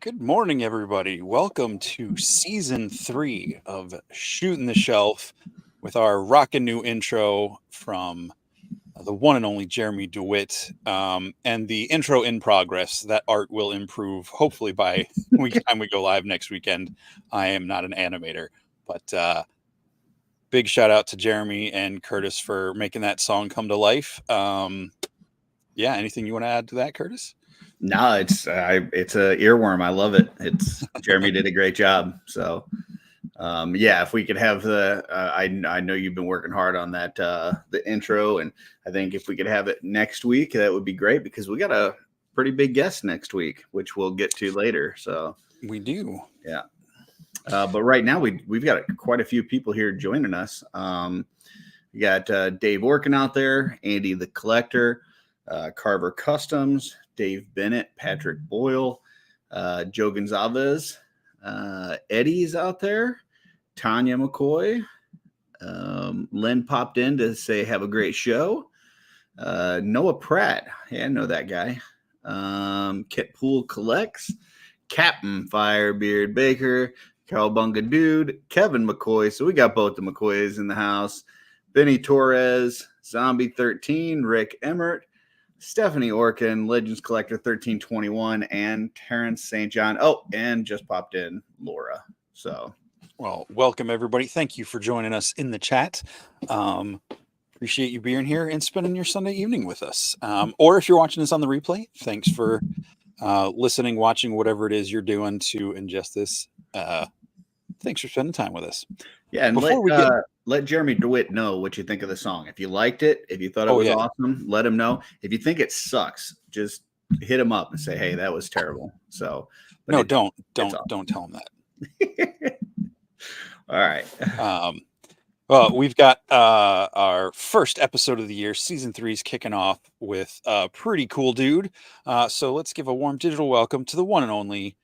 Good morning, everybody. Welcome to season 3 of Shooting the Shelf with our rockin' new intro from the one and only Jeremy DeWitt, and the intro in progress. That art will improve hopefully by the time we go live next weekend. I am not an animator, but big shout out to Jeremy and Curtis for making that song come to life. Yeah, anything you want to add to that, Curtis? No, it's a earworm. I love it. Jeremy did a great job. So, yeah, if we could have I know you've been working hard on that the intro, and I think if we could have it next week, that would be great because we got a pretty big guest next week, which we'll get to later. So we do, yeah. But right now we've got quite a few people here joining us. We got Dave Orkin out there, Andy the Collector, Carver Customs, Dave Bennett, Patrick Boyle, Joe Gonzalez, Eddie's out there, Tanya McCoy, Len popped in to say have a great show, Noah Pratt, yeah, I know that guy, Kit Pool Collects, Captain Firebeard Baker, Carl Bunga Dude, Kevin McCoy, so we got both the McCoys in the house, Benny Torres, Zombie 13, Rick Emmert, Stephanie Orkin, Legends Collector 1321, and Terrence St. John. Oh, and just popped in Laura. So, well, welcome everybody. Thank you for joining us in the chat. Appreciate you being here and spending your Sunday evening with us. Or if you're watching this on the replay, thanks for listening, watching, whatever it is you're doing to ingest this. Thanks for spending time with us. Yeah, and let Jeremy DeWitt know what you think of the song. If you liked it, if you thought it was awesome, let him know. If you think it sucks, just hit him up and say, "Hey, that was terrible." So, no, don't tell him that. All right. Well, we've got our first episode of the year. Season 3 is kicking off with a pretty cool dude. So let's give a warm digital welcome to the one and only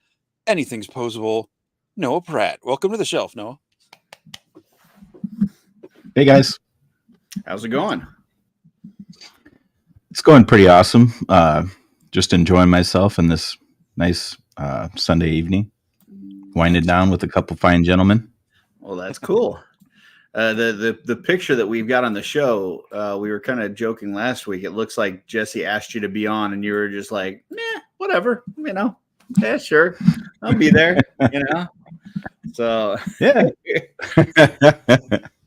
AnythingsPosable, Noah Pratt. Welcome to the shelf, Noah. Hey guys, how's it going? It's going pretty awesome. Just enjoying myself in this nice Sunday evening, winding down with a couple fine gentlemen. Well, that's cool. The picture that we've got on the show, we were kind of joking last week. It looks like Jesse asked you to be on, and you were just like, "Nah, whatever, yeah, sure, I'll be there," So yeah.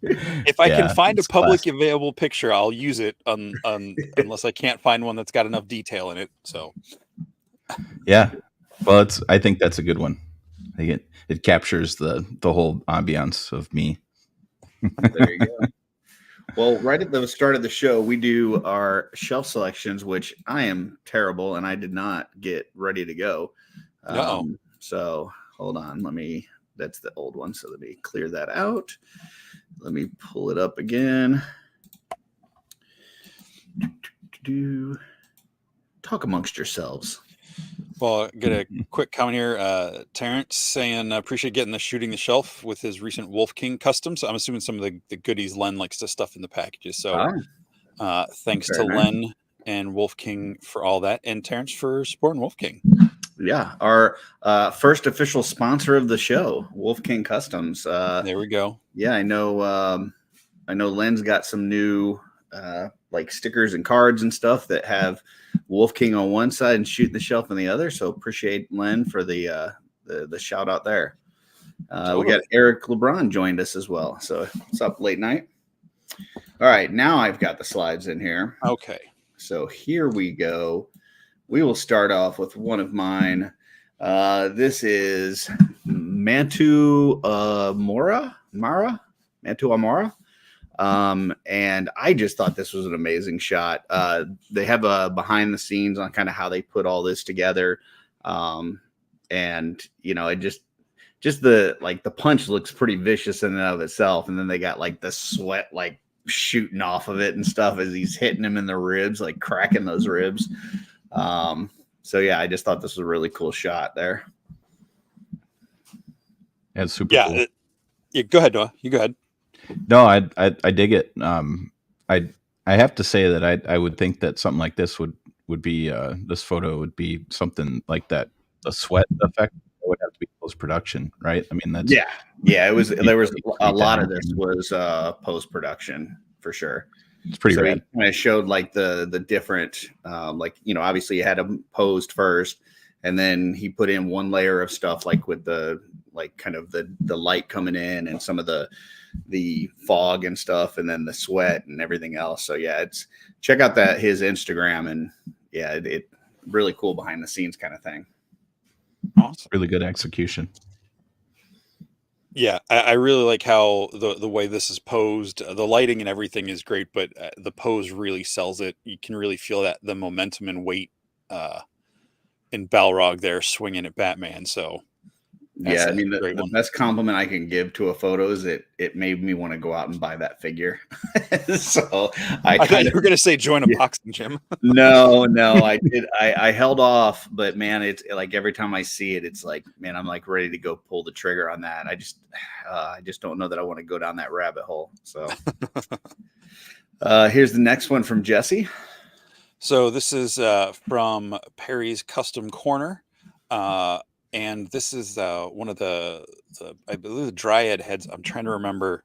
If I can find a public available picture, I'll use it unless I can't find one that's got enough detail in it. So, yeah, well, I think that's a good one. I think it captures the whole ambiance of me. There you go. Well, right at the start of the show, we do our shelf selections, which I am terrible, and I did not get ready to go. So hold on, that's the old one. So let me clear that out. Let me pull it up again. Talk amongst yourselves. Well, get a quick comment here. Terrence saying, appreciate getting the Shooting the Shelf with his recent Wolf King customs. I'm assuming some of the goodies Len likes to stuff in the packages. So thanks to Len and Wolf King for all that, and Terrence for supporting Wolf King. Yeah, our first official sponsor of the show, Wolf King Customs. There we go. Yeah, I know Len's got some new like stickers and cards and stuff that have Wolf King on one side and Shooting the Shelf on the other. So appreciate Len for the shout out there. We got Eric LeBron joined us as well. So what's up, late night? All right, now I've got the slides in here. Okay. So here we go. We will start off with one of mine. This is Mantu Amora. And I just thought this was an amazing shot. They have a behind the scenes on kind of how they put all this together. And it just the punch looks pretty vicious in and of itself. And then they got like the sweat, like shooting off of it and stuff as he's hitting him in the ribs, like cracking those ribs. So yeah, I just thought this was a really cool shot there. Yeah, it's super cool. Yeah, go ahead, Noah. You go ahead. No, I dig it. I have to say that I would think that something like this would be this photo would be something like that, the sweat effect would have to be post-production, right? I mean, that's yeah. It was there was a lot of this was post-production for sure. It's pretty rad. He kind of showed like the different like, you know, obviously you had them posed first, and then he put in one layer of stuff like with the like kind of the light coming in and some of the fog and stuff, and then the sweat and everything else. So yeah, it's check out his Instagram, and yeah, it really cool behind the scenes kind of thing. Awesome. Really good execution. Yeah, I really like how the way this is posed. The lighting and everything is great, but the pose really sells it. You can really feel that the momentum and weight in Balrog there swinging at Batman. So yeah, I mean the best compliment I can give to a photo is it made me want to go out and buy that figure. So I thought you were gonna say join a boxing gym. No, I did. I held off, but man, it's like every time I see it, it's like, man, I'm like ready to go pull the trigger on that. I just don't know that I want to go down that rabbit hole. So here's the next one from Jesse. So this is from Perry's Custom Corner. And this is one of the I believe the Dryad heads. I'm trying to remember.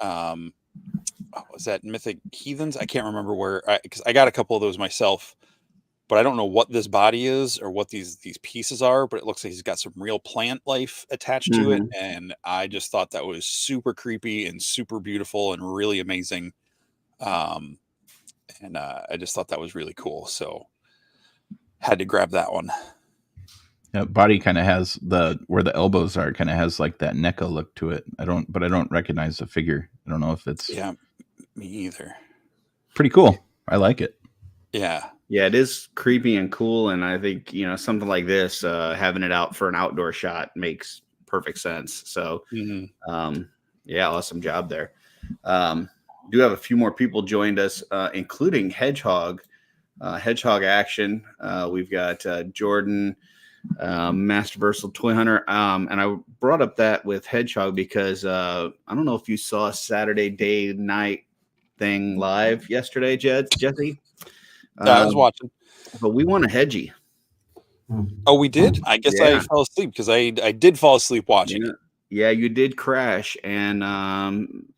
Was that Mythic Heathens? I can't remember where, because I got a couple of those myself, but I don't know what this body is or what these pieces are. But it looks like he's got some real plant life attached to it, and I just thought that was super creepy and super beautiful and really amazing. And I just thought that was really cool, so had to grab that one. Yeah, body kind of has where the elbows are, kind of has like that NECA look to it. I don't recognize the figure. I don't know if it's me either. Pretty cool. I like it. Yeah, it is creepy and cool, and I think, you know, something like this, having it out for an outdoor shot makes perfect sense. So, yeah, awesome job there. Do have a few more people joined us, including Hedgehog Action. We've got Jordan. Masterversal Toy Hunter, and I brought up that with Hedgehog because I don't know if you saw Saturday day night thing live yesterday, Jesse. I was watching, but we won a Hedgie. Oh, we did? I guess I fell asleep because I did fall asleep watching it. Yeah, you did crash, and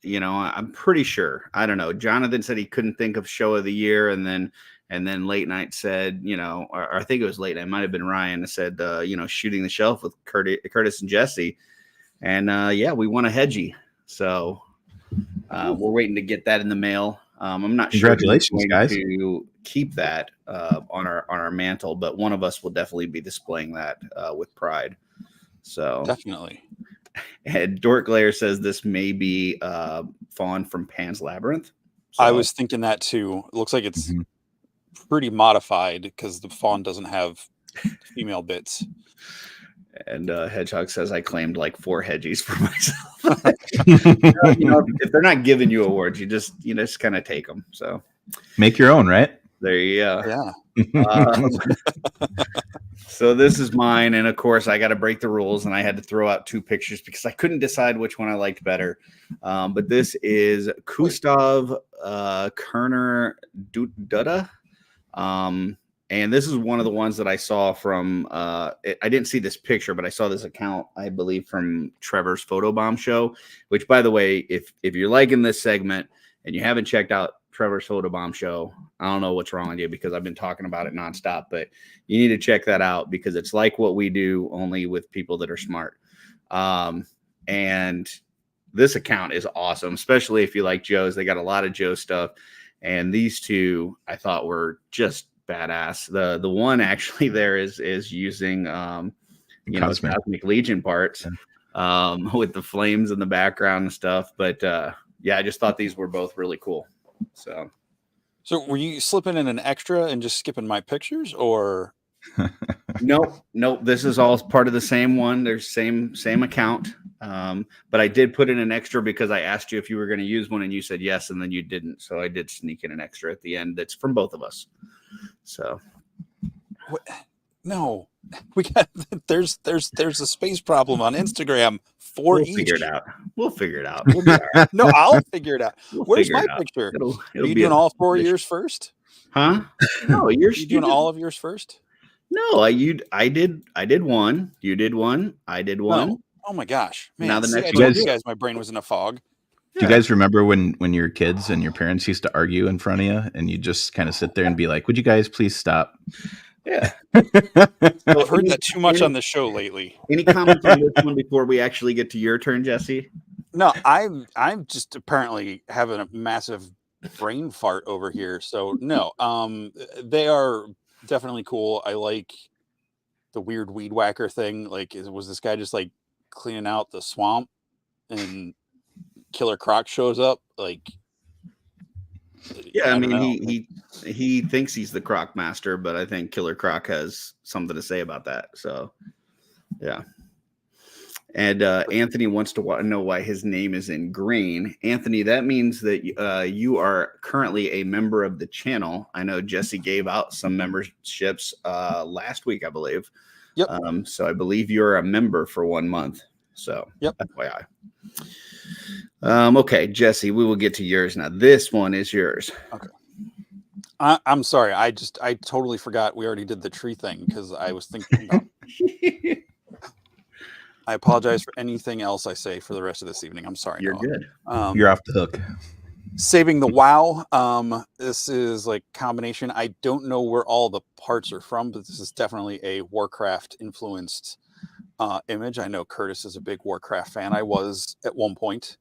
you know, I'm pretty sure. I don't know. Jonathan said he couldn't think of show of the year, and then late night said, you know, or I think it was late night, might have been Ryan, said, you know, shooting the shelf with Curtis and Jesse. And yeah, we won a Hedgie. So we're waiting to get that in the mail. I'm not sure if we're going to keep that on our mantle, but one of us will definitely be displaying that with pride. So definitely. And Dork Glayer says this may be Fawn from Pan's Labyrinth. So, I was thinking that too. It looks like it's pretty modified because the fawn doesn't have female bits. And Hedgehog says I claimed like 4 Hedgies for myself. You know, if they're not giving you awards, you just kind of take them. So make your own, right? There you go. Yeah. So this is mine, and of course I got to break the rules, and I had to throw out 2 pictures because I couldn't decide which one I liked better. But this is Gustav Kerner Duda. And this is one of the ones that I saw from, I didn't see this picture, but I saw this account, I believe, from Trevor's Photobomb show, which, by the way, if you're liking this segment and you haven't checked out Trevor's Photobomb show, I don't know what's wrong with you because I've been talking about it nonstop, but you need to check that out because it's like what we do, only with people that are smart. And this account is awesome, especially if you like Joe's. They got a lot of Joe stuff. And these 2 I thought were just badass. The one actually there is using you know, Cosmic Legion parts with the flames in the background and stuff. But yeah, I just thought these were both really cool. So were you slipping in an extra and just skipping my pictures, or Nope. This is all part of the same one. There's same account. But I did put in an extra because I asked you if you were going to use one and you said yes, and then you didn't. So I did sneak in an extra at the end. That's from both of us. So no, we got there's a space problem on Instagram for we'll each. Figure it out. We'll figure it out. We'll be all right. No, I'll figure it out. Where's my out. picture? It'll Are you doing all 4 of yours first? Huh? No, you doing all of yours first? No, I did one. You did one. I did one. No. Oh my gosh, man! Now the See, next I one told is you guys my brain was in a fog. Do you guys remember when you were kids and your parents used to argue in front of you and you just kind of sit there and be like, would you guys please stop? Yeah. I've heard that too much on the show lately. Any comments on this one before we actually get to your turn, Jesse? No, I'm just apparently having a massive brain fart over here. So no, they are definitely cool. I like the weird weed whacker thing. Like, was this guy just like cleaning out the swamp and Killer Croc shows up? Like, Yeah, I don't mean know. he thinks he's the Croc master, but I think Killer Croc has something to say about that. So yeah. And Anthony wants to know why his name is in green. Anthony, that means that you are currently a member of the channel. I know Jesse gave out some memberships last week, I believe. Yep. So I believe you're a member for 1 month. So Yep. FYI. Okay, Jesse, we will get to yours now. This one is yours. Okay. I'm sorry. I totally forgot we already did the tree thing because I was thinking about. I apologize for anything else I say for the rest of this evening. I'm sorry. You're Noah. good. You're off the hook. Saving the WoW. This is like combination. I don't know where all the parts are from, but this is definitely a Warcraft influenced image. I know Curtis is a big Warcraft fan. I was at one point.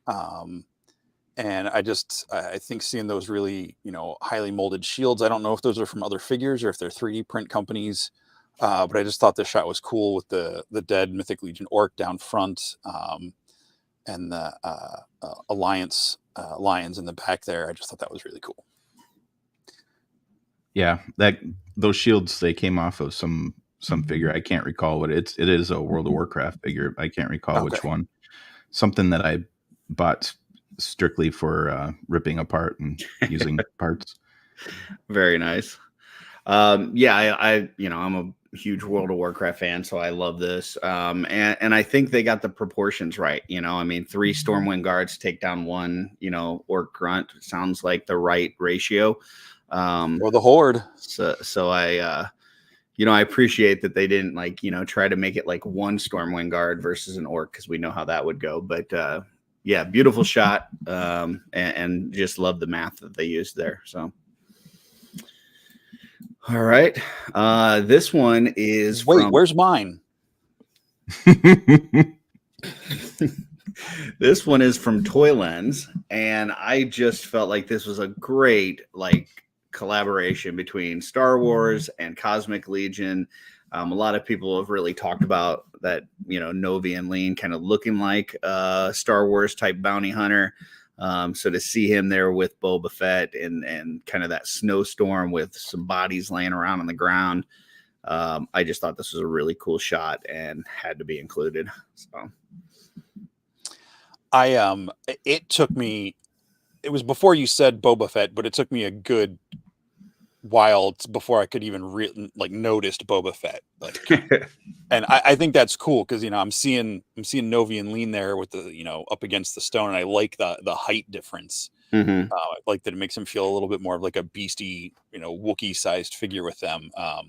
And I think seeing those really, highly molded shields, I don't know if those are from other figures or if they're 3D print companies. But I just thought this shot was cool with the dead Mythic Legion orc down front, and the Alliance lions in the back there. I just thought that was really cool. Yeah, those shields, they came off of some figure. I can't recall what it is a World of Warcraft figure. I can't recall which one. Something that I bought strictly for ripping apart and using parts. Very nice. Yeah, I'm a huge World of Warcraft fan, so I love this. And I think they got the proportions right. I mean, 3 Stormwind guards take down 1, orc grunt. Sounds like the right ratio. Or the Horde. So I appreciate that they didn't try to make it like 1 Stormwind guard versus an orc, because we know how that would go. But yeah, beautiful shot. And just love the math that they used there. So. All right. This one is where's mine? This one is from Toy Lens, and I just felt like this was a great collaboration between Star Wars and Cosmic Legion. A lot of people have really talked about that, Novian Lean kind of looking like a Star Wars type bounty hunter. So to see him there with Boba Fett and kind of that snowstorm with some bodies laying around on the ground, I just thought this was a really cool shot and had to be included. So it was before you said Boba Fett, but it took me a good while before I could even noticed Boba Fett. And I think that's cool because I'm seeing Novian Lean there with the up against the stone, and I like the height difference. Mm-hmm. I like that it makes him feel a little bit more of like a beastie, Wookiee sized figure with them. But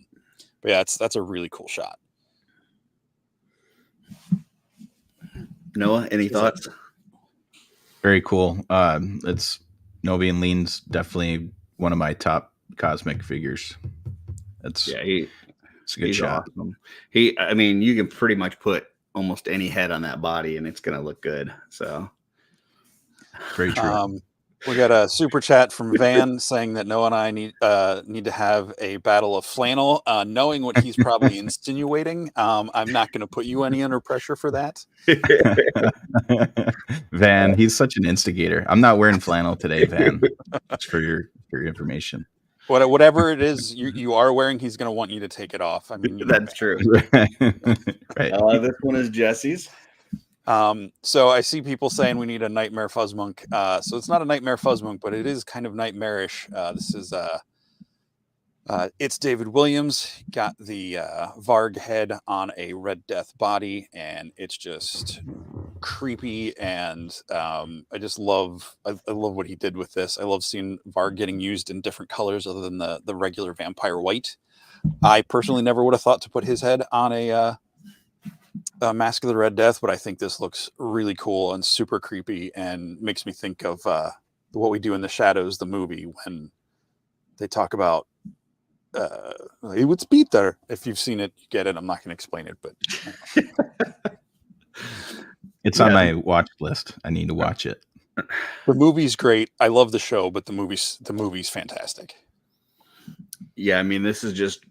yeah, that's a really cool shot. Noah, any thoughts? Very cool. It's Novian Lean's definitely one of my top Cosmic figures. It's a good shot. Awesome. You can pretty much put almost any head on that body and it's going to look good. So very true. We got a super chat from Van saying that Noah and I need to have a battle of flannel. Knowing what he's probably insinuating, I'm not going to put you any under pressure for that. Van, he's such an instigator. I'm not wearing flannel today, Van. Just for your information. Whatever it is you are wearing, he's going to want you to take it off. I mean, that's true. Right. This one is Jesse's. So I see people saying we need a Nightmare Fuzzmonk. So it's not a Nightmare Fuzzmonk, but it is kind of nightmarish. This is it's David Williams, got the Varg head on a Red Death body, and it's just creepy, and I just love I love what he did with this. I love seeing Varg getting used in different colors other than the regular vampire white. I personally never would have thought to put his head on a Mask of the Red Death, but I think this looks really cool and super creepy, and makes me think of What We Do in the Shadows, the movie, when they talk about it would speed there. If you've seen it, you get it. I'm not going to explain it, but It's on my watch list. I need to watch it. The movie's great. I love the show, but the movie's fantastic. Yeah, I mean, this is just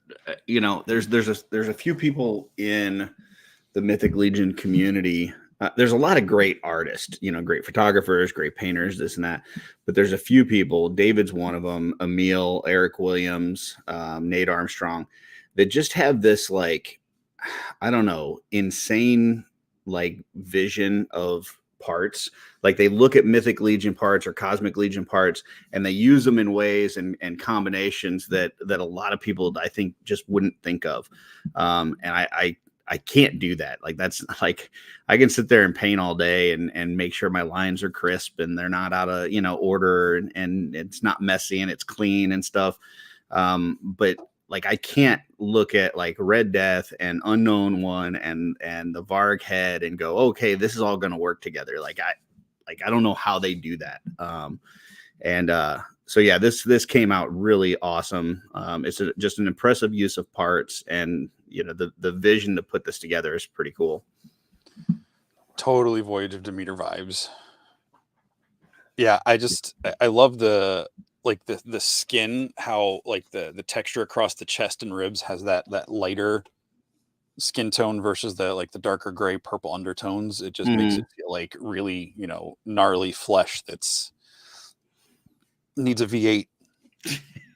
there's a few people in the Mythic Legion community. There's a lot of great artists, great photographers, great painters, this and that. But there's a few people. David's one of them. Emil, Eric Williams, Nate Armstrong, that just have this I don't know, insane vision of parts. Like they look at Mythic Legion parts or Cosmic Legion parts, and they use them in ways and combinations that a lot of people, I think, just wouldn't think of. And I can't do that. That's I can sit there and paint all day and make sure my lines are crisp and they're not out of order, and it's not messy and it's clean and stuff. But I can't look at Red Death and Unknown One and the Varg head and go, okay, this is all going to work together. I don't know how they do that. So yeah, this came out really awesome. It's just an impressive use of parts, and the vision to put this together is pretty cool. Totally Voyage of Demeter vibes. Yeah, I love the skin, how the texture across the chest and ribs has that lighter skin tone versus the darker gray purple undertones. It just makes it feel like really gnarly flesh that's needs a V8.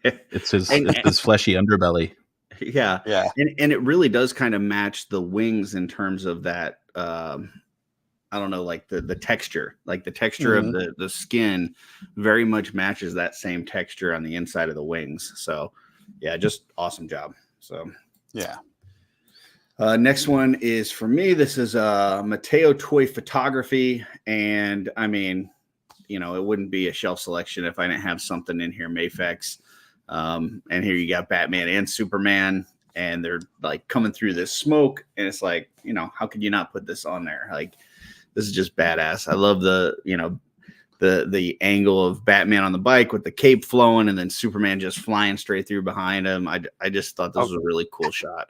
It's his fleshy underbelly. Yeah. And it really does kind of match the wings in terms of that. I don't know, the texture, the texture of the skin very much matches that same texture on the inside of the wings. So yeah, just awesome job. So yeah. Next one is for me. This is Mateo Toy Photography. And I mean, it wouldn't be a shelf selection if I didn't have something in here, Mafex. And here you got Batman and Superman, and they're coming through this smoke, and it's how could you not put this on there? This is just badass. I love the angle of Batman on the bike with the cape flowing, and then Superman just flying straight through behind him. I just thought this was a really cool shot.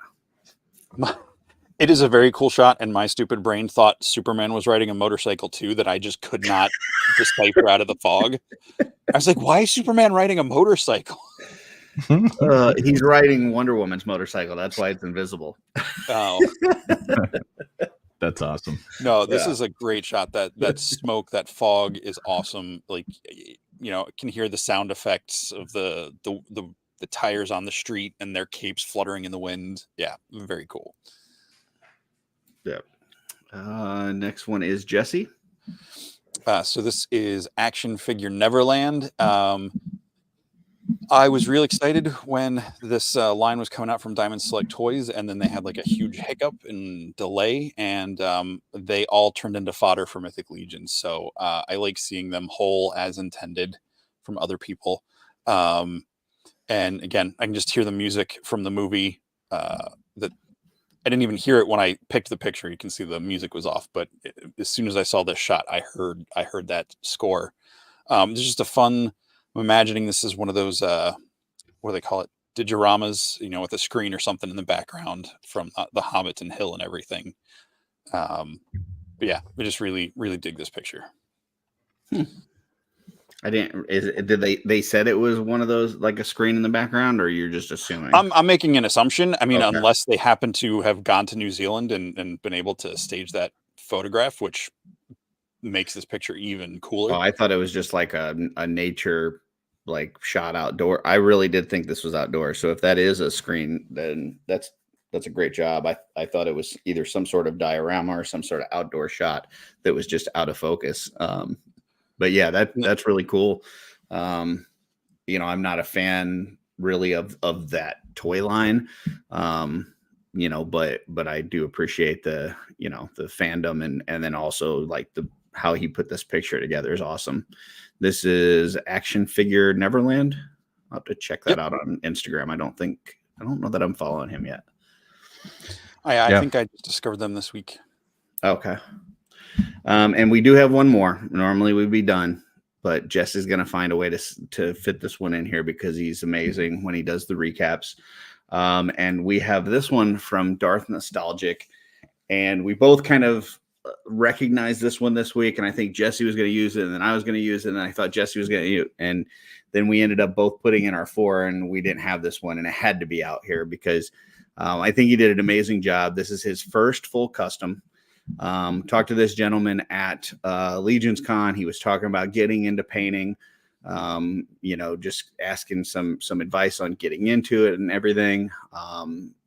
It is a very cool shot, and my stupid brain thought Superman was riding a motorcycle too, that I just could not decipher out of the fog. I was like, why is Superman riding a motorcycle? He's riding Wonder Woman's motorcycle. That's why it's invisible. Oh. That's awesome. No, this is a great shot. That smoke, that fog is awesome. Can hear the sound effects of the tires on the street and their capes fluttering in the wind. Yeah, very cool. Yeah. Next one is Jesse. So this is Action Figure Neverland. I was real excited when this line was coming out from Diamond Select Toys, and then they had a huge hiccup and delay, and they all turned into fodder for Mythic Legion. So I like seeing them whole as intended from other people. And again, I can just hear the music from the movie. That I didn't even hear it when I picked the picture. You can see the music was off, but as soon as I saw this shot, I heard that score. It's just a fun. I'm imagining this is one of those, what do they call it? Dioramas, with a screen or something in the background from the Hobbit and Hill and everything. But yeah, I just really, really dig this picture. I didn't. Did they said it was one of those a screen in the background, or you're just assuming? I'm making an assumption. I mean, Okay. Unless they happen to have gone to New Zealand and been able to stage that photograph, which makes this picture even cooler. Oh, I thought it was just a nature shot outdoor. I really did think this was outdoor. So if that is a screen, then that's a great job. I thought it was either some sort of diorama or some sort of outdoor shot that was just out of focus. But yeah, that's really cool. I'm not a fan really of that toy line. you know, but I do appreciate the, you know, the fandom, and then also like how he put this picture together is awesome. This is Action Figure Neverland. I'll have to check that out on Instagram. I don't know that I'm following him yet. I think I just discovered them this week. Okay. And we do have one more. Normally we'd be done, but Jess is going to find a way to fit this one in here because he's amazing when he does the recaps. And we have this one from Darth Nostalgic, and we both kind of recognized this one this week. And I think Jesse was going to use it, and then I was going to use it, and I thought Jesse was going to use it. And then we ended up both putting in our 4, and we didn't have this one, and it had to be out here because I think he did an amazing job. This is his first full custom. Talked to this gentleman at Legion's Con. He was talking about getting into painting, you know, just asking some advice on getting into it and everything.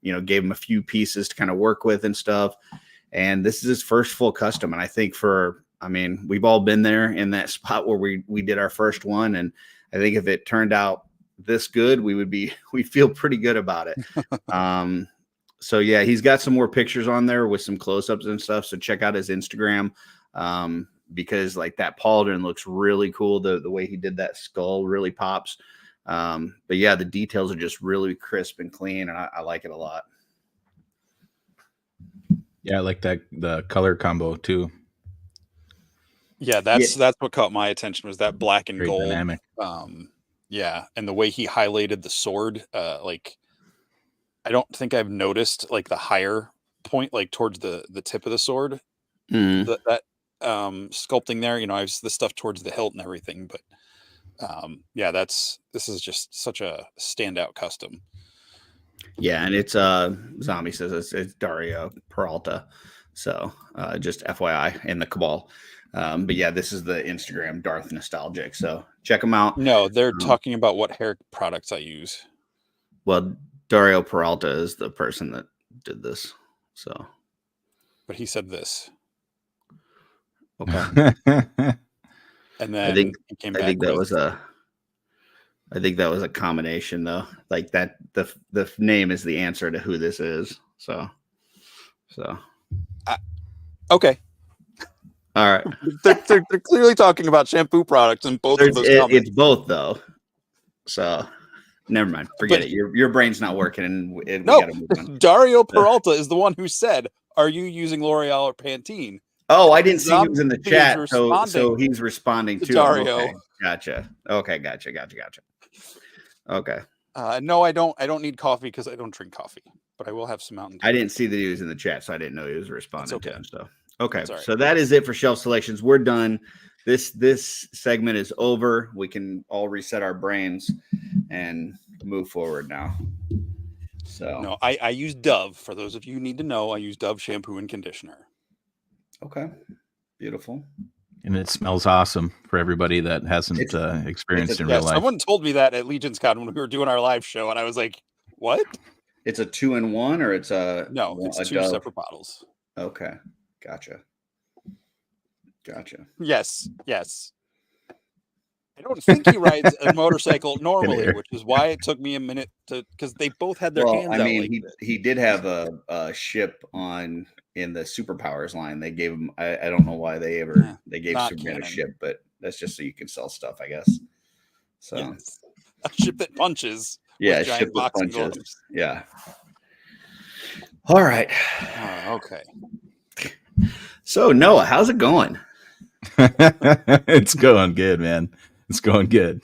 You know, gave him a few pieces to kind of work with and stuff. And this is his first full custom. And I think we've all been there in that spot where we did our first one. And I think if it turned out this good, we feel pretty good about it. So yeah, he's got some more pictures on there with some close-ups and stuff. So check out his Instagram, because like that pauldron looks really cool. The way he did that skull really pops. But yeah, the details are just really crisp and clean, and I like it a lot. Yeah, I like the color combo too. Yeah, that's what caught my attention was that black and Very gold. dynamic. Yeah, and the way he highlighted the sword, like I don't think I've noticed like the higher point, like towards the tip of the sword, that sculpting there. You know, I've the stuff towards the hilt and everything, but yeah, this is just such a standout custom. Yeah, and it's Zombie says it's Dario Peralta, so just FYI in the Cabal. But yeah, this is the Instagram Darth Nostalgic, so check them out. No, they're talking about what hair products I use. Well, Dario Peralta is the person that did this, so. But he said this. Okay. And then he came back. I think that was a combination, though. Like that, the name is the answer to who this is. So. Okay. All right. They're clearly talking about shampoo products in both of those comments. It's both, though. So. Never mind. Forget it. Your brain's not working, and we gotta move on. Dario Peralta is the one who said, "Are you using L'Oreal or Pantene?" Oh, I didn't see he was in the chat, so he's responding to Dario. Okay. Gotcha. Okay, gotcha. Okay. No, I don't need coffee because I don't drink coffee, but I will have some Mountain Dew. I didn't see that he was in the chat, so I didn't know he was responding to him. So okay, right. So that is it for shelf selections. We're done. This segment is over. We can all reset our brains and move forward now. So no, I use Dove. For those of you who need to know, I use Dove shampoo and conditioner. Okay, beautiful. And it smells awesome for everybody that hasn't experienced in real life. Someone told me that at Legion's Con when we were doing our live show, and I was like, "What? It's a 2-in-1, or it's no? It's 2 Dove? Separate bottles." Okay, gotcha. Yes. I don't think he rides a motorcycle normally, which is why it took me a minute because they both had their hands out. He did have a ship in the Superpowers line. They gave him. I don't know why they gave Superman a ship, but that's just so you can sell stuff, I guess. So yes. A ship that punches. Yeah, a ship that punches. Gloves. Yeah. All right. Okay. So Noah, how's it going? It's going good, man. It's going good.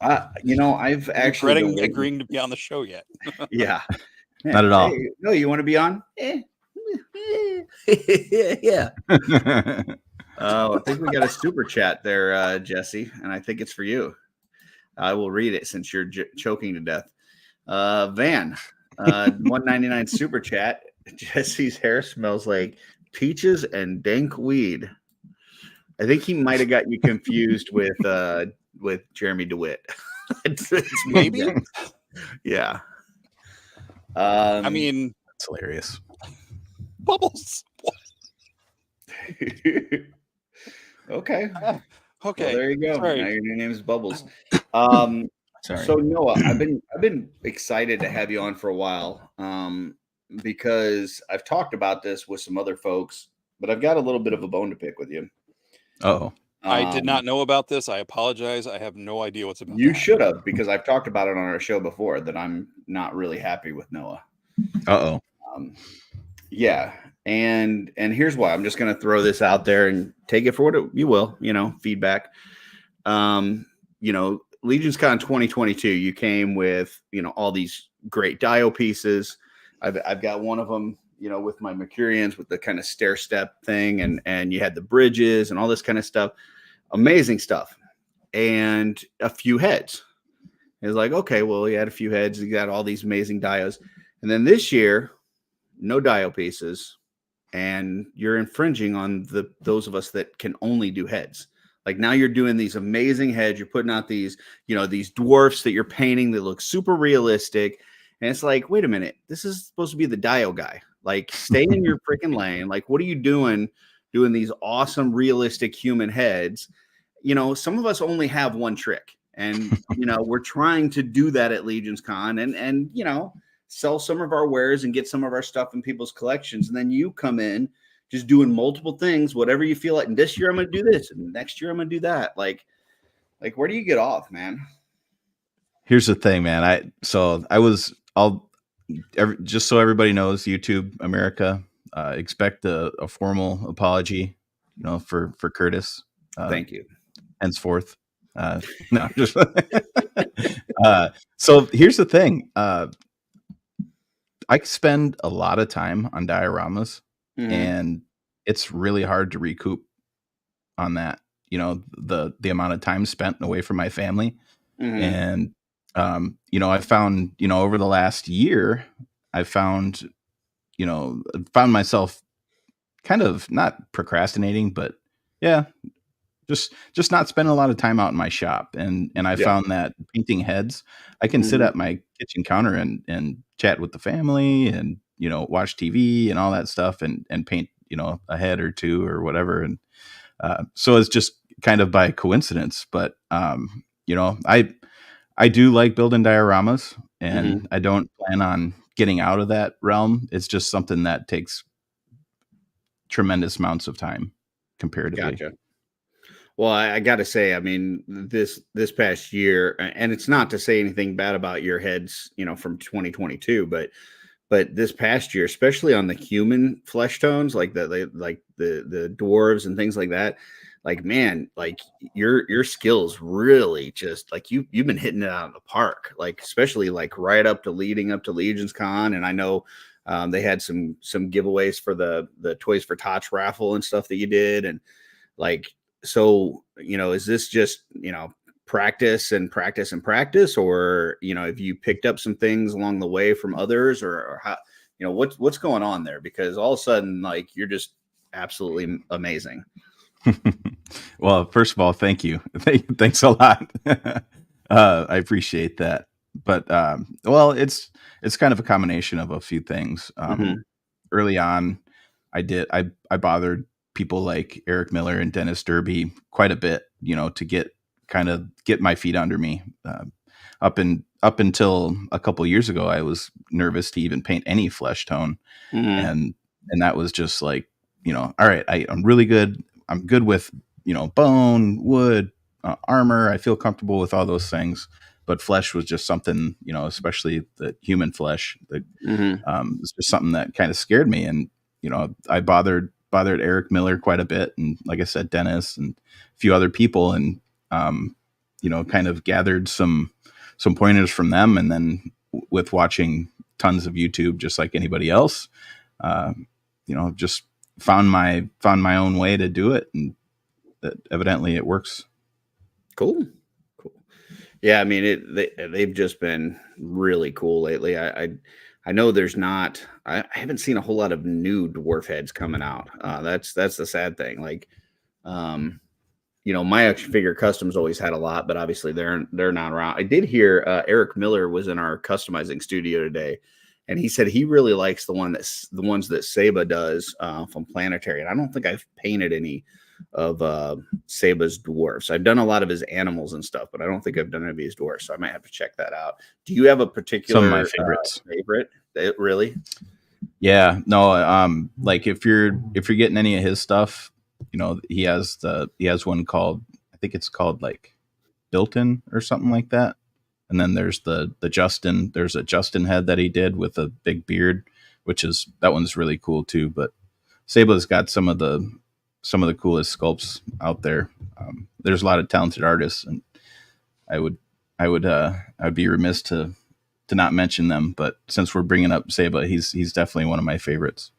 I've actually agreeing to be on the show yet. Yeah. Not at all. Hey, no, you want to be on? Yeah. I think we got a super chat there, Jesse, and I think it's for you. I will read it since you're choking to death. Van, $1.99 super chat. Jesse's hair smells like peaches and dank weed. I think he might have got you confused with Jeremy DeWitt. it's maybe. Yeah. I mean, it's hilarious. Bubbles. Okay. Okay. Well, there you go. Sorry. Now your name is Bubbles. Sorry. So Noah, I've been excited to have you on for a while. because I've talked about this with some other folks, but I've got a little bit of a bone to pick with you. Oh, I did not know about this. I apologize. I have no idea what's about. You should have, because I've talked about it on our show before that I'm not really happy with Noah. Uh-oh. Yeah. And here's why. I'm just going to throw this out there and take it for what you will, feedback. Legions Con 2022, you came with, all these great Dio pieces. I've got one of them, with my Mercurians with the kind of stair step thing, and you had the bridges and all this kind of stuff. Amazing stuff. And a few heads. It was like, okay, well, you had a few heads, you got all these amazing Dios. And then this year, no Dio pieces, and you're infringing on those of us that can only do heads. Like, now you're doing these amazing heads. You're putting out these, these dwarfs that you're painting that look super realistic. And it's like, wait a minute, this is supposed to be the Dio guy. Like, stay in your freaking lane. Like, what are you doing these awesome, realistic human heads? Some of us only have one trick. And, we're trying to do that at Legions Con and sell some of our wares and get some of our stuff in people's collections. And then you come in just doing multiple things, whatever you feel like. And this year I'm going to do this, and next year I'm going to do that. Like where do you get off, man? Here's the thing, man. Just so everybody knows, YouTube America, expect a formal apology, for Curtis. Thank you. Henceforth. No, just so here's the thing. I spend a lot of time on dioramas, and it's really hard to recoup on that. The amount of time spent away from my family, and I found over the last year, I found myself kind of not procrastinating, but yeah, just not spending a lot of time out in my shop. And I found that painting heads, I can sit at my kitchen counter and chat with the family and, watch TV and all that stuff and paint, a head or two or whatever. And so it's just kind of by coincidence, but I do like building dioramas, and I don't plan on getting out of that realm. It's just something that takes tremendous amounts of time comparatively. Gotcha. Well, I got to say, I mean, this past year, and it's not to say anything bad about your heads, from 2022, but this past year, especially on the human flesh tones, like the dwarves and things like that, like, man, like your skills really just like you've been hitting it out of the park, like, especially like right up to leading up to Legions Con. And I know they had some giveaways for the Toys for Tots raffle and stuff that you did. And like, so, is this just, practice and practice and practice, or, have you picked up some things along the way from others, or how, what's going on there? Because all of a sudden, like, you're just absolutely amazing. Well, first of all, thank you. Thanks a lot. I appreciate that. But, well, it's kind of a combination of a few things. Early on, I bothered people like Eric Miller and Dennis Derby quite a bit, to get my feet under me. Up until a couple years ago, I was nervous to even paint any flesh tone. And that was just like, all right, I'm really good. I'm good with, bone, wood, armor. I feel comfortable with all those things, but flesh was just something, especially the human flesh that it's just something that kind of scared me. And, I bothered Eric Miller quite a bit. And like I said, Dennis and a few other people, and, kind of gathered some pointers from them. And then with watching tons of YouTube, just like anybody else, just found my own way to do it. And that evidently it works. Cool. Yeah. I mean, they've just been really cool lately. I know I haven't seen a whole lot of new dwarf heads coming out. That's the sad thing. Like, my action figure customs always had a lot, but obviously they're not around. I did hear Eric Miller was in our customizing studio today, and he said he really likes the ones that Seba does from Planetary. And I don't think I've painted any of Seba's dwarfs. I've done a lot of his animals and stuff, but I don't think I've done any of his dwarfs. So I might have to check that out. Do you have a particular some of my favorites? Favorite? Really? Yeah, no, like if you're getting any of his stuff, you know, he has one called, I think it's called like Built-in or something like that. And then there's the Justin, there's a Justin head that he did with a big beard, that one's really cool too. But Sable's got some of the coolest sculpts out there. There's a lot of talented artists, and I'd be remiss to not mention them. But since we're bringing up Saba, he's definitely one of my favorites.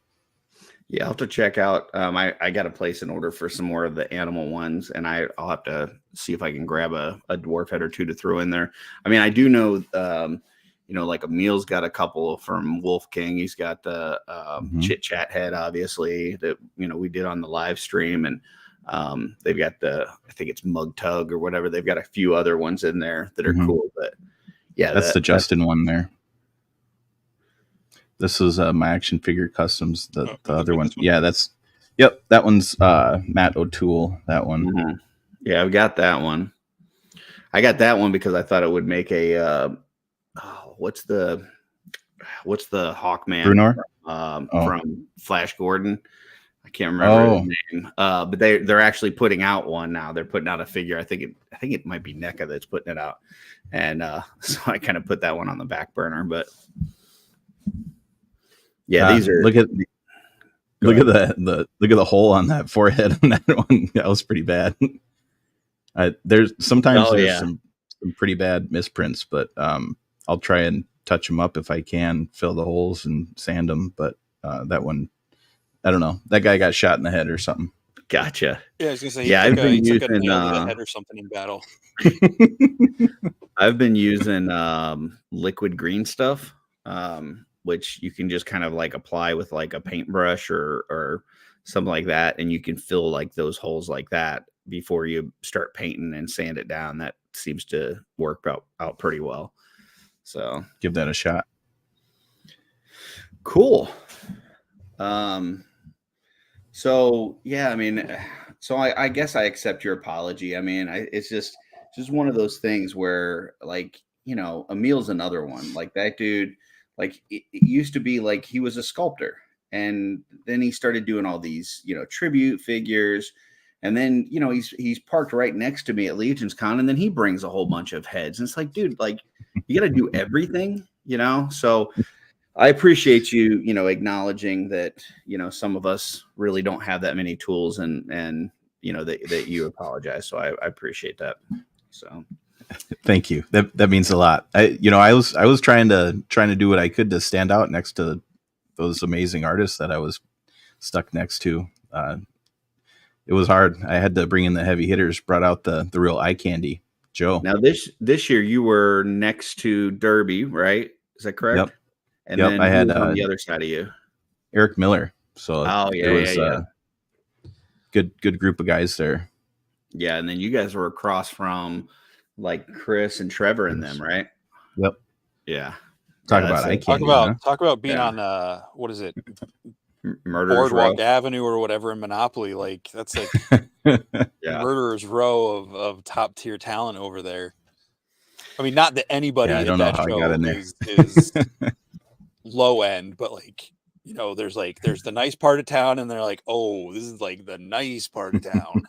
Yeah, I'll have to check out. I got to place an order for some more of the animal ones, and I'll have to see if I can grab a dwarf head or two to throw in there. I mean, I do know, like Emil's got a couple from Wolf King. He's got the Chit Chat head, obviously, that we did on the live stream, and they've got I think it's Mug Tug or whatever. They've got a few other ones in there that are cool, but yeah, that's the Justin one there. This is my Action Figure Customs. The other one. Yeah, that one's Matt O'Toole. That one. Mm-hmm. Yeah, I've got that one. I got that one because I thought it would make a what's the Hawkman Brunor? From Flash Gordon. I can't remember his name. But they're actually putting out one now. They're putting out a figure. I think it might be NECA that's putting it out. And so I kind of put that one on the back burner, but yeah, these are look at the hole on that forehead on that one. That was pretty bad. There's some pretty bad misprints, but I'll try and touch them up if I can, fill the holes and sand them. But that one, I don't know. That guy got shot in the head or something. Gotcha. Yeah, I was gonna say. I've been using a nail to the head or something in battle. I've been using liquid green stuff. Which you can just kind of like apply with like a paintbrush or something like that. And you can fill like those holes like that before you start painting and sand it down. That seems to work out pretty well. So give that a shot. Cool. So yeah, I mean, so I guess I accept your apology. I mean, it's just one of those things where like, Emil's another one. Like that dude, like it used to be like he was a sculptor, and then he started doing all these, tribute figures, and then he's parked right next to me at Legion's Con, and then he brings a whole bunch of heads, and it's like, dude, like you got to do everything, So I appreciate you, acknowledging that some of us really don't have that many tools, and that you apologize. So I appreciate that. So. Thank you. That means a lot. I was trying to do what I could to stand out next to those amazing artists that I was stuck next to. It was hard. I had to bring in the heavy hitters, brought out the real eye candy. Joe. Now this year you were next to Derby, right? Is that correct? Yep. And then I had on the other side of you, Eric Miller. So it was good group of guys there. Yeah, and then you guys were across from like Chris and Trevor and them, right? Yep. Yeah. Talk about being on what is it? Murderer's Boardwalk Row. Avenue or whatever in Monopoly. Like that's like Murderer's Row of top tier talent over there. I mean, not that anybody at that show is low end, but like there's the nice part of town, and they're like, oh, this is like the nice part of town.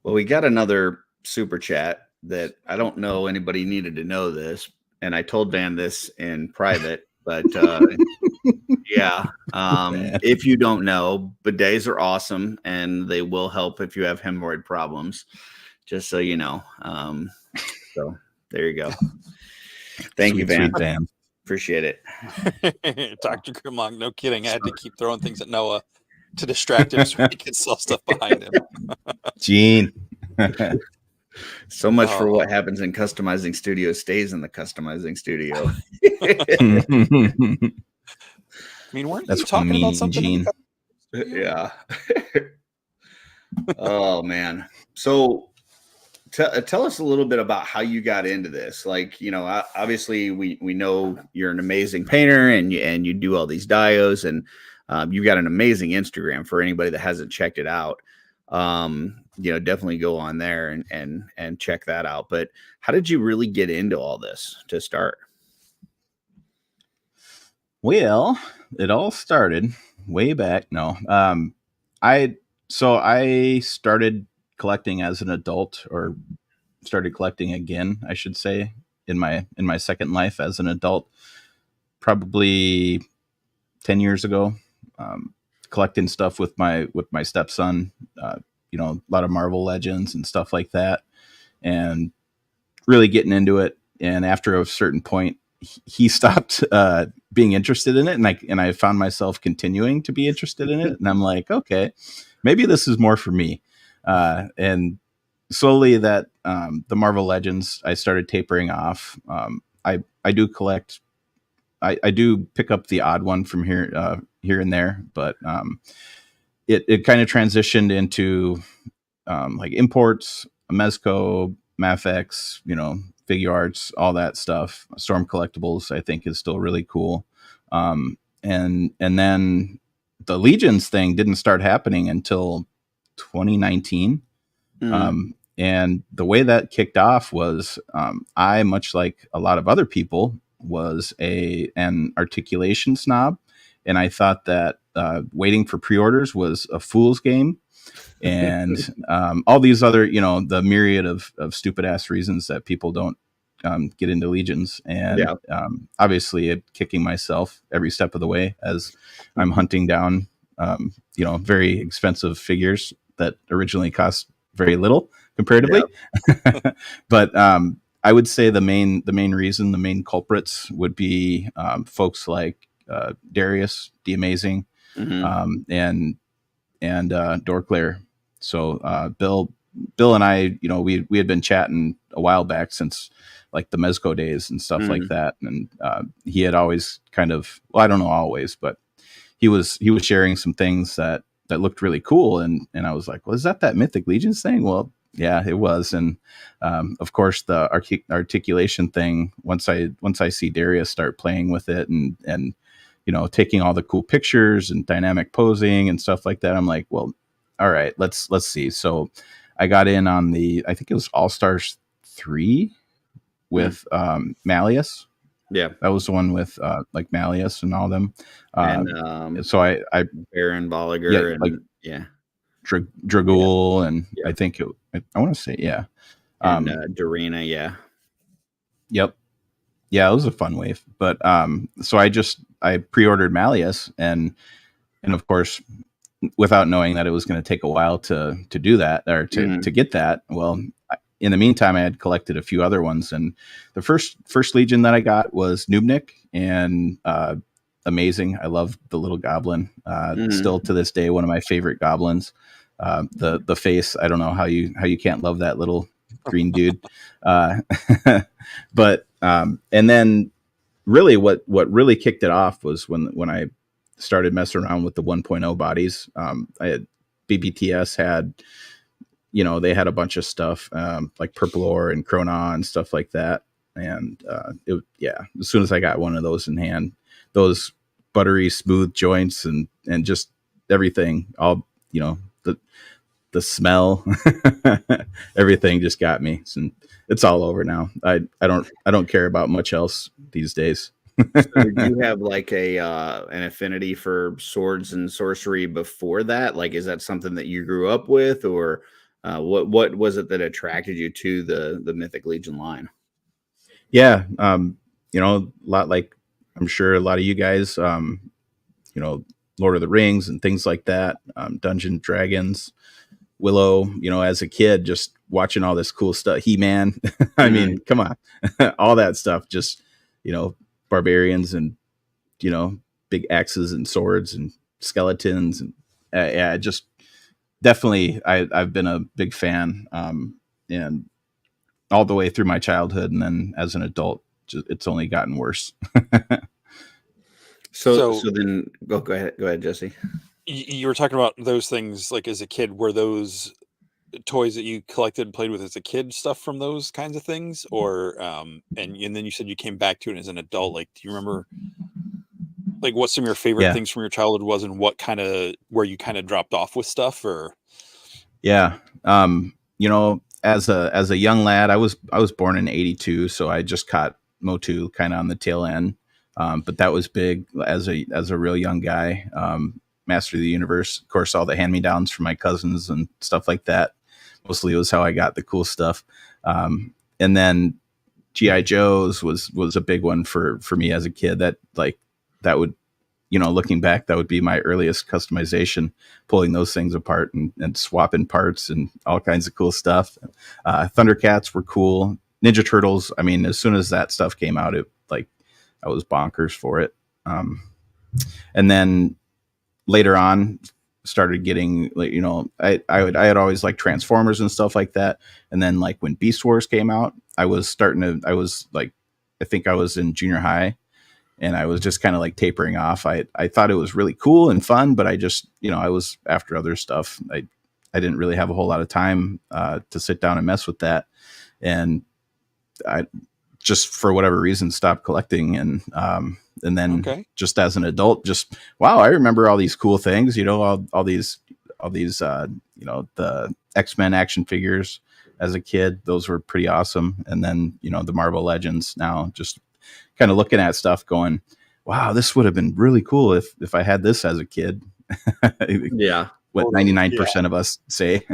Well, we got another super chat that I don't know anybody needed to know this, and I told Van this in private, but if you don't know, bidets are awesome, and they will help if you have hemorrhoid problems, just so you know. So there you go. Thank you, Van. Appreciate it. Dr. Grimlock, no kidding. I had to keep throwing things at Noah to distract him so he could sell stuff behind him. Gene. So much for what happens in customizing studio stays in the customizing studio. I mean, weren't you talking about something? Gene. Yeah. Oh man. So tell us a little bit about how you got into this. Like, obviously we know you're an amazing painter, and you do all these dios, and you've got an amazing Instagram for anybody that hasn't checked it out. Definitely go on there and check that out. But how did you really get into all this to start? Well, it all started way back. No, I I started collecting as an adult, or started collecting again, I should say, in my second life as an adult, probably 10 years ago. Collecting stuff with my stepson, a lot of Marvel Legends and stuff like that, and really getting into it. And after a certain point, he stopped being interested in it, and I found myself continuing to be interested in it. And I'm like, okay, maybe this is more for me. And slowly, that the Marvel Legends, I started tapering off. I do collect. I do pick up the odd one from here and there, but it kind of transitioned into like imports, Mezco, Mafex, Figure Arts, all that stuff. Storm Collectibles, I think, is still really cool. And then the Legions thing didn't start happening until 2019. And the way that kicked off was, I, much like a lot of other people, was an articulation snob, and I thought that waiting for pre-orders was a fool's game, and all these other, the myriad of stupid ass reasons that people don't get into Legions, and obviously kicking myself every step of the way as I'm hunting down very expensive figures that originally cost very little comparatively. But I would say the main reason, the main culprits would be folks like Darius, the Amazing, and Dorclair. So Bill and I, we had been chatting a while back, since like the Mezco days and stuff like that. And he had always kind of, well, I don't know always, but he was sharing some things that looked really cool. And I was like, well, is that Mythic Legions thing? Well, yeah, it was. And of course, the articulation thing, once I see Darius start playing with it and taking all the cool pictures and dynamic posing and stuff like that, I'm like, well, all right, let's see. So I got in on I think it was All Stars 3 with Malleus. Yeah, that was the one with like Malleus and all them. So I Baron Bolliger Dragul, and I think I want to say and Dorina, Yep. Yeah, it was a fun wave. But so I pre-ordered Malleus, and of course, without knowing that it was going to take a while to do that, or to get that. Well, in the meantime, I had collected a few other ones, and the first Legion that I got was Nubnik, and Amazing. I love the little goblin. Still to this day, one of my favorite goblins. The face, I don't know how you can't love that little green dude. But and then really what really kicked it off was when I started messing around with the 1.0 bodies. I had BBTS had, they had a bunch of stuff like Purple Ore and Chronon and stuff like that. And as soon as I got one of those in hand, those buttery smooth joints and just everything, all, the smell, everything just got me. And it's all over now. I don't care about much else these days. So did you have like an affinity for swords and sorcery before that? Like, is that something that you grew up with, or what was it that attracted you to the Mythic Legion line? Yeah, a lot, like I'm sure a lot of you guys, Lord of the Rings and things like that, Dungeons Dragons, Willow. As a kid, just watching all this cool stuff. He-Man. I mean, come on, all that stuff. Just barbarians and big axes and swords and skeletons and just definitely I've been a big fan, and all the way through my childhood, and then as an adult it's only gotten worse. So then go ahead Jesse. You were talking about those things like as a kid. Were those toys that you collected and played with as a kid stuff from those kinds of things, or and then you said you came back to it as an adult? Like, do you remember like what some of your favorite things from your childhood was, and where you kind of dropped off with stuff? Or as a young lad, I was born in 82, so I just caught Motu kind of on the tail end. But that was big as a real young guy. Master of the Universe, of course, all the hand-me-downs from my cousins and stuff like that. Mostly was how I got the cool stuff. And then G.I. Joe's was a big one for me as a kid. That would, looking back, that would be my earliest customization, pulling those things apart and swapping parts and all kinds of cool stuff. Thundercats were cool. Ninja Turtles, I mean, as soon as that stuff came out, I was bonkers for it. And then later on started getting, I had always liked Transformers and stuff like that. And then like when Beast Wars came out, I think I was in junior high, and I was just kind of like tapering off. I thought it was really cool and fun, but I just, I was after other stuff. I didn't really have a whole lot of time to sit down and mess with that. And I just, for whatever reason, stopped collecting. And then just as an adult, wow, I remember all these cool things, all these, the X-Men action figures as a kid. Those were pretty awesome. And then, the Marvel Legends now, just kind of looking at stuff going, wow, this would have been really cool if I had this as a kid. Yeah. What 99% of us say.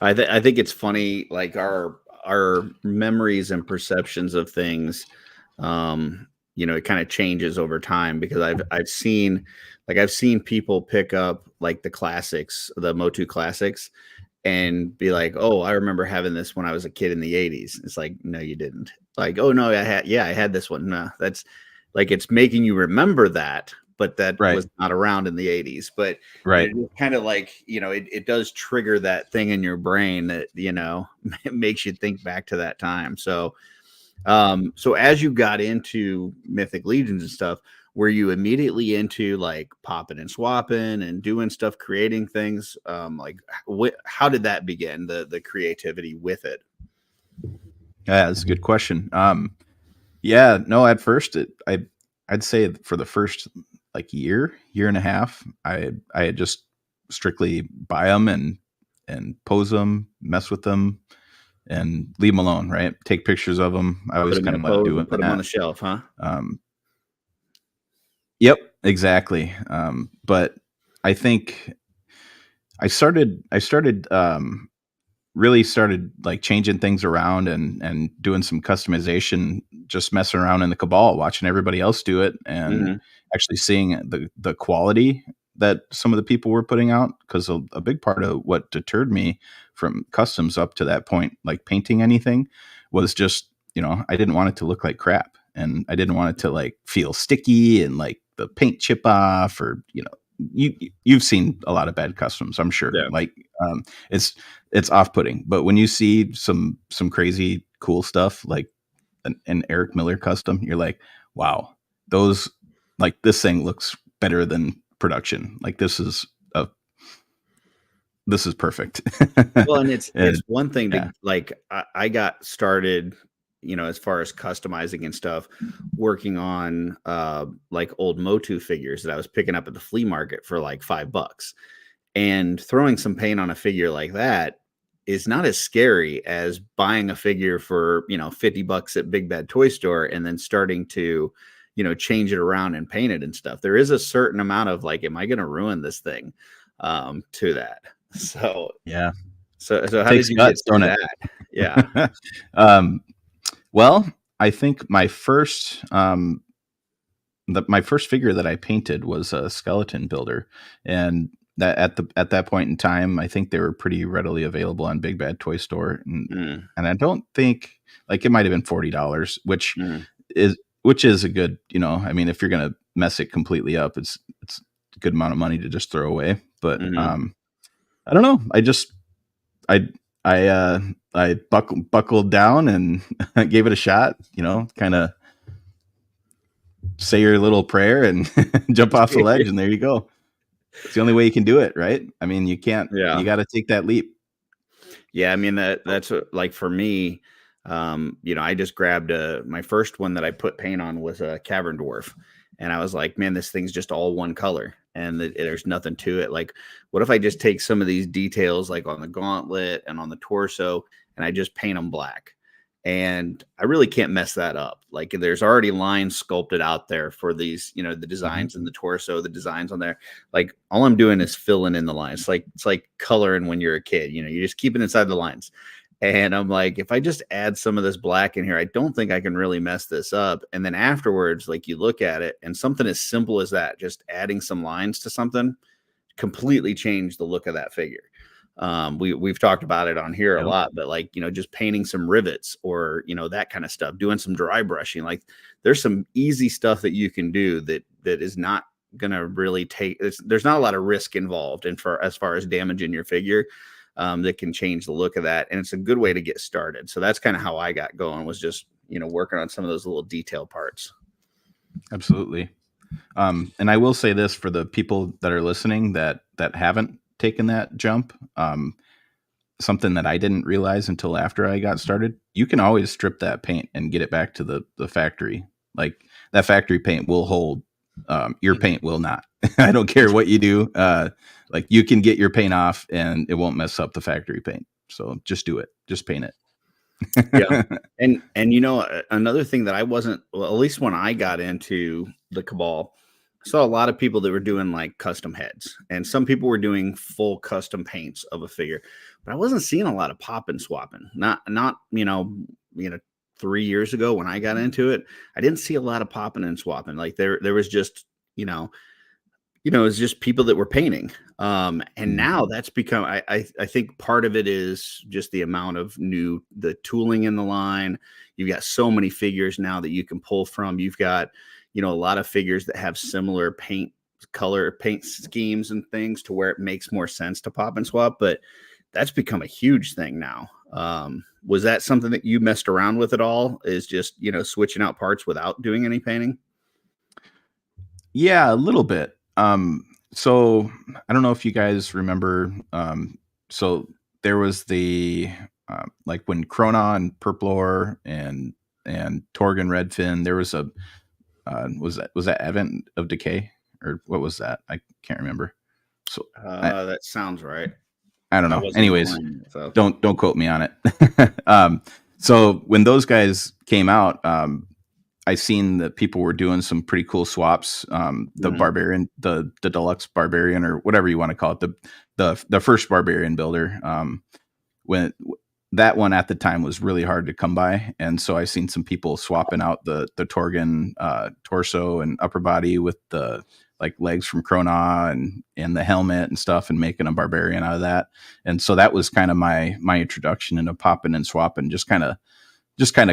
I think it's funny, like our memories and perceptions of things, it kind of changes over time, because I've seen people pick up like the classics, the Motu classics, and be like, oh, I remember having this when I was a kid in the 80s. It's like, no, you didn't. Like, oh no, I had this one. No, that's like, it's making you remember that, but that was not around in the 80s. But it's kind of like, it does trigger that thing in your brain that, it makes you think back to that time. So, so as you got into Mythic Legions and stuff, were you immediately into like popping and swapping and doing stuff, creating things? How did that begin, the creativity with it? Yeah, that's a good question. At first I'd say for the first like year and a half, I had just strictly buy them and pose them, mess with them, and leave them alone. Right, take pictures of them. I always kind of let do it. Put them on the shelf, huh? Yep, exactly. But I think I really started like changing things around and doing some customization, just messing around in the Cabal, watching everybody else do it, and actually seeing the quality that some of the people were putting out. Because a big part of what deterred me from customs up to that point, like painting anything, was just, I didn't want it to look like crap, and I didn't want it to like feel sticky and like the paint chip off, or you've seen a lot of bad customs, I'm sure. Yeah. Like it's off-putting. But when you see some crazy cool stuff like an Eric Miller custom, you're like, wow, this thing looks better than production. Like this is perfect. Well, and it's one thing to like, I got started, as far as customizing and stuff, working on like old Motu figures that I was picking up at the flea market for like $5, and throwing some paint on a figure like that is not as scary as buying a figure for, $50 at Big Bad Toy Store and then starting to, change it around and paint it and stuff. There is a certain amount of like, am I going to ruin this thing to that? So, yeah. So how did you get through that? Yeah. Well, I think my first figure that I painted was a skeleton builder, and that at that point in time, I think they were pretty readily available on Big Bad Toy Store, and I don't think, like, it might have been $40, which is a good, I mean, if you're gonna mess it completely up, it's a good amount of money to just throw away. But I don't know. I buckled down and gave it a shot, kind of say your little prayer and jump off the ledge, and there you go. It's the only way you can do it, right? I mean, you can't, you got to take that leap. Yeah. I mean, that's what, like for me, I just grabbed my first one that I put paint on was a Cavern Dwarf. And I was like, man, this thing's just all one color and there's nothing to it. Like, what if I just take some of these details, like on the gauntlet and on the torso, and I just paint them black? And I really can't mess that up. Like there's already lines sculpted out there for these, you know, the designs in the torso, the designs on there. Like all I'm doing is filling in the lines. It's like coloring when you're a kid, you know, you just keep it inside the lines. And I'm like, if I just add some of this black in here, I don't think I can really mess this up. And then afterwards, like you look at it and something as simple as that, just adding some lines to something completely changed the look of that figure. We've talked about it on here a lot, but like, you know, just painting some rivets or, you know, that kind of stuff, doing some dry brushing, like there's some easy stuff that you can do that is not going to really take, there's not a lot of risk involved. And as far as damaging your figure, that can change the look of that. And it's a good way to get started. So that's kind of how I got going, was just, you know, working on some of those little detail parts. Absolutely. And I will say this for the people that are listening that haven't taken that jump, something that I didn't realize until after I got started, you can always strip that paint and get it back to the factory. Like that factory paint will hold, your paint will not. I don't care what you do. Like you can get your paint off and it won't mess up the factory paint. So just do it. Just paint it. Yeah. And you know, another thing that I wasn't, well, at least when I got into the Cabal, I saw a lot of people that were doing like custom heads, and some people were doing full custom paints of a figure, but I wasn't seeing a lot of pop and swapping. Not, you know, 3 years ago when I got into it, I didn't see a lot of popping and swapping. Like there was just, it's just people that were painting. And now that's become, I think part of it is just the amount of the tooling in the line. You've got so many figures now that you can pull from. You've got, a lot of figures that have similar paint schemes and things to where it makes more sense to pop and swap, but that's become a huge thing now. Was that something that you messed around with at all? Is just, switching out parts without doing any painting? Yeah, a little bit. So I don't know if you guys remember. So there was the like when Krona and Purplor and Torgan Redfin, there was a was that Advent of Decay, or what was that? I can't remember. So that sounds right. I don't know. Anyways, so don't quote me on it. So when those guys came out, I seen that people were doing some pretty cool swaps. The Barbarian, the deluxe Barbarian, or whatever you want to call it, the first Barbarian builder. When that one at the time was really hard to come by, and so I seen some people swapping out the Torgan torso and upper body with the like legs from Krona and the helmet and stuff, and making a Barbarian out of that. And so that was kind of my introduction into popping and swapping. Just kind of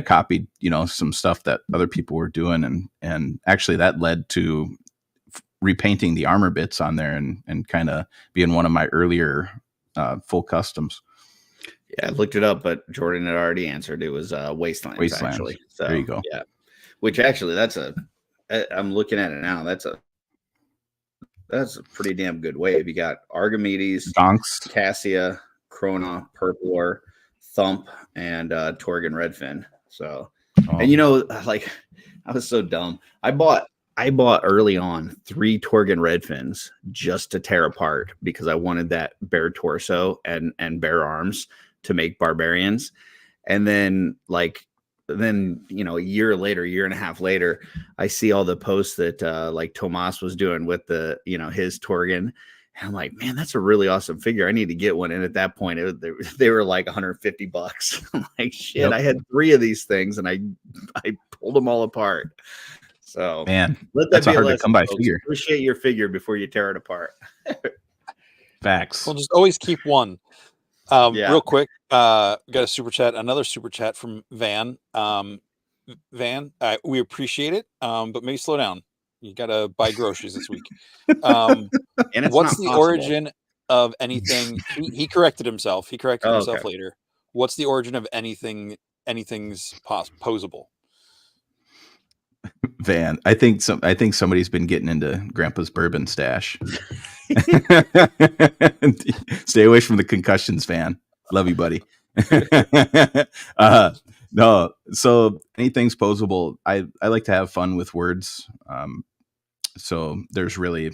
copied, some stuff that other people were doing. And actually that led to repainting the armor bits on there and kind of being one of my earlier full customs. Yeah, I looked it up, but Jordan had already answered. It was Wastelands. Actually. So, there you go. Yeah. Which actually I'm looking at it now. That's a pretty damn good wave. You got Archimedes, Donks, Cassia, Krona, Purplor, Thump, and Torgan Redfin. So, and like I was so dumb. I bought early on 3 Torgan Redfins just to tear apart because I wanted that bare torso and bare arms to make Barbarians. And then a year and a half later, I see all the posts that like Tomas was doing with the his Torgan. And I'm like, man, that's a really awesome figure. I need to get one. And at that point, they were like $150. I'm like, shit, yep. I had 3 of these things and I pulled them all apart. So, man, that's a hard to come by figure. Appreciate your figure before you tear it apart. Facts. Well, just always keep one. Real quick, got a another super chat from Van. Van, we appreciate it, but maybe slow down. You got to buy groceries this week. And what's the origin of anything? He corrected himself. He corrected himself later. What's the origin of anything's posable? Van, I think somebody's been getting into Grandpa's bourbon stash. Stay away from the concussions, Van. Love you, buddy. No, so anything's posable. I like to have fun with words. So there's really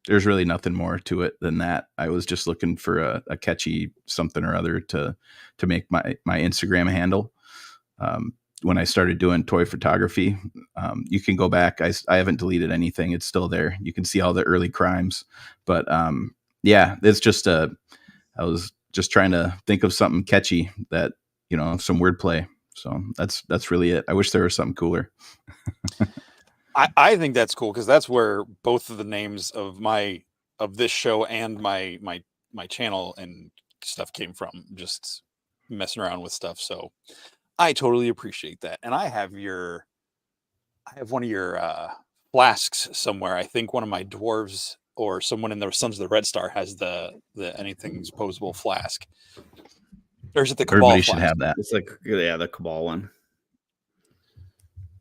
nothing more to it than that. I was just looking for a catchy something or other to make my Instagram handle. when I started doing toy photography. You can go back. I haven't deleted anything. It's still there. You can see all the early crimes. But yeah, it's just I was just trying to think of something catchy that, some wordplay. So that's really it. I wish there was something cooler. I think that's cool because that's where both of the names of this show and my channel and stuff came from, just messing around with stuff. So I totally appreciate that. And I have one of your flasks somewhere. I think one of my dwarves or someone in the Sons of the Red Star has the AnythingsPosable flask. Or is it the Cabal Everybody flask? should have that. It's like, yeah, the Cabal one.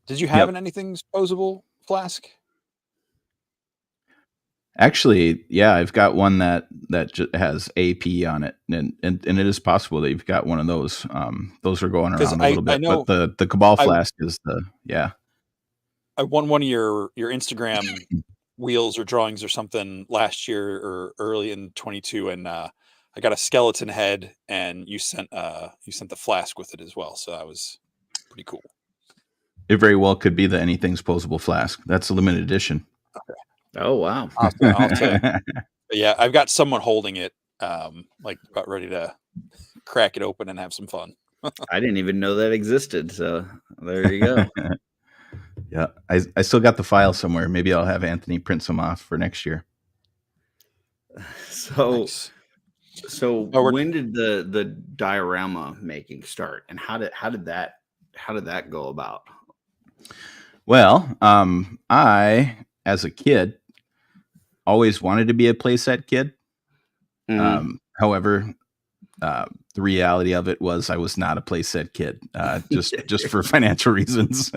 Did you have an AnythingsPosable flask? Actually, yeah, I've got one that has AP on it, and it is possible that you've got one of those. Those are going around a little bit, but the Cabal flask is I won one of your Instagram wheels or drawings or something last year or early in 22, and I got a skeleton head, and you sent the flask with it as well, so that was pretty cool. It very well could be the AnythingsPosable flask. That's a limited edition. Okay. Oh wow! Yeah, I've got someone holding it, like about ready to crack it open and have some fun. I didn't even know that existed, so there you go. Yeah, I still got the file somewhere. Maybe I'll have Anthony print some off for next year. So, nice. When did the diorama making start, and how did that go about? Well, I, as a kid, always wanted to be a playset kid. Mm-hmm. However, the reality of it was I was not a playset kid, just for financial reasons.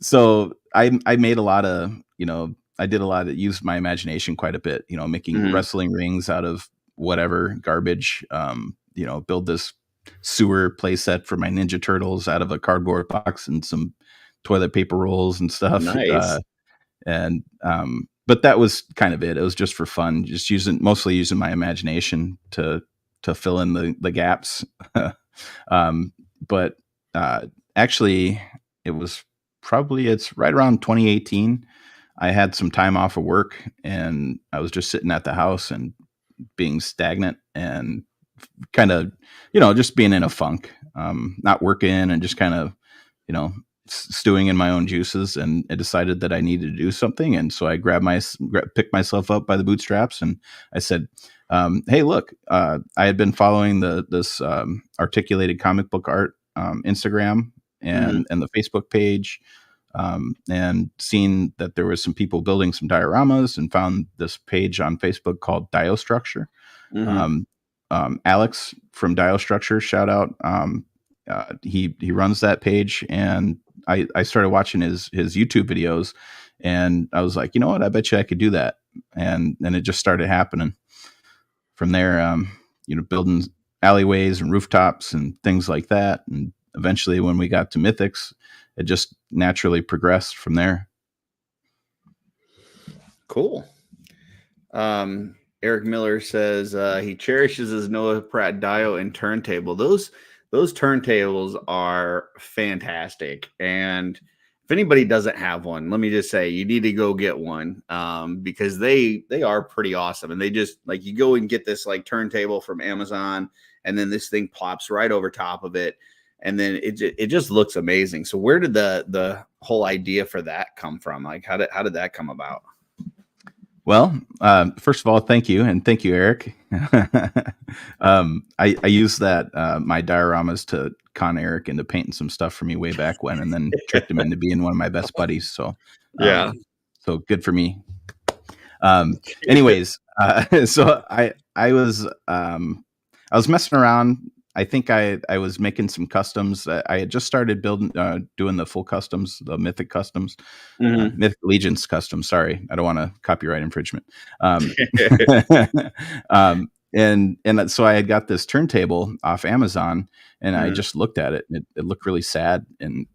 So I made a lot of, used my imagination quite a bit, making wrestling rings out of whatever garbage, build this sewer playset for my Ninja Turtles out of a cardboard box and some toilet paper rolls and stuff. Nice. But that was kind of it. It was just for fun, just mostly using my imagination to fill in the gaps. But actually, it's right around 2018. I had some time off of work, and I was just sitting at the house and being stagnant and kind of, just being in a funk, not working and just kind of, stewing in my own juices, and I decided that I needed to do something. And so I picked myself up by the bootstraps, and I said, hey, look, I had been following this articulated comic book art Instagram and the Facebook page, and seen that there was some people building some dioramas, and found this page on Facebook called Diostructure. Alex from Diostructure, shout out. He runs that page, and I started watching his YouTube videos, and I was like, you know what, I bet you I could do that. And then it just started happening from there, building alleyways and rooftops and things like that. And eventually when we got to Mythics, it just naturally progressed from there. Cool. Eric Miller says he cherishes his Noah Pratt Dio and turntable. Those turntables are fantastic. And if anybody doesn't have one, let me just say you need to go get one, because they are pretty awesome. And they just, like, you go and get this like turntable from Amazon, and then this thing plops right over top of it, and then it just looks amazing. So where did the whole idea for that come from? Like, how did that come about? Well, first of all, thank you. And thank you, Eric. I used that, my dioramas, to con Eric into painting some stuff for me way back when, and then tricked him into being one of my best buddies. So, yeah. So good for me. Anyways, so I was messing around. I think I was making some customs. I had just started doing the full customs, the Mythic customs, Mythic Allegiance customs. Sorry, I don't want to copyright infringement. And so I had got this turntable off Amazon, and I just looked at it, and it looked really sad and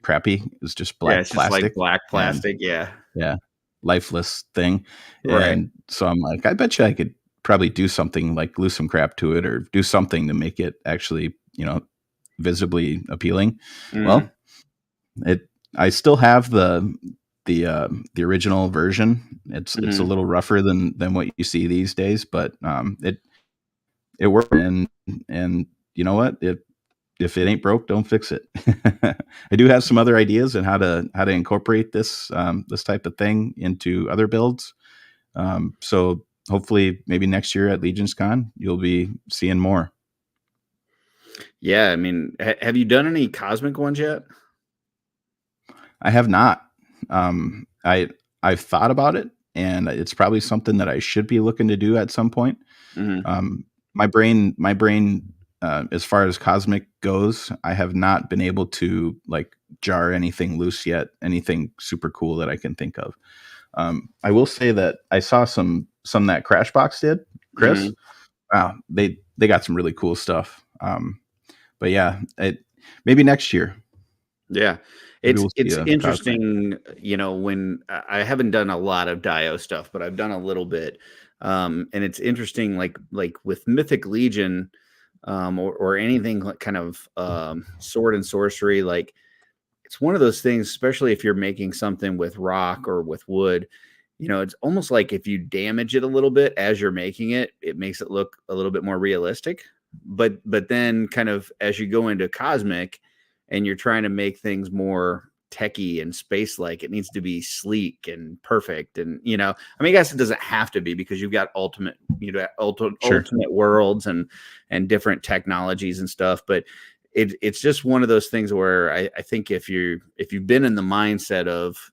crappy. It was just black plastic, just like black plastic, yeah, lifeless thing. Right. And so I'm like, I bet you I could probably do something, like glue some crap to it or do something to make it actually, visibly appealing. Well, I still have the original version. It's a little rougher than what you see these days, but it worked. And you know what? If it ain't broke, don't fix it. I do have some other ideas on how to incorporate this this type of thing into other builds. So hopefully, maybe next year at Legion's Con, you'll be seeing more. Yeah, I mean, have you done any cosmic ones yet? I have not. I've thought about it, and it's probably something that I should be looking to do at some point. My brain, as far as cosmic goes, I have not been able to like jar anything loose yet. Anything super cool that I can think of. I will say that I saw some that Crashbox did, Chris. Wow, they got some really cool stuff. But yeah, maybe next year. Yeah, it's interesting. You know, when I haven't done a lot of Dio stuff, but I've done a little bit, and it's interesting. Like with Mythic Legion, or anything like kind of sword and sorcery. Like it's one of those things, especially if you're making something with rock or with wood. You know, it's almost like if you damage it a little bit as you're making it, it makes it look a little bit more realistic. But then kind of as you go into cosmic and you're trying to make things more techy and space-like, it needs to be sleek and perfect. And, you know, I mean, I guess it doesn't have to be because you've got ultimate worlds and different technologies and stuff. But it's just one of those things where I think if you've been in the mindset of,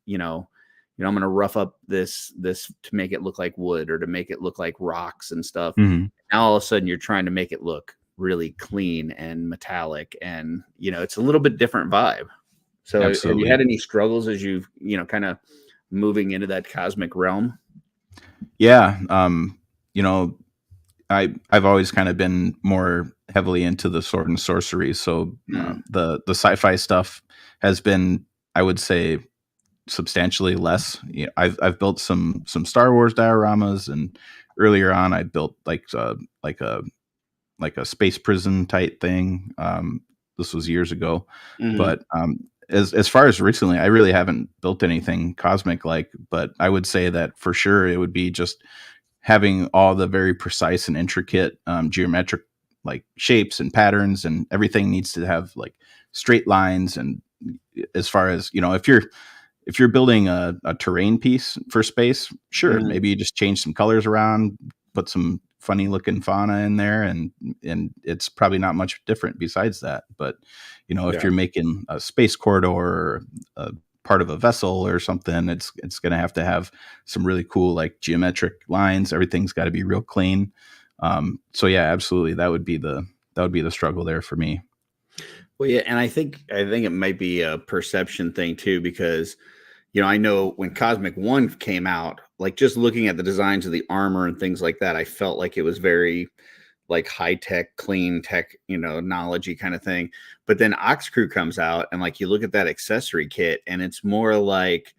I'm going to rough up this to make it look like wood or to make it look like rocks and stuff. Now all of a sudden you're trying to make it look really clean and metallic, and it's a little bit different vibe. So Absolutely. Have you had any struggles as you've kind of moving into that cosmic realm? Yeah. I've always kind of been more heavily into the sword and sorcery. So the sci-fi stuff has been, I would say, substantially less. I've built some Star Wars dioramas, and earlier on I built like a space prison type thing. This was years ago, but as far as recently, I really haven't built anything cosmic like. But I would say that for sure it would be just having all the very precise and intricate geometric like shapes and patterns, and everything needs to have like straight lines. And as far as if you're building a terrain piece for space, sure, maybe you just change some colors around, put some funny looking fauna in there, and it's probably not much different besides that. But if you're making a space corridor or a part of a vessel or something, it's going to have some really cool like geometric lines. Everything's got to be real clean. So yeah, absolutely, that would be the struggle there for me. Well, yeah, and I think it might be a perception thing too, because I know when Cosmic 1 came out, like just looking at the designs of the armor and things like that, I felt like it was very like high tech, clean tech, knowledge-y kind of thing. But then Ox Crew comes out, and like you look at that accessory kit, and it's more like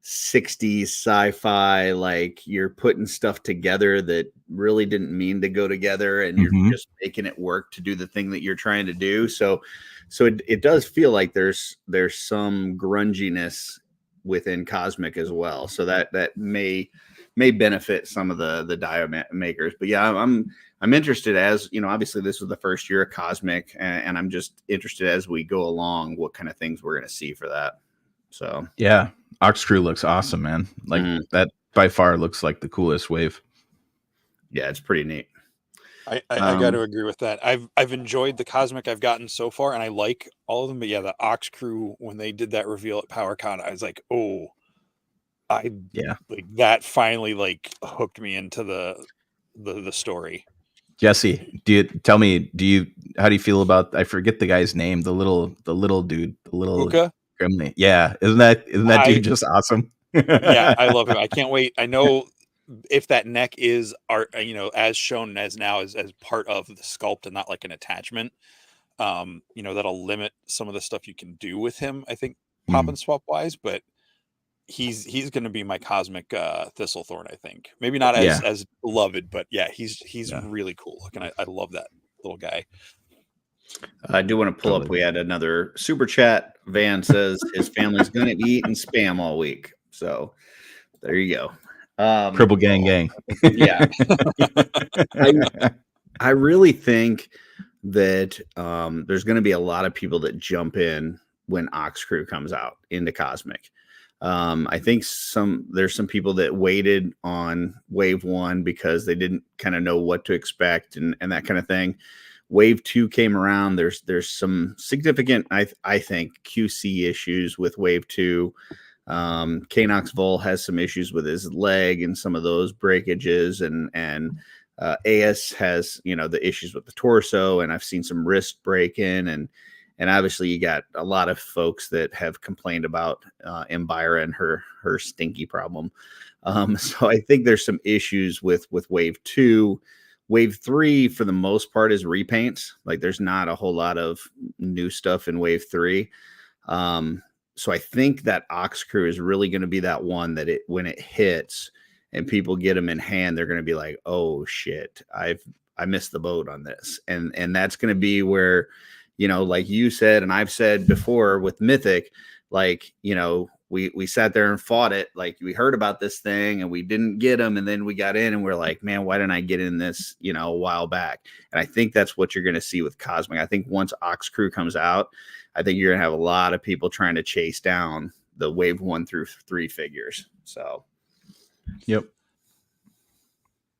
60s sci-fi, like you're putting stuff together that really didn't mean to go together, and you're just making it work to do the thing that you're trying to do. So it does feel like there's some grunginess within Cosmic as well. So that may benefit some of the dio makers. But yeah, I'm interested, as obviously this was the first year of Cosmic, and I'm just interested as we go along what kind of things we're going to see for that. So yeah, Ox Crew looks awesome, man. Like that by far looks like the coolest wave. Yeah, it's pretty neat. I got to agree with that. I've enjoyed the Cosmic I've gotten so far, and I like all of them. But yeah, the Ox Crew, when they did that reveal at PowerCon, I was like, oh, like that finally like hooked me into the story. Jesse, how do you feel about, I forget the guy's name, the little dude, the little Uka? Gremlin. Yeah, isn't that dude just awesome? Yeah, I love him. I can't wait. I know if that neck is art, as shown as now as part of the sculpt and not like an attachment, that'll limit some of the stuff you can do with him, I think, pop and swap wise. But he's going to be my Cosmic Thistlethorn, I think. Maybe not as beloved, but yeah, he's really cool looking. I love that little guy. I do want to pull up. We had another super chat. Van says his family's going to eat and spam all week. So there you go. Cribble gang. Yeah. I really think that there's going to be a lot of people that jump in when Ox Crew comes out into Cosmic. I think there's some people that waited on Wave 1 because they didn't kind of know what to expect and that kind of thing. Wave 2 came around. There's some significant, I think, QC issues with Wave 2. Knox Vol has some issues with his leg and some of those breakages, and AS has, the issues with the torso, and I've seen some wrist break-in, and obviously you got a lot of folks that have complained about Mbira and her stinky problem. So I think there's some issues with Wave 2. Wave 3, for the most part, is repaints. Like, there's not a whole lot of new stuff in Wave 3. So I think that Ox Crew is really going to be that one that when it hits and people get them in hand, they're going to be like, oh shit, I missed the boat on this. And that's going to be where, like you said, and I've said before with Mythic, like, we sat there and fought it. Like, we heard about this thing and we didn't get them. And then we got in and we're like, man, why didn't I get in this, a while back? And I think that's what you're going to see with Cosmic. I think once Ox Crew comes out, I think you're going to have a lot of people trying to chase down the Wave 1 through 3 figures. So, yep.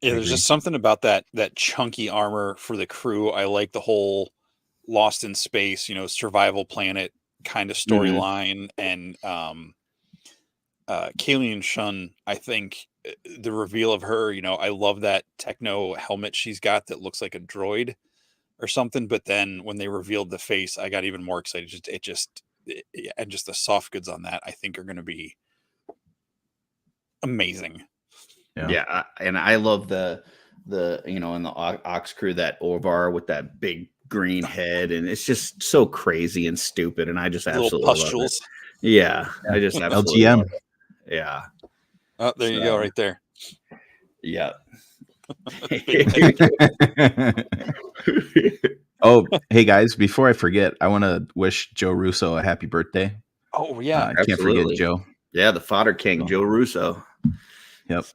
Yeah, there's just something about that chunky armor for the crew. I like the whole Lost in Space, survival planet kind of storyline. And Kalian Shun, I think the reveal of her, I love that techno helmet she's got that looks like a droid or something. But then when they revealed the face, I got even more excited. And just the soft goods on that, I think, are going to be amazing. Yeah. And I love the in the Ox Crew, that Orvar with that big green head, and it's just so crazy and stupid, and I just absolutely love it. Yeah, I just absolutely LGM. love it. Yeah. Oh, there you go, right there. Yeah. Oh, hey guys, before I forget, I want to wish Joe Russo a happy birthday. Oh yeah, I can't forget Joe. Yeah, the fodder king, Joe Russo. Yep.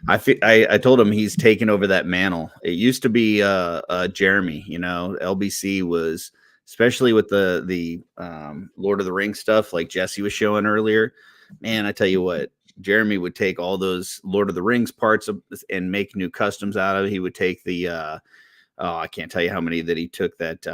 I told him he's taken over that mantle. It used to be Jeremy, LBC was, especially with the Lord of the Rings stuff like Jesse was showing earlier. Man, I tell you what, Jeremy would take all those Lord of the Rings parts and make new customs out of it. He would take the I can't tell you how many that he took that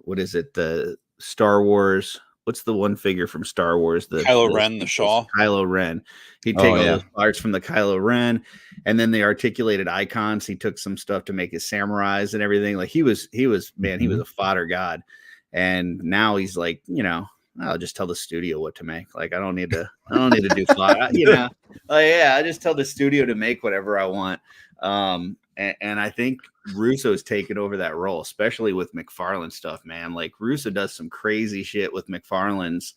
what is it? The Star Wars. What's the one figure from Star Wars? Kylo Ren, the Shaw. Kylo Ren. He'd take all those parts from the Kylo Ren, and then the articulated icons. He took some stuff to make his samurais and everything. Like he was he was a fodder god. And now he's like, I'll just tell the studio what to make. Like I don't need to do fodder. I just tell the studio to make whatever I want. And I think Russo's taken over that role, especially with McFarlane stuff, man. Like Russo does some crazy shit with McFarlane's,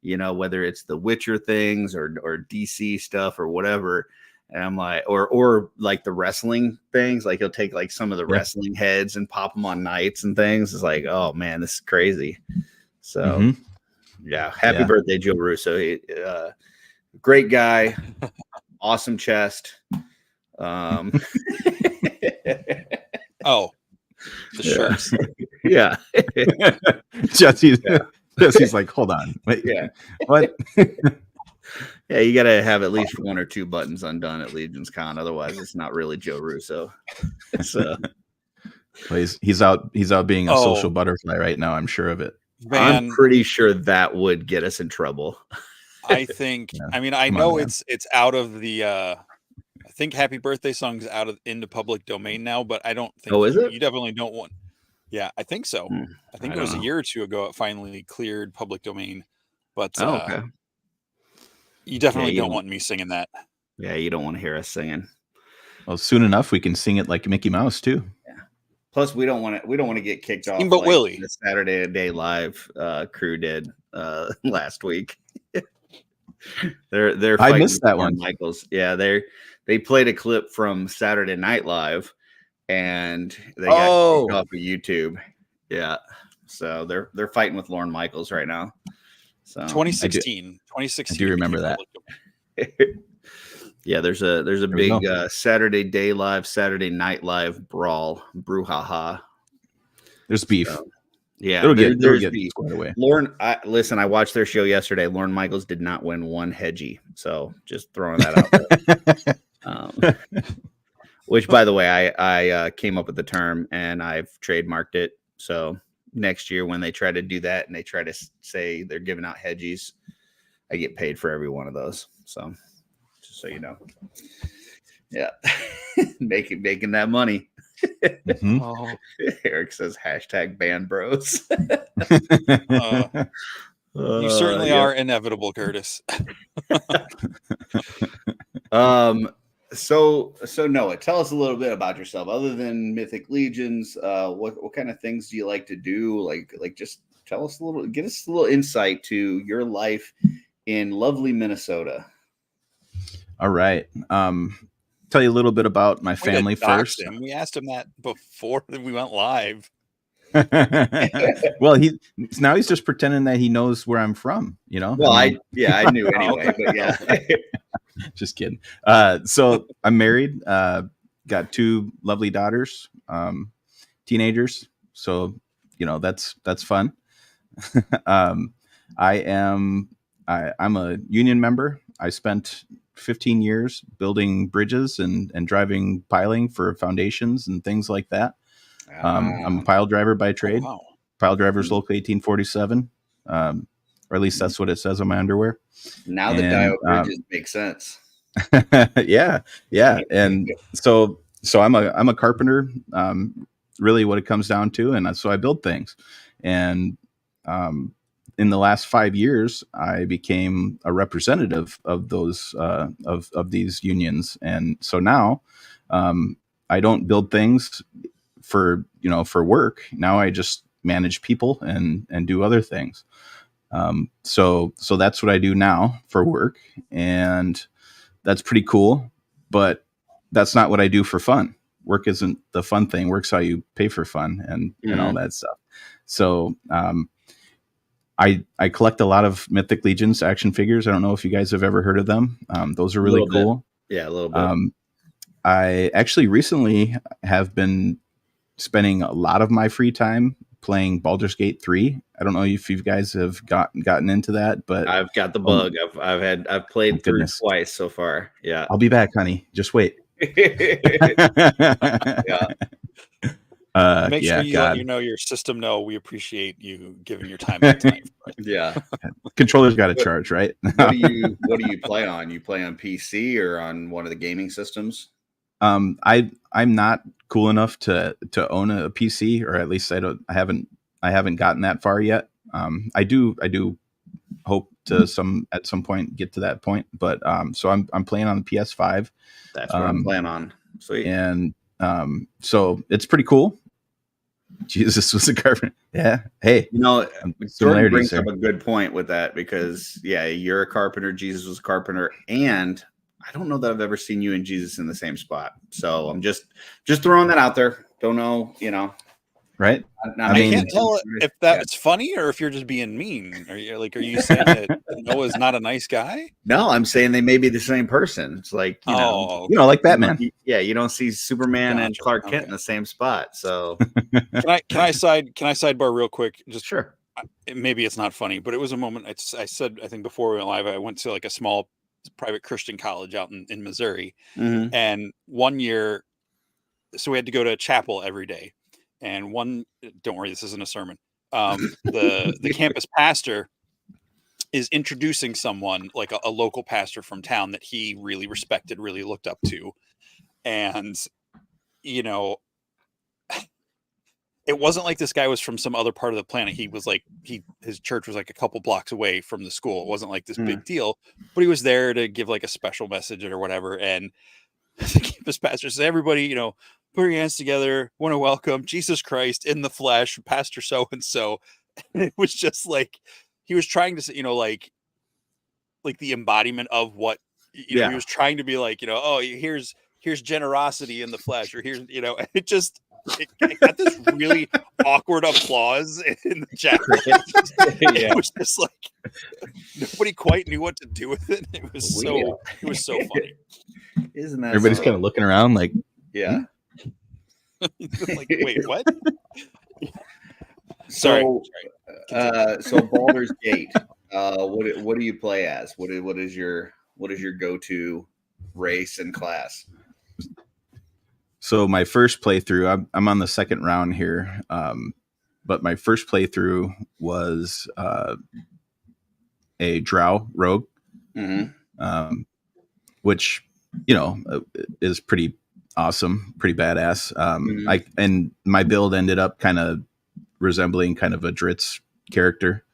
whether it's the Witcher things or DC stuff or whatever. And I'm like, or like the wrestling things, like he'll take like some of the wrestling heads and pop them on Knights and things. It's like, oh man, this is crazy. So yeah, happy birthday, Joe Russo. Great guy, awesome chest. Oh, the shirts. Yeah. Jesse's like, hold on. Wait. Yeah. What? Yeah, you got to have at least 1 or 2 buttons undone at Legion's Con. Otherwise, it's not really Joe Russo. So well, he's out being a social butterfly right now. I'm sure of it. Man, I'm pretty sure that would get us in trouble. I think. I mean, I know it's out of the. I think Happy Birthday song's into public domain now, but I don't think. Oh, is it? You definitely don't want. Yeah, I think so. I think it was a year or two ago it finally cleared public domain, but okay. You definitely don't want me singing that. Yeah, you don't want to hear us singing. Well, soon enough we can sing it like Mickey Mouse too. Yeah. Plus, we don't want to get kicked off. But Willie, the Saturday Day Live crew did last week. They're I missed that one. Michaels. Yeah, they played a clip from Saturday Night Live, and they got kicked off of YouTube. Yeah, so they're fighting with Lorne Michaels right now. So 2016. I do remember that. Yeah, there's a big Saturday Night Live brawl, brouhaha. There's beef. So, yeah, it'll get beef. squared away. Lorne, I watched their show yesterday. Lorne Michaels did not win one hedgie, so just throwing that out there. Which, by the way, I came up with the term and I've trademarked it. So next year when they try to do that and they try to say they're giving out hedgies, I get paid for every one of those. So just so you know, yeah, making that money. Mm-hmm. Oh. Eric says #ban bros. You certainly are inevitable, Curtis. So Noah, tell us a little bit about yourself. Other than Mythic Legions, what kind of things do you like to do? Like just tell us give us a little insight to your life in lovely Minnesota. All right. Tell you a little bit about my family first. We asked him that before we went live. Well, he's just pretending that he knows where I'm from, you know? Well, I knew anyway, but yeah. Just kidding. So I'm married, got 2 lovely daughters, teenagers. So, that's fun. I'm a union member. I spent 15 years building bridges and driving piling for foundations and things like that. I'm a pile driver by trade. Oh, wow. Pile driver's local 1847. Or at least that's what it says on my underwear. Now the dial bridges make sense. Yeah. And so I'm a carpenter, really what it comes down to. And so I build things. And in the last 5 years, I became a representative of those of these unions. And so now I don't build things for work. Now I just manage people and do other things. So that's what I do now for work, and that's pretty cool, but that's not what I do for fun. Work isn't the fun thing. Work's how you pay for fun and all that stuff. So I collect a lot of Mythic Legions action figures. I don't know if you guys have ever heard of them. Those are really cool. Yeah, a little bit. I actually recently have been spending a lot of my free time playing Baldur's Gate 3. I don't know if you guys have gotten into that, but I've got the bug. I've played through twice so far. Yeah. I'll be back, honey. Just wait. Yeah. Make sure you let your system know we appreciate you giving your time and time. Yeah. Controller's got a charge, right? What do you play on? You play on PC or on one of the gaming systems? I'm not cool enough to own a PC, or at least I haven't gotten that far yet. I do hope to at some point get to that point, but so I'm playing on the PS5. That's what I'm playing on. Sweet. And so it's pretty cool. Jesus was a carpenter. Yeah. Hey, Jordan brings up a good point with that, because you're a carpenter. Jesus was a carpenter, and I don't know that I've ever seen you and Jesus in the same spot. So I'm just throwing that out there. Don't know, Right. I can't tell if that's funny or if you're just being mean. Are you saying that Noah's not a nice guy? No, I'm saying they may be the same person. It's like, like Batman. You don't see Superman and Clark Kent in the same spot. So can I sidebar real quick? Just sure. Maybe it's not funny, but it was a moment. I said, I think before we went live, I went to like a small private Christian college out in Missouri. Mm-hmm. And one year, so we had to go to chapel every day. And don't worry, this isn't a sermon. The campus pastor is introducing someone, like a local pastor from town that he really respected, really looked up to. And, it wasn't like this guy was from some other part of the planet. He was like, his church was like a couple blocks away from the school. It wasn't like this big deal, but he was there to give like a special message or whatever. And the campus pastor says, everybody, put your hands together. Want to welcome Jesus Christ in the flesh, Pastor so-and-so. And it was just like, he was trying to say, like the embodiment of what, he was trying to be like, here's here's generosity in the flesh, or here's, you know, it got this really awkward applause in the chat. Yeah. It was just like nobody quite knew what to do with it. It was so funny. Isn't that Everybody's kind of looking around like, yeah. Like, wait, what? So Baldur's Gate. What do you play as? What is your go-to race and class? So my first playthrough, I'm on the second round here, but my first playthrough was a drow rogue, which, you know, is pretty awesome, pretty badass. And my build ended up kind of resembling kind of a Dritz character,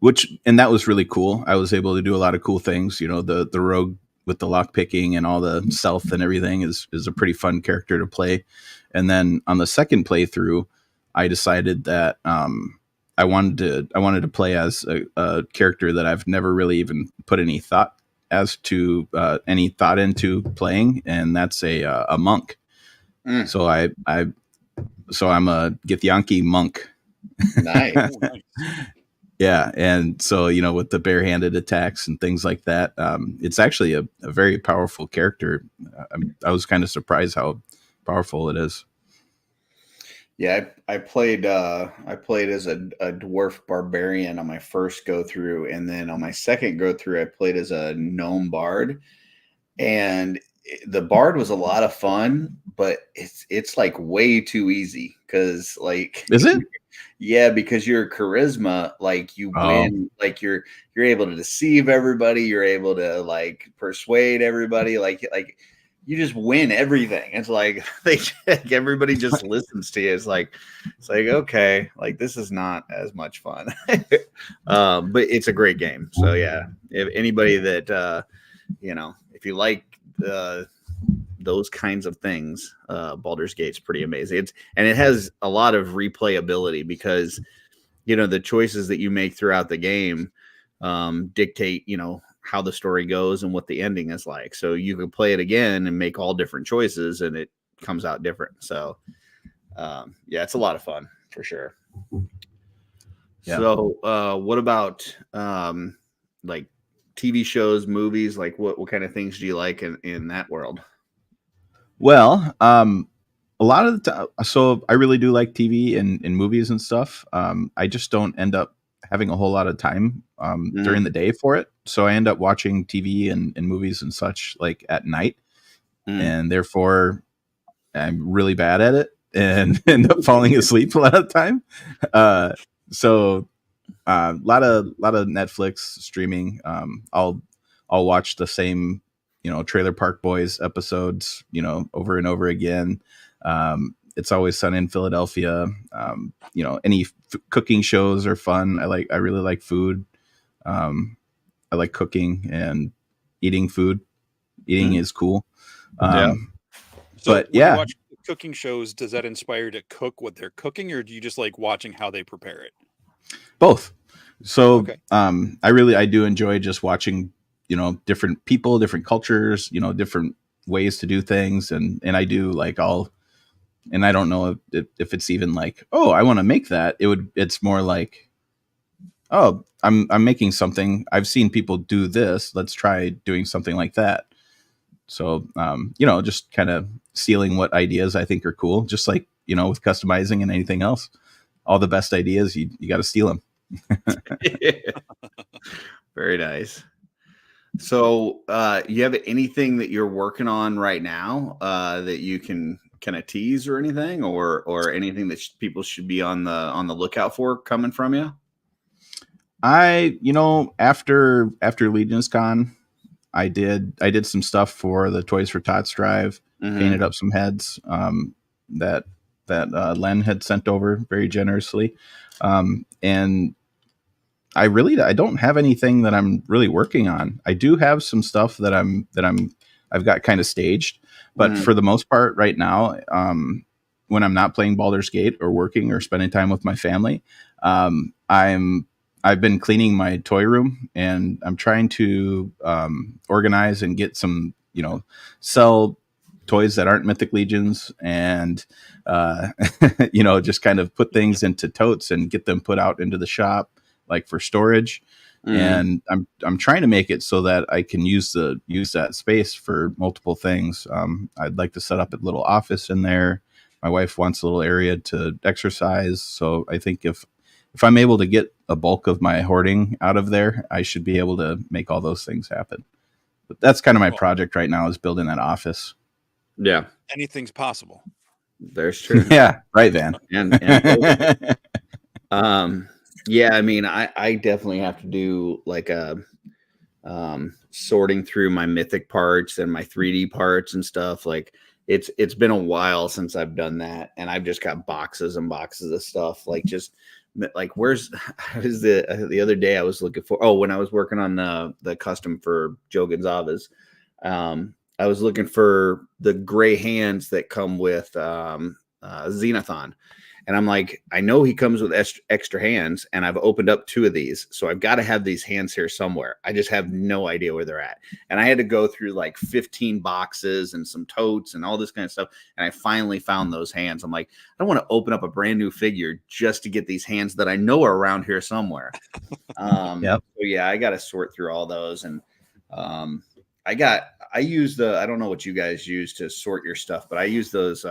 Nice. And that was really cool. I was able to do a lot of cool things. You know, the rogue with the lock picking and all the stealth and everything is a pretty fun character to play. And then on the second playthrough, I decided that I wanted to play as a character that I've never really even put any thought into playing, and that's a monk. So I'm a Githyanki monk. Nice. Oh, nice. Yeah, and so, you know, with the barehanded attacks and things like that, it's actually a very powerful character. I was kind of surprised how powerful it is. Yeah, I played as a dwarf barbarian on my first go through, and then on my second go through, I played as a gnome bard, and the bard was a lot of fun, but it's like way too easy because like is it? Yeah, because your charisma, like you win, like you're able to deceive everybody, you're able to like persuade everybody, like you just win everything. It's like everybody just listens to you. It's like okay, like this is not as much fun, but it's a great game. So yeah, if anybody that you know, if you like those kinds of things, Baldur's Gate's pretty amazing. It has a lot of replayability because, you know, the choices that you make throughout the game dictate, you know, how the story goes and what the ending is like. So you can play it again and make all different choices and it comes out different. So yeah, it's a lot of fun for sure. Yeah. So what about like TV shows, movies? Like what kind of things do you like in that world? Well, a lot of the time, so I really do like TV and movies and stuff. I just don't end up having a whole lot of time during the day for it. So I end up watching TV and movies and such like at night. And therefore I'm really bad at it and end up falling asleep a lot of the time. So a lot of Netflix streaming. I'll watch the same, you know, Trailer Park Boys episodes, you know, over and over again. It's Always Sunny in Philadelphia. You know, any cooking shows are fun. I really like food. I like cooking and eating food. Eating is cool. Yeah. So but when yeah, you watch cooking shows, does that inspire you to cook what they're cooking, or do you just like watching how they prepare it? Both. So Okay. I do enjoy just watching, you know, different people, different cultures, you know, different ways to do things. And I do like and I don't know if it's even like, oh, I want to make that. It's more like, oh, I'm making something. I've seen people do this. Let's try doing something like that. So, you know, just kind of stealing what ideas I think are cool, just like, you know, with customizing and anything else, all the best ideas, you got to steal them. Very nice. So you have anything that you're working on right now that you can kind of tease or anything, or anything that people should be on the lookout for coming from you? You know, after Legion's Con, I did some stuff for the Toys for Tots drive, painted up some heads that Len had sent over very generously. And I don't have anything that I'm really working on. I do have some stuff that I've got kind of staged, but for the most part right now, when I'm not playing Baldur's Gate or working or spending time with my family, I've been cleaning my toy room and I'm trying to organize and get some sell toys that aren't Mythic Legions, and just kind of put things into totes and get them put out into the shop, like for storage. And I'm trying to make it so that I can use that space for multiple things. I'd like to set up a little office in there. My wife wants a little area to exercise. So I think if I'm able to get a bulk of my hoarding out of there, I should be able to make all those things happen. But that's kind of my project right now, is building that office. Yeah. Anything's possible. There's true. Yeah. Right, Van. Yeah, I mean, I definitely have to do like a sorting through my Mythic parts and my 3D parts and stuff. Like it's been a while since I've done that, and I've just got boxes and boxes of stuff. Like just like where's the other day I was looking for? Oh, when I was working on the custom for Joe Gonzalez, I was looking for the gray hands that come with Xenothon. And I'm like, I know he comes with extra hands, and I've opened up 2 of these. So I've got to have these hands here somewhere. I just have no idea where they're at. And I had to go through like 15 boxes and some totes and all this kind of stuff. And I finally found those hands. I'm like, I don't want to open up a brand new figure just to get these hands that I know are around here somewhere. So yeah, I got to sort through all those. And I use I don't know what you guys use to sort your stuff, but I use those.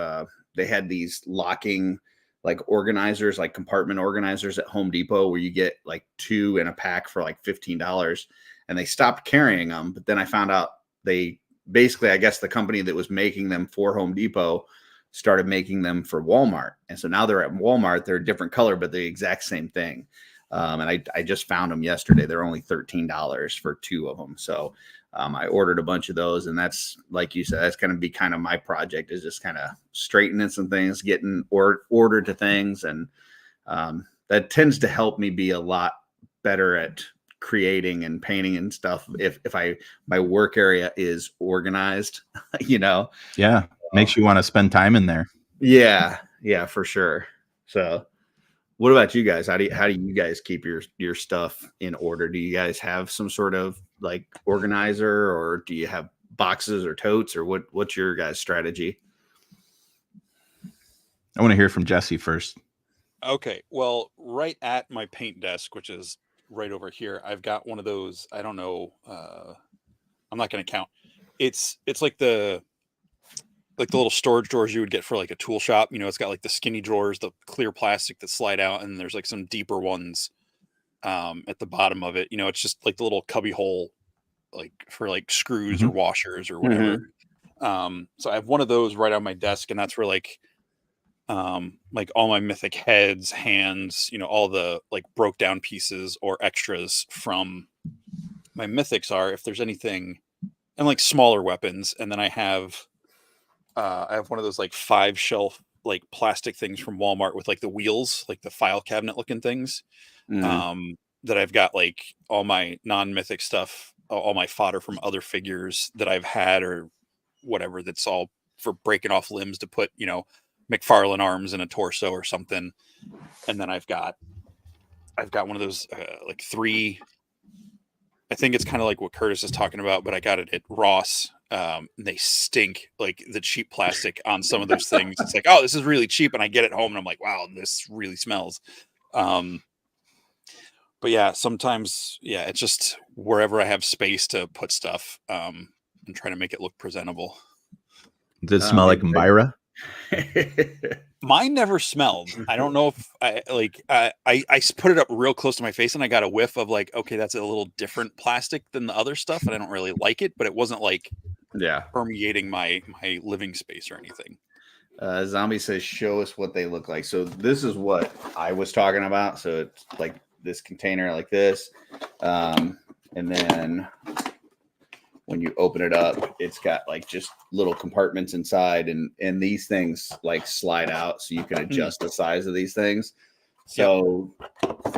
They had these locking like organizers, like compartment organizers at Home Depot, where you get like 2 in a pack for like $15, and they stopped carrying them. But then I found out I guess the company that was making them for Home Depot started making them for Walmart. And so now they're at Walmart. They're a different color, but the exact same thing. And I just found them yesterday. They're only $13 for 2 of them. So I ordered a bunch of those, and that's, like you said, that's going to be kind of my project, is just kind of straightening some things, getting ordered to things. And that tends to help me be a lot better at creating and painting and stuff. If my work area is organized, Yeah. Makes you want to spend time in there. Yeah, for sure. So what about you guys? How do you guys keep your stuff in order? Do you guys have some sort of like organizer, or do you have boxes or totes, or what's your guys' strategy? I want to hear from Jesse first. Okay. Well, right at my paint desk, which is right over here, I've got one of those, I don't know, I'm not going to count. It's like the little storage drawers you would get for like a tool shop. It's got like the skinny drawers, the clear plastic that slide out, and there's like some deeper ones at the bottom of it. It's just like the little cubby hole, like for like screws or washers or whatever. So I have one of those right on my desk, and that's where like all my Mythic heads, hands, all the like broke down pieces or extras from my Mythics are, if there's anything, and like smaller weapons. And then I have one of those like 5 shelf like plastic things from Walmart with like the wheels, like the file cabinet looking things. That I've got like all my non-Mythic stuff, all my fodder from other figures that I've had or whatever, that's all for breaking off limbs to put, McFarlane arms in a torso or something. And then I've got one of those like 3, I think it's kind of like what Curtis is talking about, but I got it at Ross. They stink, like the cheap plastic on some of those things. It's like, oh, this is really cheap. And I get it home and I'm like, wow, this really smells. But yeah, sometimes, it's just wherever I have space to put stuff, and try to make it look presentable. Does it smell like Mbira? Mine never smelled. I don't know if I put it up real close to my face, and I got a whiff of like, okay, that's a little different plastic than the other stuff, and I don't really like it, but it wasn't like permeating my living space or anything. Zombie says, show us what they look like. So this is what I was talking about. So it's like this container like this. And then when you open it up, it's got like just little compartments inside, and these things like slide out so you can adjust the size of these things. So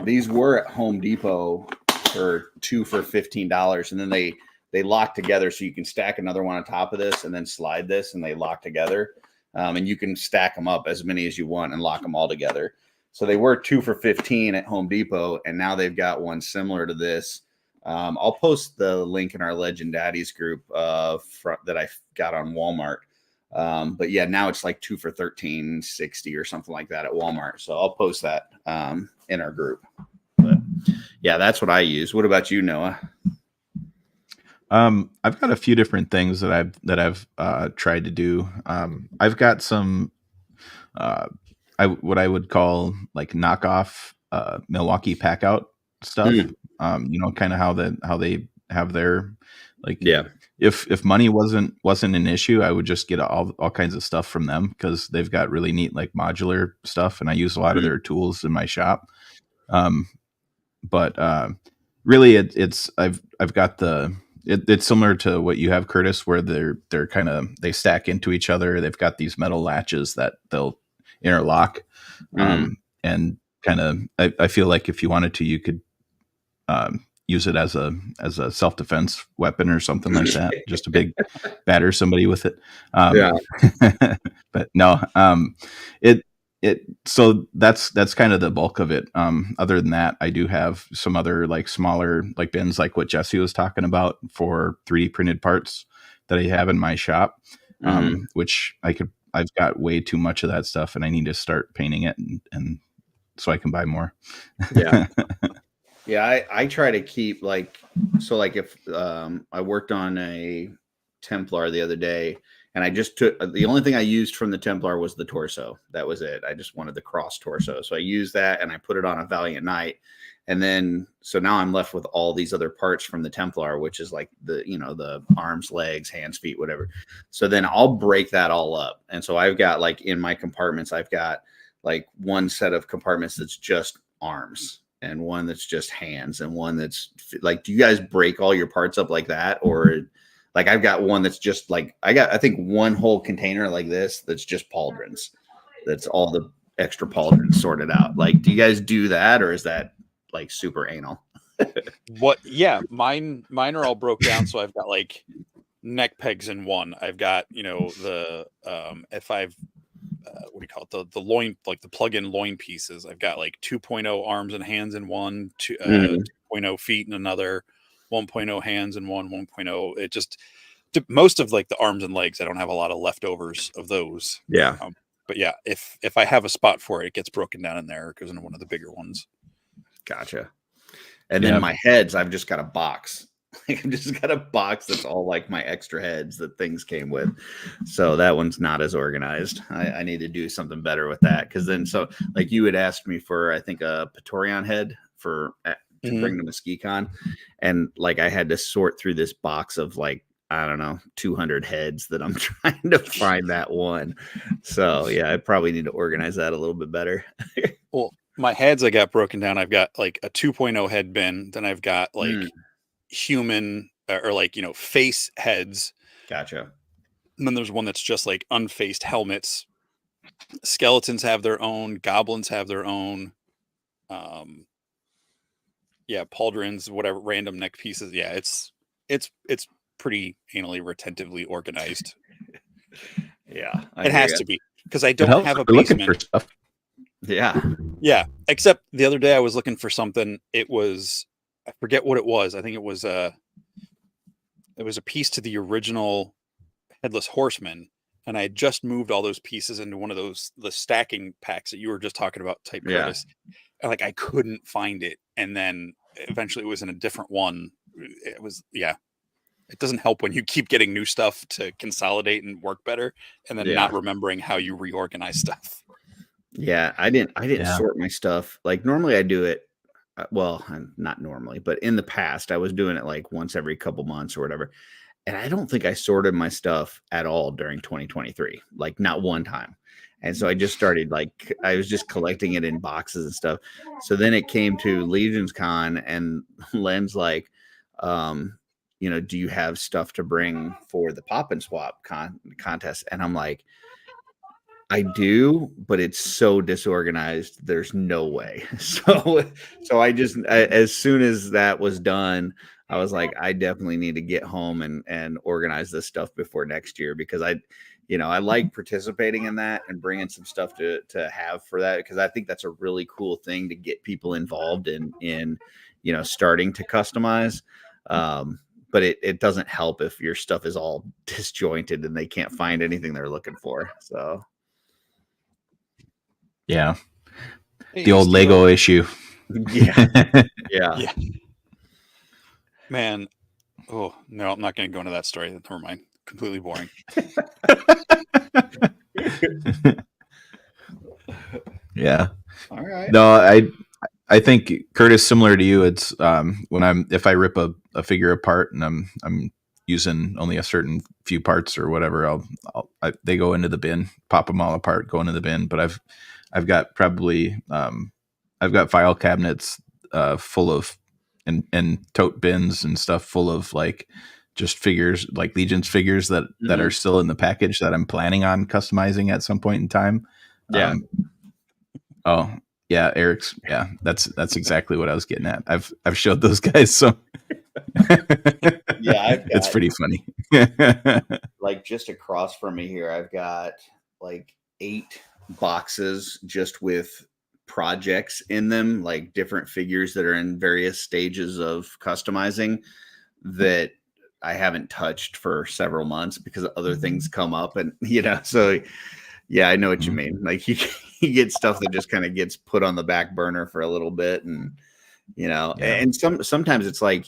these were at Home Depot for 2 for $15. And then they lock together so you can stack another one on top of this and then slide this, and they lock together. And you can stack them up as many as you want and lock them all together. So they were 2 for $15 at Home Depot, and now they've got one similar to this I'll post the link in our Legend Daddies group that I got on Walmart. But yeah, now it's like 2 for $13.60 or something like that at Walmart. So I'll post that in our group. But yeah, that's what I use. What about you, Noah? I've got a few different things that I've tried to do. I've got some what I would call like knockoff Milwaukee pack out stuff. Kind of how they have their like. Yeah. If money wasn't an issue, I would just get all kinds of stuff from them because they've got really neat like modular stuff, and I use a lot of their tools in my shop. But really, I've got it's similar to what you have, Curtis, where they're kind of they stack into each other. They've got these metal latches that they'll interlock, and kind of I feel like if you wanted to, you could use it as a self-defense weapon or something like that. Just a big batter somebody with it. But no, so that's kind of the bulk of it. Other than that, I do have some other like smaller like bins, like what Jesse was talking about for 3D printed parts that I have in my shop, which I've got way too much of that stuff, and I need to start painting it and so I can buy more. Yeah. Yeah, I try to keep like if I worked on a Templar the other day, and I just took the only thing I used from the Templar was the torso. That was it. I just wanted the cross torso, so I used that and I put it on a Valiant Knight, and then so now I'm left with all these other parts from the Templar, which is like the arms, legs, hands, feet, whatever. So then I'll break that all up, and so I've got like in my compartments, I've got like one set of compartments that's just arms, and one that's just hands, and one that's like, do you guys break all your parts up like that? Or like I've got one that's just like, I think one whole container like this, that's just pauldrons. That's all the extra pauldrons sorted out. Like, do you guys do that? Or is that like super anal? Yeah, mine are all broke down. So I've got like neck pegs in one. I've got, the F5, what do you call it? The loin, like the plug-in loin pieces. I've got like 2.0 arms and hands in one, 2.0 feet in another, 1.0 hands in one, 1.0. It just most of like the arms and legs, I don't have a lot of leftovers of those. Yeah. But yeah, if I have a spot for it, it gets broken down in there because in one of the bigger ones. Gotcha. And then my heads, I've just got a box. I've just got a box that's all like my extra heads that things came with. So that one's not as organized. I need to do something better with that. Because then, so like you had asked me for, I think, a Praetorian head to bring to MesquiCon. And like I had to sort through this box of like, I don't know, 200 heads that I'm trying to find that one. So yeah, I probably need to organize that a little bit better. Well, my heads, I got broken down. I've got like a 2.0 head bin. Then I've got like human or like face heads. Gotcha. And then there's one that's just like unfaced helmets. Skeletons have their own, goblins have their own, pauldrons, whatever, random neck pieces. Yeah, it's pretty anally retentively organized. Yeah, it has to be, because I don't have a basement. Yeah, except the other day I was looking for something. It was, I forget what it was. I think it was a piece to the original Headless Horseman, and I had just moved all those pieces into one of the stacking packs that you were just talking about, type Curtis. And like I couldn't find it, and then eventually it was in a different one. It was It doesn't help when you keep getting new stuff to consolidate and work better, and then not remembering how you reorganize stuff. Yeah, I didn't sort my stuff. Like normally I do it. Well, not normally, but in the past I was doing it like once every couple months or whatever. And I don't think I sorted my stuff at all during 2023, like not one time. And so I just started like, I was just collecting it in boxes and stuff. So then it came to Legions Con, and Len's like, do you have stuff to bring for the pop and swap contest? And I'm like, I do, but it's so disorganized. There's no way. So as soon as that was done, I was like, I definitely need to get home and organize this stuff before next year, because I like participating in that and bringing some stuff to have for that, because I think that's a really cool thing to get people involved in starting to customize. But it doesn't help if your stuff is all disjointed and they can't find anything they're looking for. So yeah, Hey, the old Lego issue. yeah. Yeah. Man. Oh, no, I'm not going to go into that story. Never mind. Completely boring. Yeah. All right. No, I think Curtis, similar to you, it's if I rip a figure apart and I'm using only a certain few parts or whatever, they go into the bin, pop them all apart, go into the bin. But I've got probably I've got file cabinets full of and tote bins and stuff full of like just figures, like Legion's figures that are still in the package that I'm planning on customizing at some point in time. Yeah. Oh yeah, Eric's. Yeah, that's exactly what I was getting at. I've showed those guys some. Yeah, it's pretty funny. Like just across from me here, I've got like 8 boxes just with projects in them, like different figures that are in various stages of customizing that I haven't touched for several months because other things come up, and so yeah, I know what you mean. Like you get stuff that just kind of gets put on the back burner for a little bit, and and sometimes it's like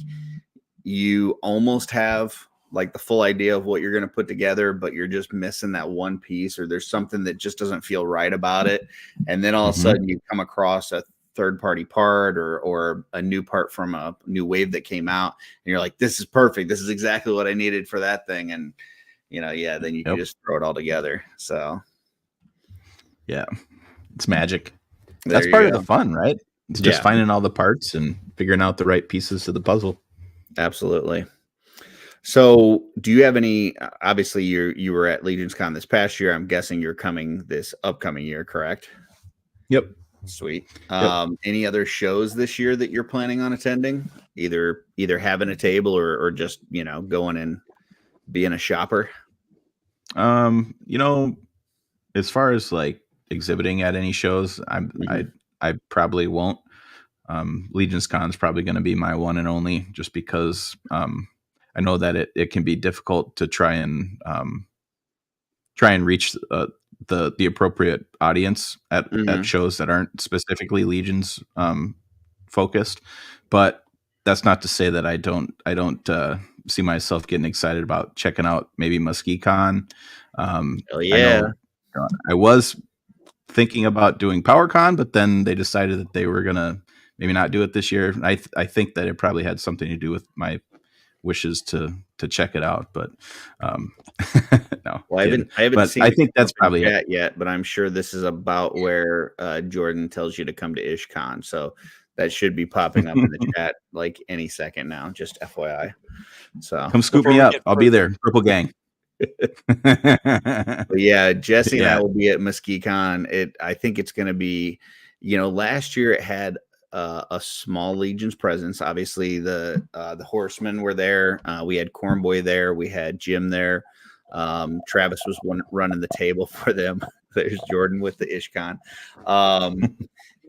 you almost have like the full idea of what you're going to put together, but you're just missing that one piece, or there's something that just doesn't feel right about it. And then all of a sudden you come across a third-party part or a new part from a new wave that came out, and you're like, this is perfect. This is exactly what I needed for that thing. And, then you can just throw it all together. So, yeah, it's magic. That's part of the fun, right? It's just finding all the parts and figuring out the right pieces of the puzzle. Absolutely. So do you have any, obviously you were at Legion's Con this past year. I'm guessing you're coming this upcoming year, correct? Yep. Sweet. Any other shows this year that you're planning on attending? Either having a table or just, going and being a shopper? As far as like exhibiting at any shows, I probably won't. Legion's Con is probably going to be my one and only, just because I know that it can be difficult to try and reach the appropriate audience at shows that aren't specifically Legion's focused. But that's not to say that I don't see myself getting excited about checking out maybe MuskeeCon. Hell yeah. I was thinking about doing PowerCon, but then they decided that they were gonna maybe not do it this year. I think that it probably had something to do with my wishes to check it out, but no. Well, I haven't seen. I think that's probably it yet, but I'm sure this is about where Jordan tells you to come to IshCon, so that should be popping up in the chat like any second now. Just FYI. So come scoop me up. I'll be there. Purple Gang. But yeah, Jesse and I will be at MuskeeCon. I think it's going to be, last year it had a small Legion's presence. Obviously, the Horsemen were there. We had Cornboy there. We had Jim there. Travis was running the table for them. There's Jordan with the IshCon.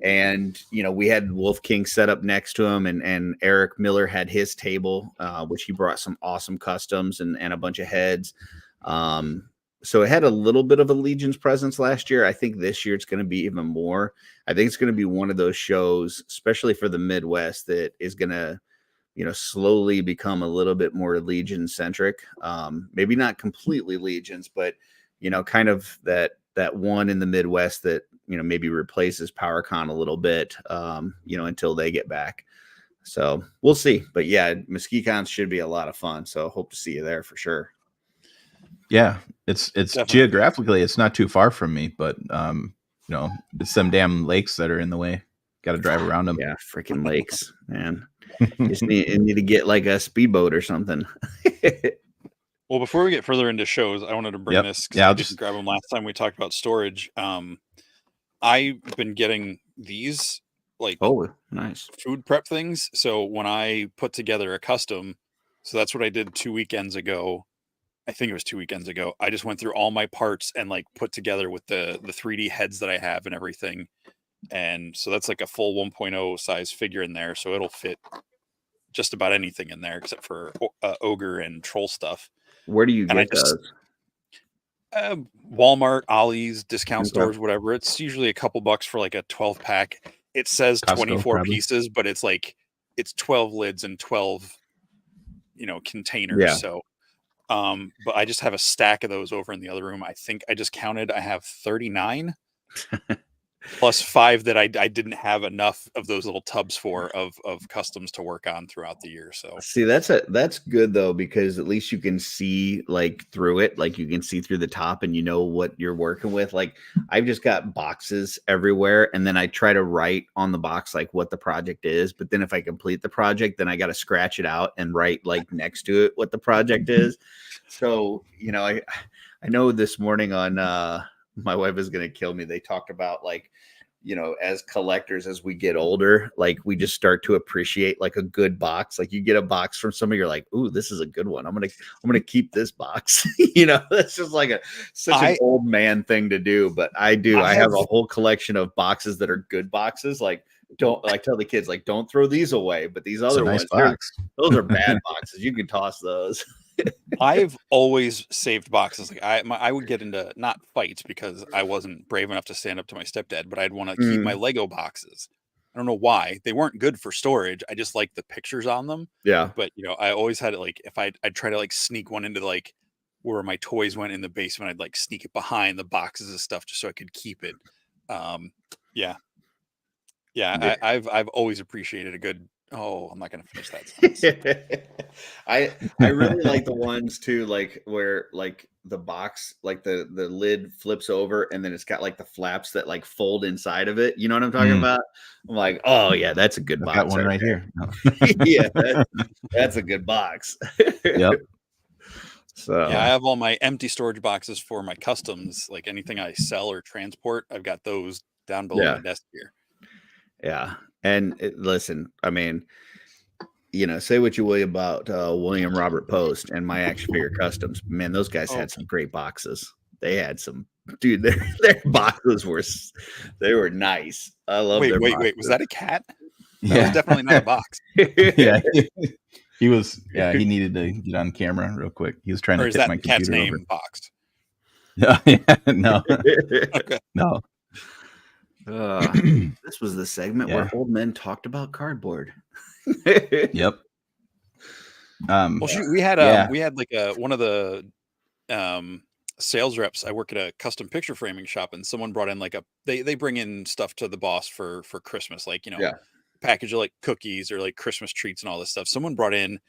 And, we had Wolf King set up next to him, and Eric Miller had his table, which he brought some awesome customs and a bunch of heads. So it had a little bit of a Legion's presence last year. I think this year it's going to be even more. I think it's going to be one of those shows, especially for the Midwest, that is going to, slowly become a little bit more Legion centric. Maybe not completely Legions, but, kind of that one in the Midwest that, maybe replaces PowerCon a little bit, until they get back. So we'll see. But yeah, MuskeeCon should be a lot of fun. So hope to see you there for sure. Yeah, it's definitely. Geographically, it's not too far from me, but it's some damn lakes that are in the way. Got to drive around them. Yeah, freaking lakes, man. Just need to get like a speedboat or something. Well, before we get further into shows, I wanted to bring this. Yeah, I just grab them last time we talked about storage. I've been getting these nice food prep things. So when I put together a custom, so that's what I did 2 weekends ago. I think it was 2 weekends ago. I just went through all my parts and like put together with the 3D heads that I have and everything. And so that's like a full 1.0 size figure in there. So it'll fit just about anything in there except for ogre and troll stuff. Where do you And I get just those? Walmart, Ollie's, discount Okay. stores, whatever. It's usually a couple bucks for like a 12 pack. It says Costco, 24 probably. pieces, but it's like it's 12 lids and 12 containers. Yeah. So but I just have a stack of those over in the other room. I think I just counted, I have 39 plus 5 that I didn't have enough of those little tubs for of customs to work on throughout the year. So See, that's good though, because at least you can see like through it, like you can see through the top and you know what you're working with. Like I've just got boxes everywhere, and then I try to write on the box like what the project is, but then if I complete the project, then I got to scratch it out and write like next to it what the project is. So, I know this morning on my wife is going to kill me. They talked about like, as collectors, as we get older, like we just start to appreciate like a good box. Like you get a box from somebody, you're like, ooh, this is a good one. I'm gonna keep this box. That's just like such an old man thing to do. But I have a whole collection of boxes that are good boxes. Like tell the kids, like, don't throw these away. But these other ones, those are bad boxes. You can toss those. I've always saved boxes. Like I would get into not fights because I wasn't brave enough to stand up to my stepdad, but I'd want to keep my Lego boxes. I don't know why. They weren't good for storage. I just like the pictures on them. Yeah. But I always had it like if I'd try to like sneak one into like where my toys went in the basement, I'd like sneak it behind the boxes of stuff just so I could keep it. Yeah. I've always appreciated a good. Oh, I'm not going to finish that sentence. I really like the ones too, like where like the box, like the lid flips over and then it's got like the flaps that like fold inside of it. You know what I'm talking about? I'm like, oh yeah, that's a good box. Got one right here. No. Yeah, that's a good box. Yep. So yeah, I have all my empty storage boxes for my customs, like anything I sell or transport. I've got those down below my desk here. Yeah. And listen, I mean, say what you will about William Robert Post and My Action Figure Customs. Man, those guys had some great boxes. They had some, dude. Their boxes were nice. I love. Wait. Was that a cat? That was definitely not a box. Yeah, he was. Yeah, he needed to get on camera real quick. He was trying to hit my computer. Cat's name over. Boxed? No, Okay. No. This was the segment where old men talked about cardboard. Yep. Well, shoot, we had like one of the sales reps. I work at a custom picture framing shop, and someone brought in like they bring in stuff to the boss for Christmas, like package of like cookies or like Christmas treats and all this stuff. Someone brought in.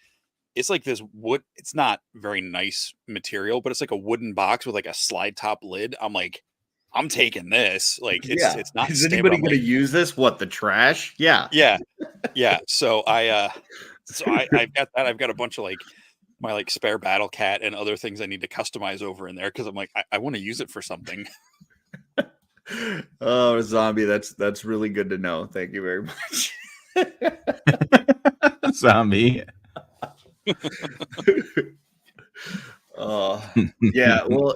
It's like this wood. It's not very nice material, but it's like a wooden box with like a slide top lid. I'm like, I'm taking this. Like it's not. Is anybody going to use this? What, the trash? Yeah. So I've got that. I've got a bunch of like my like spare battle cat and other things I need to customize over in there because I'm like I want to use it for something. Oh, Zombie, that's really good to know. Thank you very much. Zombie. Yeah. Well,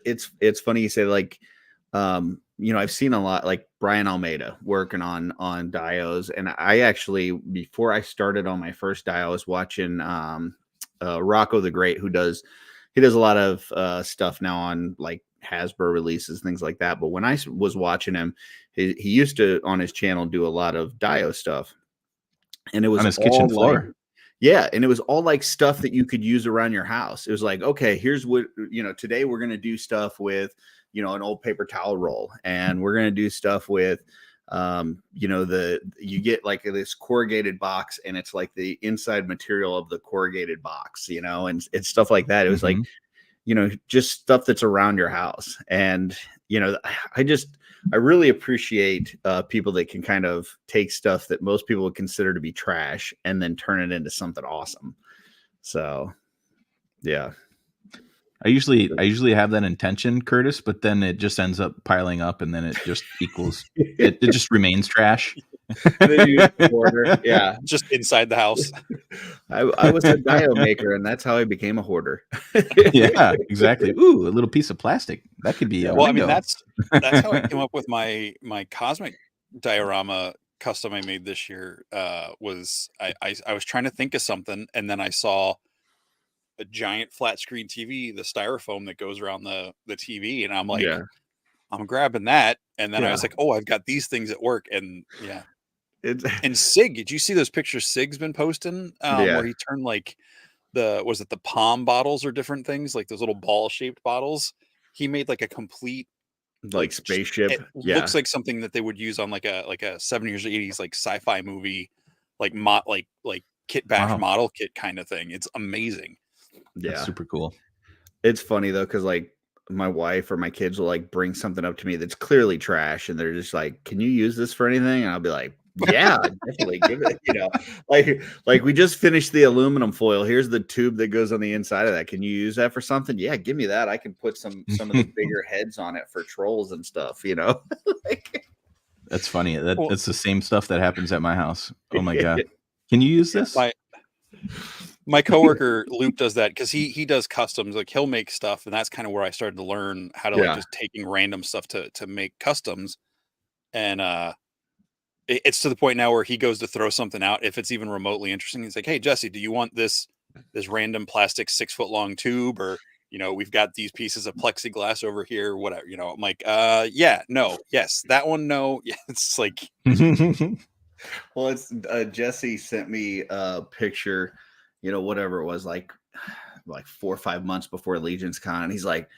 it's funny you say like, I've seen a lot like Brian Almeida working on dios, and I actually, before I started on my first dio, I was watching Rocco the Great, he does a lot of stuff now on like Hasbro releases, things like that. But when I was watching him, he used to on his channel do a lot of dio stuff, and it was on his kitchen floor. And it was all like stuff that you could use around your house. It was like, okay, here's what, today we're going to do stuff with, an old paper towel roll, and we're going to do stuff with, you get like this corrugated box, and it's like the inside material of the corrugated box, and it's stuff like that. It was like, just stuff that's around your house. And, I really appreciate people that can kind of take stuff that most people would consider to be trash and then turn it into something awesome. So, yeah. I usually have that intention, Curtis, but then it just ends up piling up, and then it just equals it just remains trash. Yeah, just inside the house. I was a dio maker, and that's how I became a hoarder. Yeah, exactly. Ooh, a little piece of plastic that could be. Well, I mean, that's how I came up with my cosmic diorama custom I made this year was I was trying to think of something, and then I saw a giant flat screen TV, the styrofoam that goes around the TV, and I'm like, Yeah. I'm grabbing that. And then I was Yeah. like, oh, I've got these things at work. And yeah. It's And Sig, did you see those pictures Sig's been posting? Yeah. Where he turned like was it the palm bottles or different things, like those little ball shaped bottles? He made like a complete like spaceship. it looks like something that they would use on like a 70s or 80s like sci-fi movie, like kit bash Wow. model kit kind of thing. It's amazing. Yeah. That's super cool. It's funny though, because like my wife or my kids will like bring something up to me that's clearly trash, and they're just like, "Can you use this for anything?" And I'll be like, "Yeah, definitely give it." Like we just finished the aluminum foil. Here's the tube that goes on the inside of that. Can you use that for something? Yeah, give me that. I can put some of the bigger heads on it for trolls and stuff. Like, that's funny. That's the same stuff that happens at my house. Oh my god! Can you use this? My coworker Luke does that because he does customs. Like he'll make stuff, and that's kind of where I started to learn how to like just taking random stuff to make customs. And it's to the point now where he goes to throw something out if it's even remotely interesting. He's like, "Hey Jesse, do you want this random plastic 6-foot-long tube, or we've got these pieces of plexiglass over here, whatever." I'm like, yeah, no, yes, that one, no, yeah. It's like, well, it's Jesse sent me a picture. Whatever it was, like 4 or 5 months before Legion's Con. And he's like,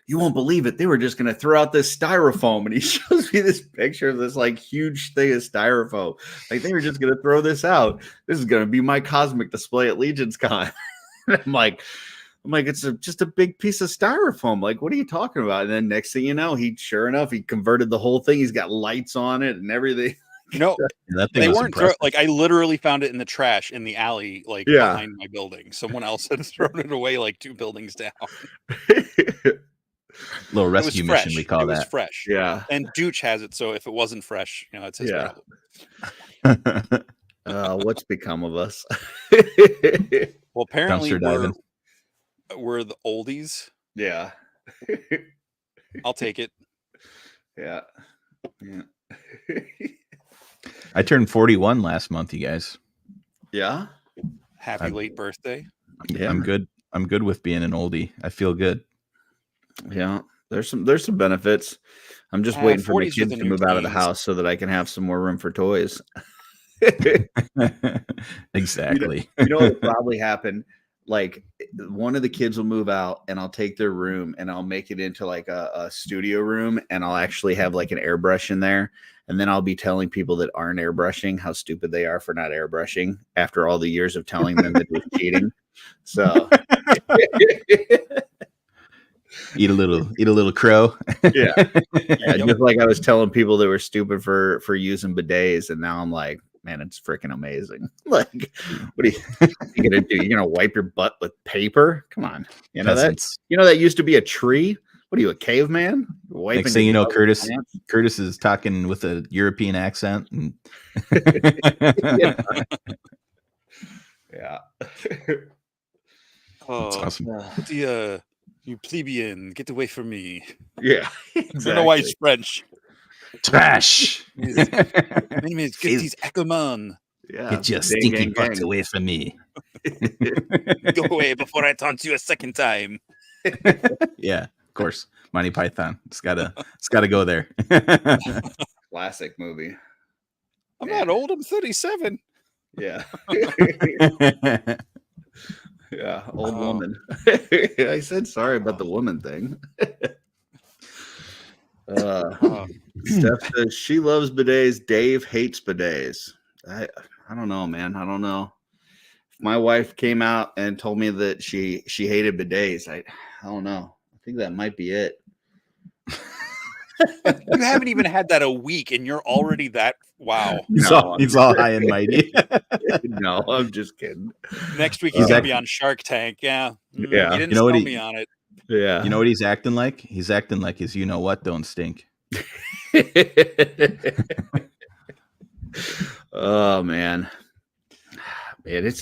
"You won't believe it. They were just going to throw out this styrofoam." And he shows me this picture of this like huge thing of styrofoam. Like they were just going to throw this out. This is going to be my cosmic display at Legion's Con. I'm like, it's just a big piece of styrofoam. Like, what are you talking about? And then next thing you know, sure enough, he converted the whole thing. He's got lights on it and everything. They weren't like I literally found it in the trash in the alley, like behind my building. Someone else had thrown it away like 2 buildings down. Little rescue mission, we call that. It was fresh. Yeah. And Dooch has it, so if it wasn't fresh, it's his problem. What's become of us? Well, apparently we're the oldies. Yeah. I'll take it. Yeah. I turned 41 last month, you guys. Yeah. Happy late birthday. Yeah, I'm good. I'm good with being an oldie. I feel good. Yeah. There's some benefits. I'm just waiting for my kids to move out of the house so that I can have some more room for toys. Exactly. What'll probably happen? Like one of the kids will move out and I'll take their room and I'll make it into like a studio room, and I'll actually have like an airbrush in there. And then I'll be telling people that aren't airbrushing how stupid they are for not airbrushing after all the years of telling them that they're cheating. So eat a little crow. Yeah. Just like I was telling people they were stupid for using bidets, and now I'm like, man, it's freaking amazing. Like, what are you gonna do? You're gonna wipe your butt with paper? Come on. That used to be a tree. What are you, a caveman? Next thing you know, Curtis is talking with a European accent. And yeah. That's awesome. You plebeian, get away from me. Yeah. Exactly. I don't know why it's French. Trash. My name is Get these Ackerman. Yeah. Get your stinky butt away from me. Go away before I taunt you a second time. Yeah, of course. Monty Python. It's gotta go there. Classic movie. I'm not old, I'm 37. Yeah. Yeah, old woman. I said sorry about the woman thing. Steph says she loves bidets. Dave hates bidets. I don't know, man. I don't know. If my wife came out and told me that she hated bidets, I don't know. I think that might be it. You haven't even had that a week, and you're already that. Wow. He's all high and mighty. No, I'm just kidding. Next week he's gonna be on Shark Tank. Yeah. Yeah. He didn't sell me on it. Yeah. You know what he's acting like? He's acting like his you know what don't stink. Oh man. Man,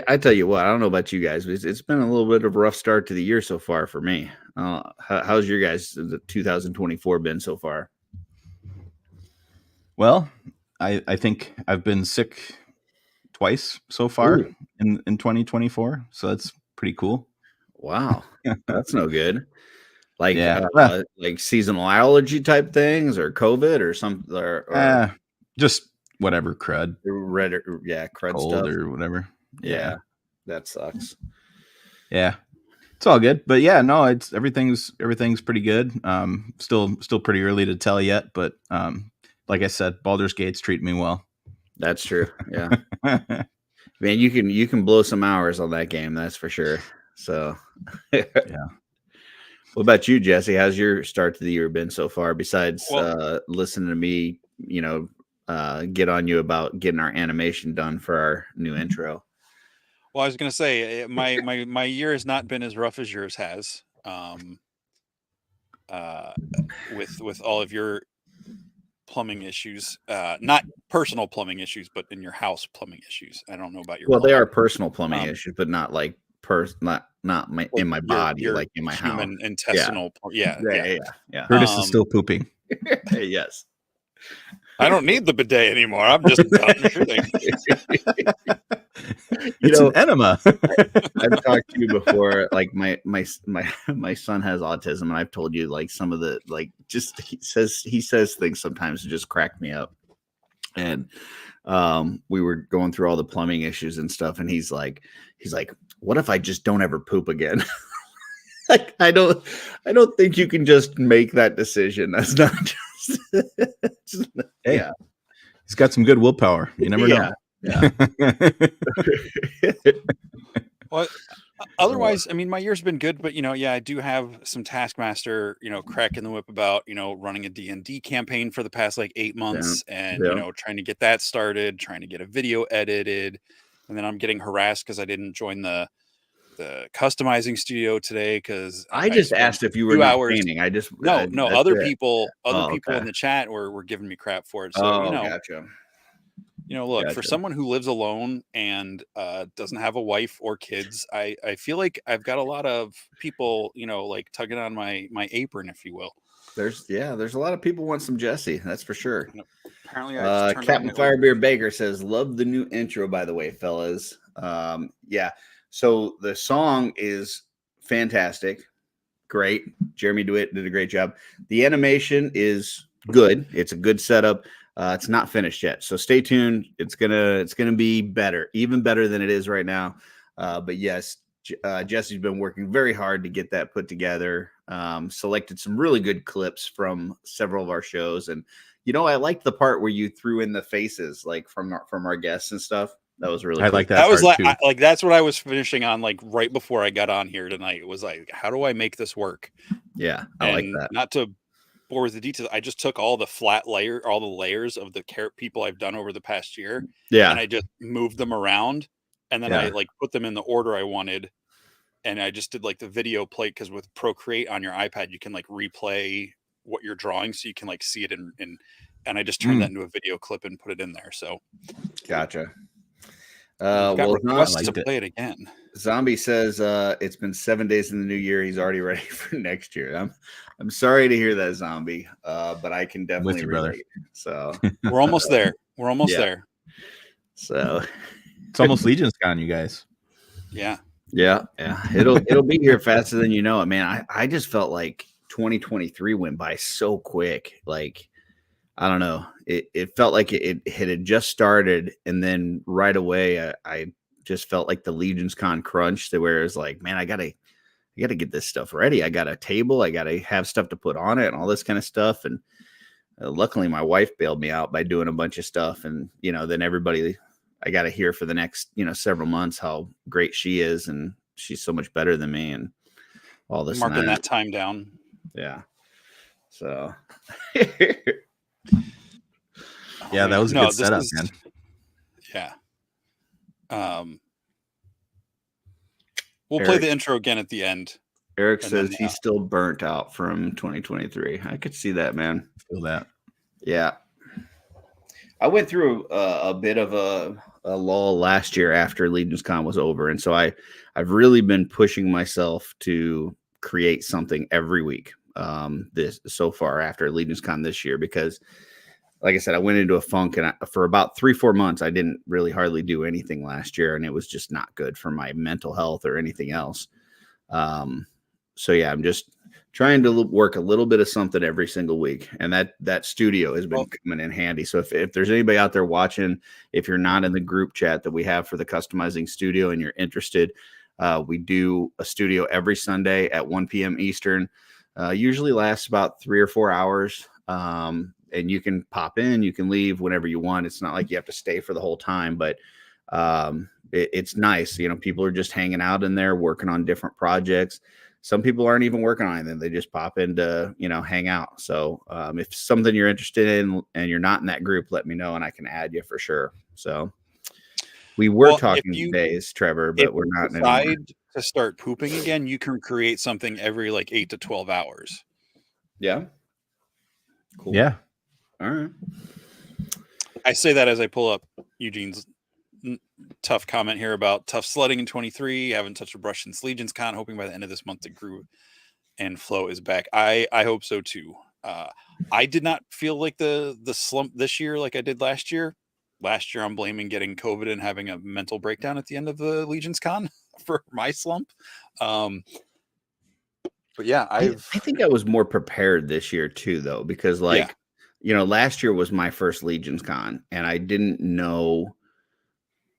I tell you what, I don't know about you guys, but it's been a little bit of a rough start to the year so far for me. How's your guys' 2024 been so far? Well, I think I've been sick twice so far Ooh. in 2024, so that's pretty cool. Wow, that's no good. Like Yeah. like seasonal allergy type things, or COVID, or some, or Just whatever crud, red, yeah, crud cold stuff. or whatever. Yeah, that sucks. Yeah. It's all good. But yeah, no, it's everything's pretty good. Still pretty early to tell yet, but like I said, Baldur's Gate's treating me well. That's true. Yeah. Man, you can blow some hours on that game, that's for sure. So Yeah. What about you, Jesse? How's your start to the year been so far, besides listening to me, get on you about getting our animation done for our new intro? Well, I was going to say my year has not been as rough as yours has. With all of your plumbing issues, not personal plumbing issues, but in your house plumbing issues. I don't know about your. Well, plumbing. they are personal plumbing issues, but not like not in my body, your like in my human house. intestinal. Yeah. Curtis is still pooping. Yes. I don't need the bidet anymore. I'm just done shooting. It's an enema. I've talked to you before. Like my son has autism, and I've told you like some of the just he says things sometimes to just crack me up. And we were going through all the plumbing issues and stuff, and he's like, what if I just don't ever poop again? Like I don't think you can just make that decision. That's not just hey, yeah. He's got some good willpower. You never know. Yeah. Well, otherwise, I mean, my year's been good, but I do have some Taskmaster, cracking the whip about, running a D&D campaign for the past like 8 months, and trying to get that started, trying to get a video edited, and then I'm getting harassed because I didn't join the customizing studio today because I just asked if you were not painting. I just no other people in the chat were giving me crap for it. So gotcha. Look, for someone who lives alone and doesn't have a wife or kids, I feel like I've got a lot of people, like tugging on my apron, if you will. There's a lot of people want some Jesse, that's for sure. Apparently, Captain Firebeard Baker says, "Love the new intro, by the way, fellas." Yeah. So the song is fantastic, great. Jeremy DeWitt did a great job. The animation is good. It's a good setup. It's not finished yet, so stay tuned. It's gonna be better, even better than it is right now. But yes, Jesse's been working very hard to get that put together. Selected some really good clips from several of our shows, and I liked the part where you threw in the faces, like from our guests and stuff. That was really cool. Like that. That was like that's what I was finishing on, like right before I got on here tonight. It was like, how do I make this work? Yeah, I like that. Not to bore with the details, I just took all the all the layers of the people I've done over the past year, and I just moved them around, and then I like put them in the order I wanted, and I just did like the video play, because with Procreate on your iPad you can like replay what you're drawing, so you can like see it in and I just turned that into a video clip and put it in there. So gotcha. Requests to play it again. Zombie says it's been 7 days in the new year. He's already ready for next year. I'm sorry to hear that, Zombie, but I can definitely relate. So we're almost there. We're almost there. So it's almost Legion's gone, you guys. Yeah. It'll be here faster than you know it, man. I just felt like 2023 went by so quick. Like, I don't know. It felt like it had just started, and then right away I just felt like the Legion's Con crunch, where it's like, man, I gotta get this stuff ready. I got a table, I gotta have stuff to put on it, and all this kind of stuff. And luckily, my wife bailed me out by doing a bunch of stuff, and then everybody, I got to hear for the next several months how great she is, and she's so much better than me, and all this. Marking that time down. Yeah. So. Yeah, that was a good setup, man. Yeah. We'll play the intro again at the end. Eric says he's still burnt out from 2023. I could see that, man. Feel that. Yeah. I went through a bit of a lull last year after Legion's Con was over, and so I've really been pushing myself to create something every week. This so far after Legion's Con this year, because like I said, I went into a funk, and for about 3-4 months, I didn't really hardly do anything last year, and it was just not good for my mental health or anything else. So yeah, I'm just trying to work a little bit of something every single week, and that studio has been coming in handy. So if there's anybody out there watching, if you're not in the group chat that we have for the customizing studio and you're interested, we do a studio every Sunday at 1 p.m. Eastern. Usually lasts about 3 or 4 hours. And you can pop in, you can leave whenever you want. It's not like you have to stay for the whole time, but it's nice. You know, people are just hanging out in there, working on different projects. Some people aren't even working on anything. They just pop in to, you know, hang out. So if something you're interested in and you're not in that group, let me know and I can add you for sure. So we were talking days, Trevor, but we're not anymore. To start pooping again, you can create something every like 8 to 12 hours. Yeah. Cool. Yeah. All right. I say that as I pull up Eugene's tough comment here about tough sledding in 23. Haven't touched a brush since Legion's Con, hoping by the end of this month the groove and flow is back. I hope so too. I did not feel like the slump this year like I did last year. Last year I'm blaming getting COVID and having a mental breakdown at the end of the Legion's Con for my slump. But yeah, I think I was more prepared this year too, though, because you know, last year was my first Legion's Con, and I didn't know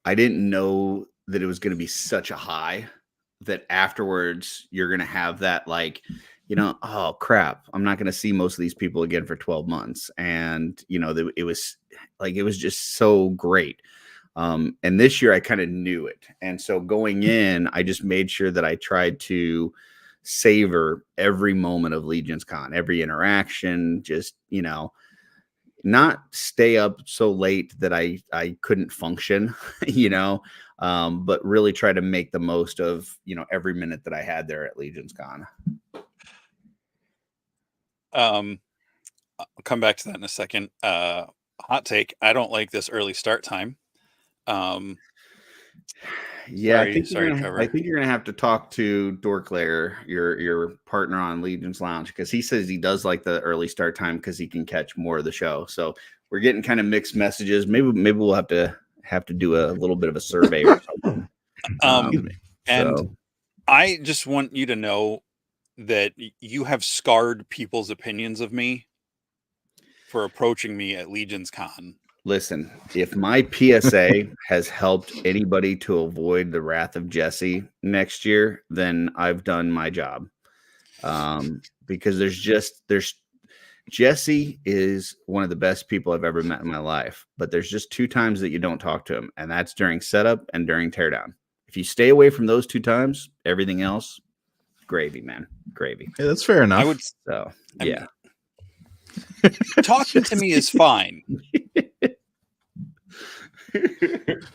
that it was going to be such a high that afterwards you're going to have that, like, you know, oh crap, I'm not going to see most of these people again for 12 months. And, you know, it was just so great. And this year I kind of knew it. And so going in, I just made sure that I tried to savor every moment of Legion's Con, every interaction, just, you know, not stay up so late that I couldn't function, you know, but really try to make the most of, you know, every minute that I had there at Legion's Con. I'll come back to that in a second. Hot take. I don't like this early start time. Yeah, I think you're gonna have to talk to Dorklayer, your partner on Legion's Lounge, because he says he does like the early start time because he can catch more of the show. So we're getting kind of mixed messages. Maybe we'll have to do a little bit of a survey or something. And I just want you to know that you have scarred people's opinions of me for approaching me at Legion's Con. Listen, if my PSA has helped anybody to avoid the wrath of Jesse next year, then I've done my job. Because Jesse is one of the best people I've ever met in my life, but there's just 2 times that you don't talk to him, and that's during setup and during teardown. If you stay away from those 2 times, everything else, gravy, man, gravy. Yeah, that's fair enough. I would, yeah. Talking to me is fine.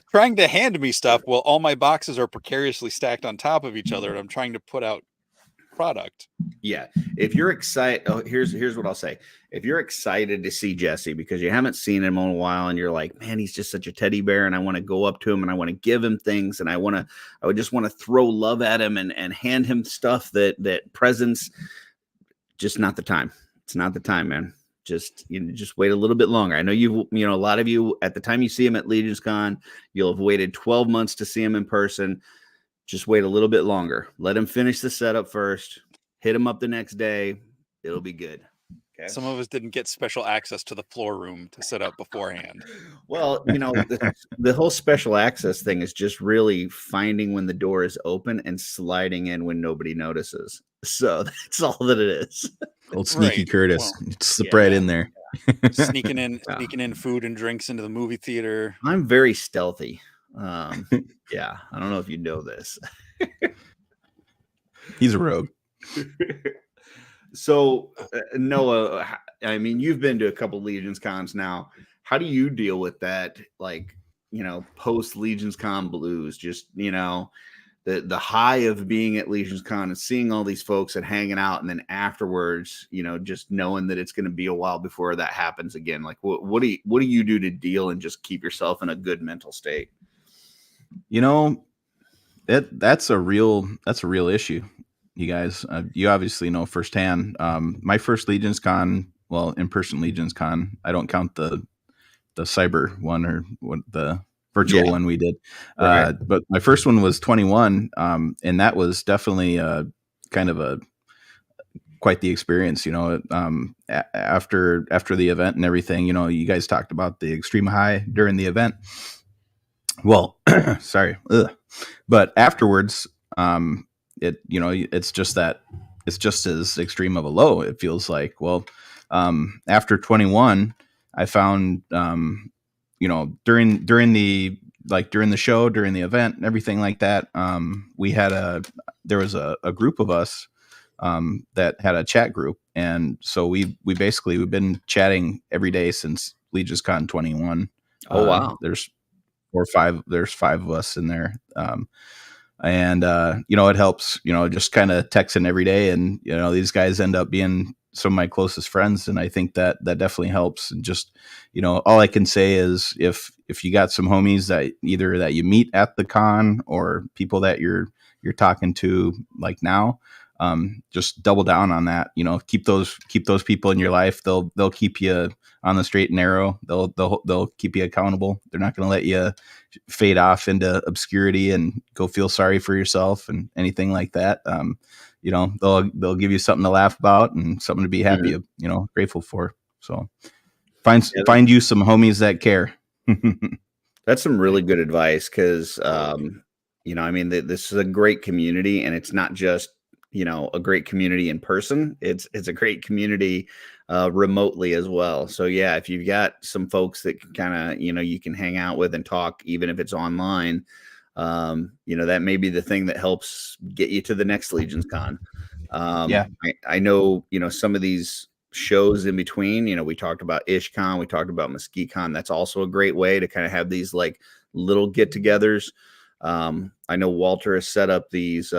Trying to hand me stuff while all my boxes are precariously stacked on top of each other and I'm trying to put out product. Yeah. If you're excited, here's what I'll say. If you're excited to see Jesse because you haven't seen him in a while and you're like, man, he's just such a teddy bear and I want to go up to him and I want to give him things and I would just want to throw love at him and hand him stuff that presents, just not the time. It's not the time, man. Just wait a little bit longer. I know you know, a lot of you at the time you see him at Legion's Con, you'll have waited 12 months to see him in person. Just wait a little bit longer. Let him finish the setup first. Hit him up the next day. It'll be good. Okay. Some of us didn't get special access to the floor room to set up beforehand. Well, you know, the whole special access thing is just really finding when the door is open and sliding in when nobody notices. So that's all that it is. Old sneaky Curtis. Slip right in there. Sneaking in food and drinks into the movie theater. I'm very stealthy. Yeah, I don't know if you know this. He's a rogue. So, Noah, I mean, you've been to a couple Legion's Cons now. How do you deal with that? Like, you know, post Legion's Con blues, just, you know, the high of being at Legion's Con and seeing all these folks and hanging out. And then afterwards, you know, just knowing that it's going to be a while before that happens again. Like, what do you do to deal and just keep yourself in a good mental state? You know, that's a real issue. You guys, you obviously know firsthand. My first Legion's Con in-person Legions Con. I don't count the cyber one or what the virtual one we did. Right. But my first one was 21. And that was definitely kind of quite the experience, after the event and everything. You guys talked about the extreme high during the event. Well, sorry. But afterwards, it's just as extreme of a low. It feels like, well, after 21, I found, during the show, during the event and everything like that, there was a group of us, that had a chat group. And so we've been chatting every day since Legions Con 21. Oh, wow. There's 5 of us in there. And it helps, just kind of texting every day. And, these guys end up being some of my closest friends. And I think that definitely helps. And just, all I can say is if you got some homies that either that you meet at the con or people that you're talking to like now, just double down on that. Keep those people in your life. They'll keep you on the straight and narrow. They'll keep you accountable. They're not going to let you fade off into obscurity and go feel sorry for yourself and anything like that. They'll give you something to laugh about and something to be happy, grateful for. So find you some homies that care. That's some really good advice. Cause, this is a great community, and it's not just, a great community in person. It's a great community remotely as well. So yeah, if you've got some folks that kind of, you can hang out with and talk, even if it's online, that may be the thing that helps get you to the next Legions Con. I know, some of these shows in between, we talked about IshCon, we talked about MesquiteCon. That's also a great way to kind of have these like little get-togethers. I know Walter has set up these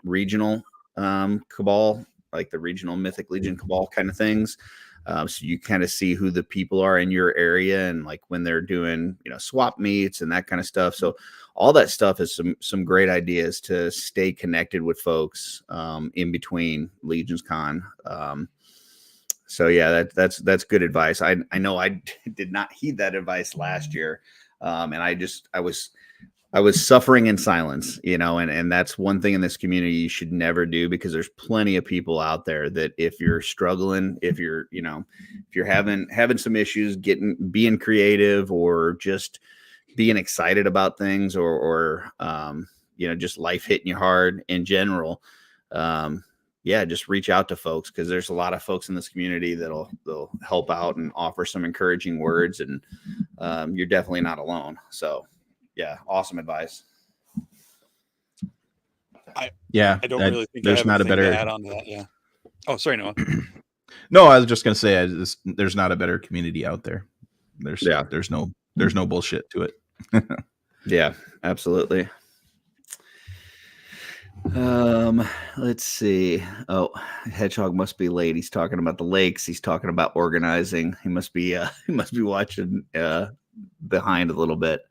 regional cabal, like the regional Mythic Legion cabal kind of things. So you kind of see who the people are in your area, and like when they're doing, swap meets and that kind of stuff. So all that stuff is some great ideas to stay connected with folks in between Legions Con. So yeah, that's good advice. I know I did not heed that advice last year. And I was suffering in silence, and that's one thing in this community you should never do, because there's plenty of people out there that if you're struggling, if you're having some issues being creative, or just being excited about things, or just life hitting you hard in general, just reach out to folks, because there's a lot of folks in this community they'll help out and offer some encouraging words, and you're definitely not alone. So yeah, awesome advice. I don't really think there's not a better add on to that. Yeah. Oh, sorry, Noah. No, I was just gonna say there's not a better community out there. There's no bullshit to it. Yeah, absolutely. Let's see. Oh, Hedgehog must be late. He's talking about the lakes. He's talking about organizing. He must be watching behind a little bit.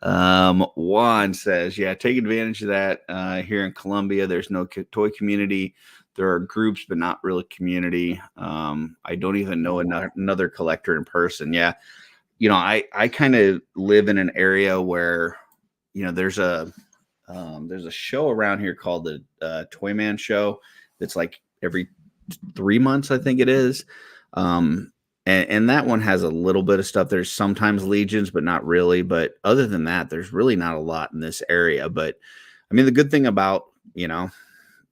Juan says, yeah, take advantage of that. Here in Columbia, there's no toy community. There are groups, but not really community. I don't even know another collector in person. Yeah. I kind of live in an area where, there's a show around here called the Toyman Show. That's like every 3 months, I think it is. And that one has a little bit of stuff. There's sometimes Legions, but not really. But other than that, there's really not a lot in this area. But I mean, the good thing about,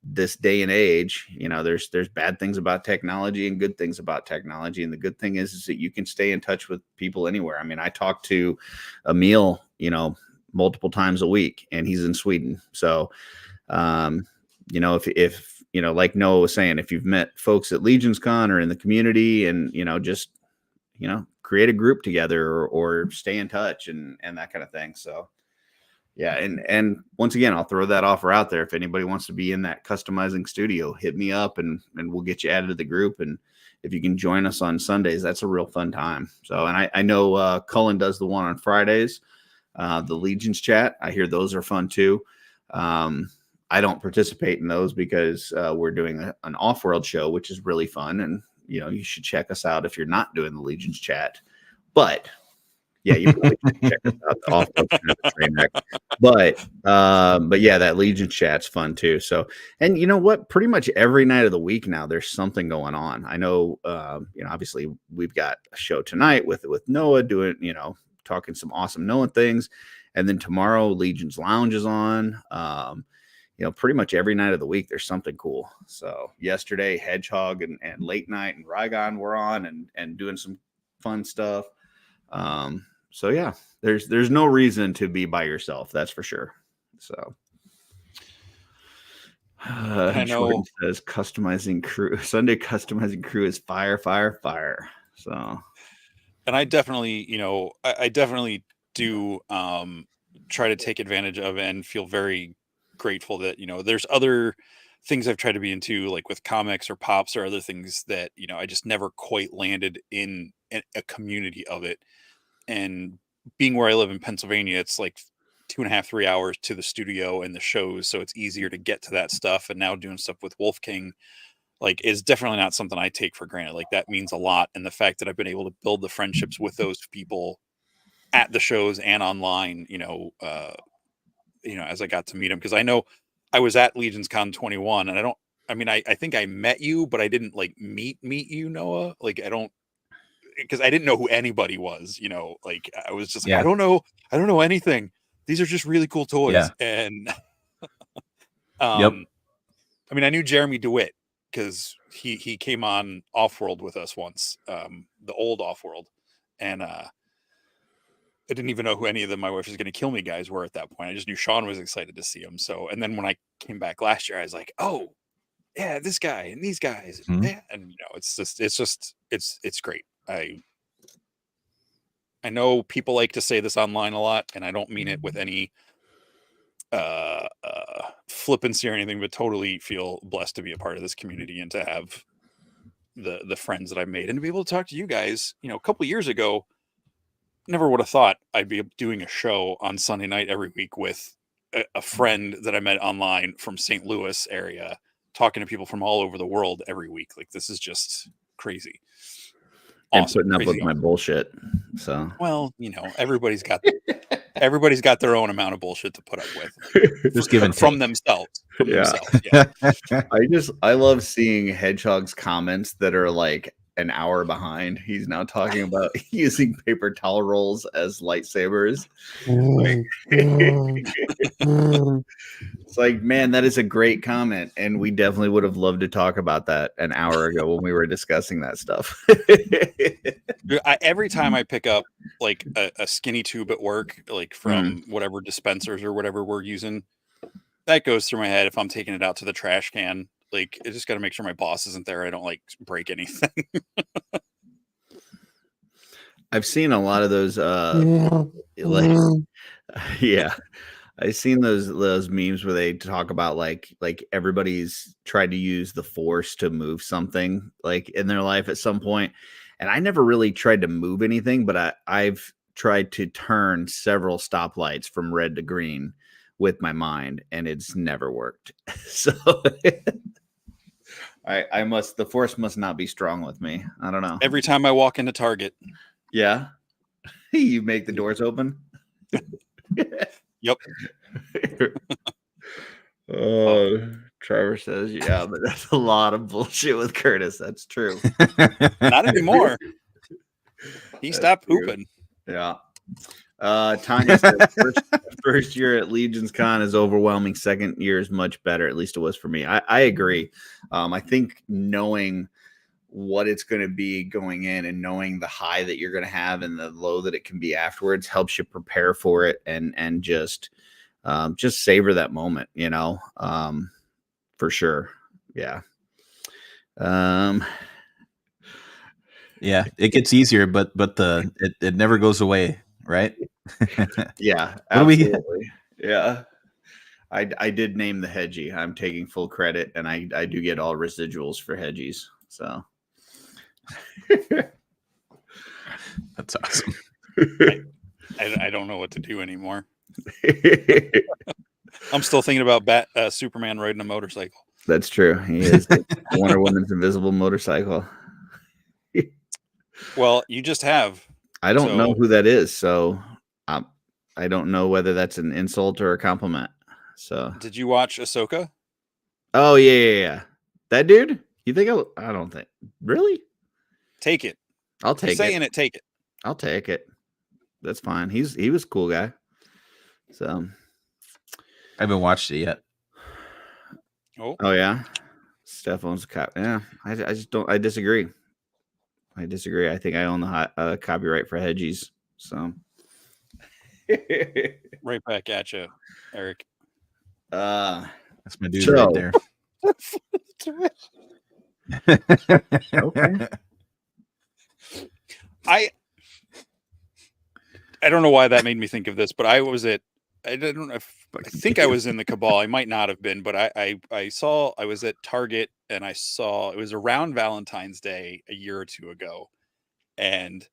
this day and age, there's bad things about technology and good things about technology. And the good thing is that you can stay in touch with people anywhere. I mean, I talk to Emil, multiple times a week, and he's in Sweden. So, if like Noah was saying, if you've met folks at Legions Con or in the community, and, just, create a group together or stay in touch and that kind of thing. So, yeah. And once again, I'll throw that offer out there. If anybody wants to be in that customizing studio, hit me up and we'll get you added to the group. And if you can join us on Sundays, that's a real fun time. So, and I know Cullen does the one on Fridays, the Legions chat. I hear those are fun too. I don't participate in those because we're doing an OffWorld show, which is really fun. And, you should check us out if you're not doing the Legions chat. But yeah, you probably should check us out. The OffWorld chat, train wreck. But yeah, that Legion chat's fun too. So, and you know what? Pretty much every night of the week now, there's something going on. I know, obviously we've got a show tonight with Noah doing, talking some awesome Noah things, and then tomorrow Legion's Lounge is on. Pretty much every night of the week, there's something cool. So yesterday, Hedgehog and Late Night and Rygon were on and doing some fun stuff. So yeah, there's no reason to be by yourself. That's for sure. So I know. Jordan says customizing crew Sunday customizing crew is fire. So, and I definitely, I definitely do try to take advantage of it and feel very grateful that, there's other things I've tried to be into, like with comics or pops or other things that, I just never quite landed in a community of it. And being where I live in Pennsylvania, it's like 2.5, 3 hours to the studio and the shows. So it's easier to get to that stuff. And now doing stuff with Wolf King, like, is definitely not something I take for granted. Like, that means a lot. And the fact that I've been able to build the friendships with those people at the shows and online, as I got to meet them. Because I know I was at Legions Con 21 and I think I met you, but I didn't like meet you, Noah. Like, because I didn't know who anybody was, like I was just, I don't know anything. These are just really cool toys. Yeah. And Yep. I knew Jeremy DeWitt because he came on OffWorld with us once, the old OffWorld. And I didn't even know who any of them, my wife is going to kill me guys were at that point. I just knew Sean was excited to see him. So, and then when I came back last year, I was like, oh yeah, this guy and these guys. Mm-hmm. Yeah. And it's great. I know people like to say this online a lot, and I don't mean it with any flippancy or anything, but totally feel blessed to be a part of this community and to have the friends that I've made and to be able to talk to you guys. A couple of years ago, never would have thought I'd be doing a show on Sunday night every week with a friend that I met online from St. Louis area, talking to people from all over the world every week. Like, this is just crazy. Awesome. And putting up with my bullshit. So, well, everybody's got their own amount of bullshit to put up with. Just given from themselves. Yeah. I love seeing Hedgehog's comments that are like an hour behind. He's now talking about using paper towel rolls as lightsabers. It's like, man, that is a great comment, and we definitely would have loved to talk about that an hour ago when we were discussing that stuff. Every time I pick up like a skinny tube at work, like from whatever dispensers or whatever we're using, that goes through my head. If I'm taking it out to the trash can, like, I just got to make sure my boss isn't there. I don't like break anything. I've seen a lot of those I've seen those memes where they talk about like everybody's tried to use the force to move something like in their life at some point. And I never really tried to move anything, but I've tried to turn several stoplights from red to green with my mind, and it's never worked. So the force must not be strong with me. I don't know. Every time I walk into Target. Yeah. You make the doors open. Yep. Trevor says, yeah, but that's a lot of bullshit with Curtis. That's true. Not anymore. He stopped pooping. Yeah. Tanya said first year at Legions Con is overwhelming. Second year is much better. At least it was for me. I agree. I think knowing what it's going to be going in and knowing the high that you're going to have and the low that it can be afterwards helps you prepare for it and just savor that moment, for sure. Yeah. Yeah, it gets easier, but it never goes away, right? Yeah, absolutely. What do we get? Yeah. I did name the Hedgie. I'm taking full credit, and I do get all residuals for Hedgies. So that's awesome. I don't know what to do anymore. I'm still thinking about Superman riding a motorcycle. That's true. He is Wonder Woman's invisible motorcycle. Well, you just have. I don't know So- who that is, so I don't know whether that's an insult or a compliment. So, Did you watch Ahsoka? oh yeah. That dude? You think I don't think. Really? Take it. I'll He's take it. saying it. Take it. I'll take it. That's fine. He was a cool guy. So, I haven't watched it yet. Oh, yeah. Steph owns a cop. Yeah, I just don't. I disagree. I think I own the copyright for Hedgies. So, right back at you, Eric. That's my dude So- right there. Okay. I don't know why that made me think of this, but I don't know if I think I was in the Cabal. I might not have been, but I was at Target and I saw it was around Valentine's Day a year or two ago. And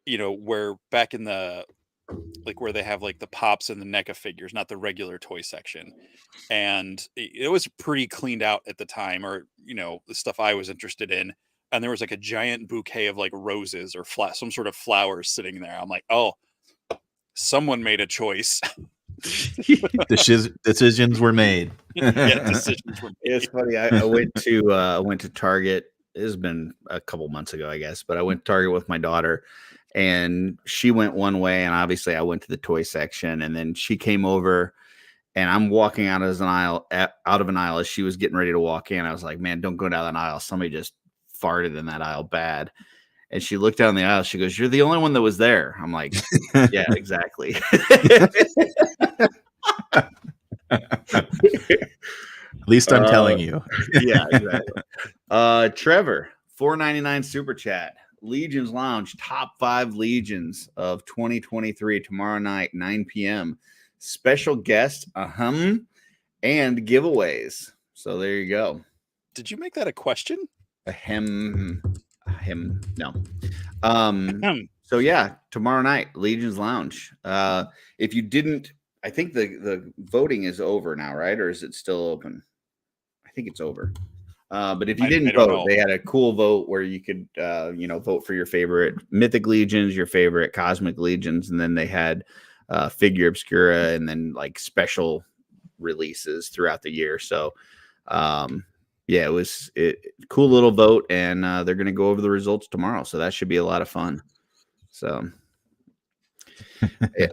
where back in the where they have like the pops and the NECA figures, not the regular toy section. And it was pretty cleaned out at the time, or the stuff I was interested in. And there was like a giant bouquet of like roses or some sort of flowers sitting there. I'm like, oh, someone made a choice. Decisions were made. Yeah, decisions were made. It's funny. I went to Target. It has been a couple months ago, I guess, but I went to Target with my daughter, and she went one way, and obviously I went to the toy section, and then she came over, and I'm walking out of an aisle as she was getting ready to walk in. I was like, man, don't go down that aisle. Somebody just farted in that aisle bad. And she looked down the aisle. She goes, "You're the only one that was there." I'm like, yeah, exactly. At least I'm telling you. Yeah, exactly. Trevor, $4.99 super chat. Legions Lounge, top 5 Legions of 2023 tomorrow night, 9 p.m. Special guest, and giveaways. So there you go. Did you make that a question? No. So yeah, tomorrow night, Legions Lounge. If you didn't, I think the voting is over now, right? Or is it still open? I think it's over. But if you didn't vote, they had a cool vote where you could, vote for your favorite Mythic Legions, your favorite Cosmic Legions, and then they had Figure Obscura and then like special releases throughout the year. So, yeah, it was cool little vote, and they're going to go over the results tomorrow. So that should be a lot of fun. So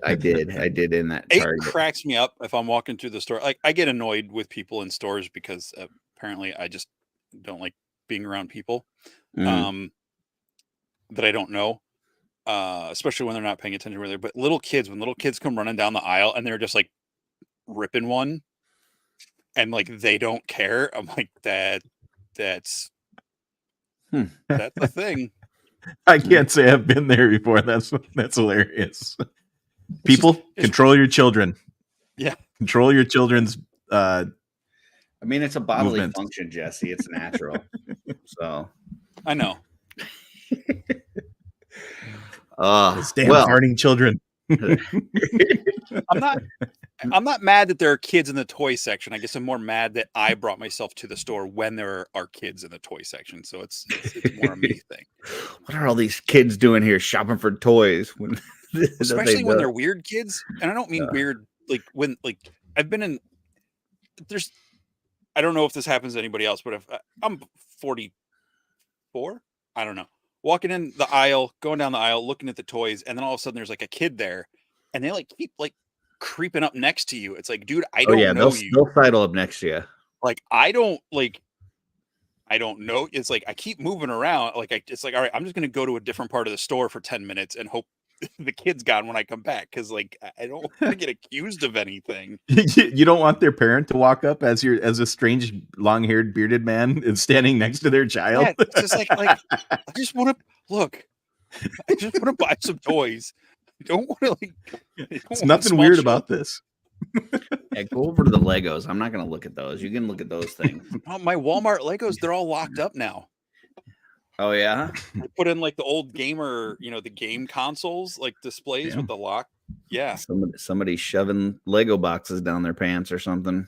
I did in that Target. It cracks me up if I'm walking through the store. Like I get annoyed with people in stores because apparently I just don't like being around people that I don't know, especially when they're not paying attention. But when little kids come running down the aisle and they're just like ripping one, and like they don't care. I'm like that's a thing. I can't say I've been there before. That's hilarious. People, control your children. Yeah, control your children's. I mean, it's a bodily movement. function, Jesse. It's natural. So I know. Those damn farting children. I'm not mad that there are kids in the toy section. I guess I'm more mad that I brought myself to the store when there are kids in the toy section. So it's more a me thing. What are all these kids doing here shopping for toys? Especially when they're weird kids. And I don't mean weird like when I've been in I don't know if this happens to anybody else, but if I'm 44, I don't know. Walking in the aisle, going down the aisle, looking at the toys, and then all of a sudden there's like a kid there, and they like keep like creeping up next to you. It's like, dude, I don't know you. They'll sidle up next to you. Like I don't know. It's like I keep moving around. It's like, all right, I'm just gonna go to a different part of the store for 10 minutes and hope the kid's gone when I come back, because like I don't want to get accused of anything. You don't want their parent to walk up as a strange long-haired bearded man and standing next to their child. Yeah, it's just like I just want to look. I just want to buy some toys. I don't want to It's nothing weird about this. Yeah, go over to the Legos. I'm not going to look at those. You can look at those things. Oh, my Walmart Legos, they're all locked up now. Oh yeah, I put in like the old gamer, the game consoles, like displays with the lock. Yeah, somebody shoving Lego boxes down their pants or something.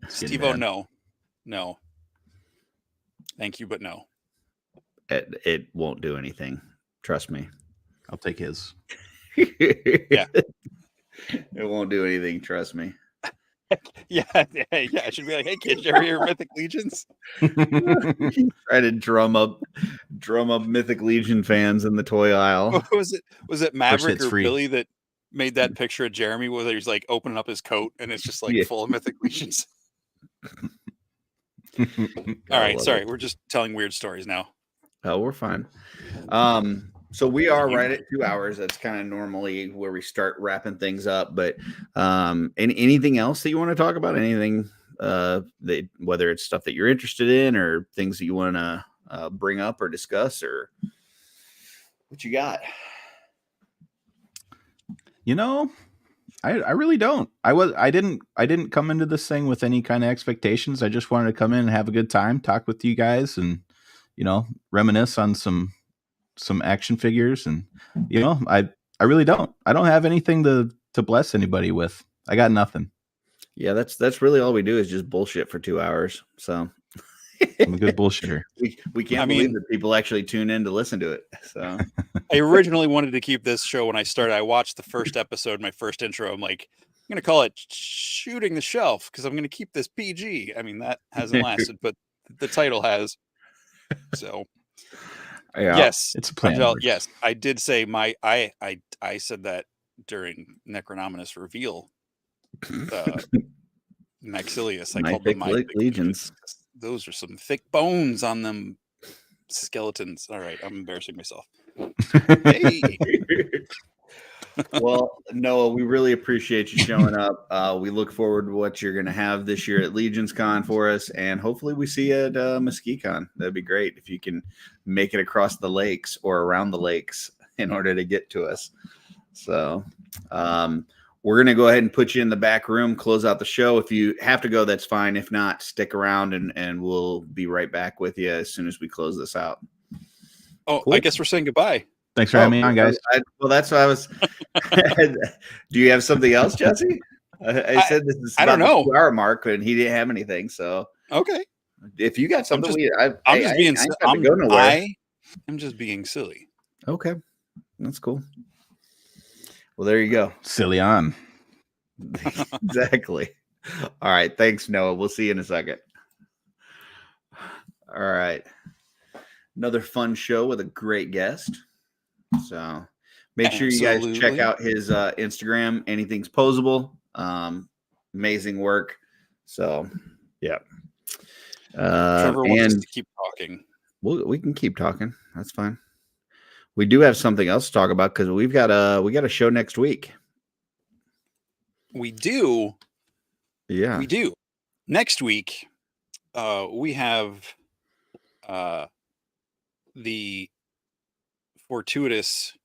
Steve-O, no. Thank you, but no. It won't do anything. Trust me. I'll take his. Yeah. It won't do anything. Trust me. Yeah. I should be like, hey kids, you ever hear Mythic Legions? Try to drum up Mythic Legion fans in the toy aisle. Was it Maverick hits or free. Billy that made that picture of Jeremy where he's like opening up his coat and it's just like Yeah. full of Mythic Legions? All right, sorry, we're just telling weird stories now. Oh, we're fine. So we are right at 2 hours. That's kind of normally where we start wrapping things up. But anything else that you want to talk about? Anything that, whether it's stuff that you're interested in or things that you want to bring up or discuss, or what you got? You know, I really don't. I didn't come into this thing with any kind of expectations. I just wanted to come in and have a good time, talk with you guys, and reminisce on some action figures. And I really don't. I don't have anything to bless anybody with. I got nothing. Yeah, that's really all we do is just bullshit for 2 hours. So I'm a good bullshitter. We can't believe that people actually tune in to listen to it. So I originally wanted to keep this show when I started. I watched the first episode, my first intro. I'm like, I'm going to call it Shooting the Shelf because I'm going to keep this PG. I mean, that hasn't lasted, but the title has. So, yeah, yes, it's a plan. Yes, I did say I said that during Necronominus reveal. Maxilius, I called them my legions. Those are some thick bones on them skeletons. All right, I'm embarrassing myself. Hey. Well, Noah, we really appreciate you showing up. We look forward to what you're going to have this year at Legions Con for us, and hopefully we see you at Mesquite-Con. That'd be great if you can make it across the lakes or around the lakes in order to get to us. So we're going to go ahead and put you in the back room, close out the show. If you have to go, that's fine. If not, stick around, and we'll be right back with you as soon as we close this out. Oh, cool. I guess we're saying goodbye. Thanks for having me on, guys. Well, that's what I was. Do you have something else, Jesse? I said this is about the 2 hour mark, and he didn't have anything. So okay, if you got something, I'm just being silly. Okay, that's cool. Well, there you go. Silly on. Exactly. All right. Thanks, Noah. We'll see you in a second. All right. Another fun show with a great guest. So make sure you guys check out his Instagram, AnythingsPosable. Amazing work. So, yeah. Trevor wants us to keep talking. We can keep talking. That's fine. We do have something else to talk about because we got a show next week. We do. Yeah. We do. Next week, we have the fortuitous.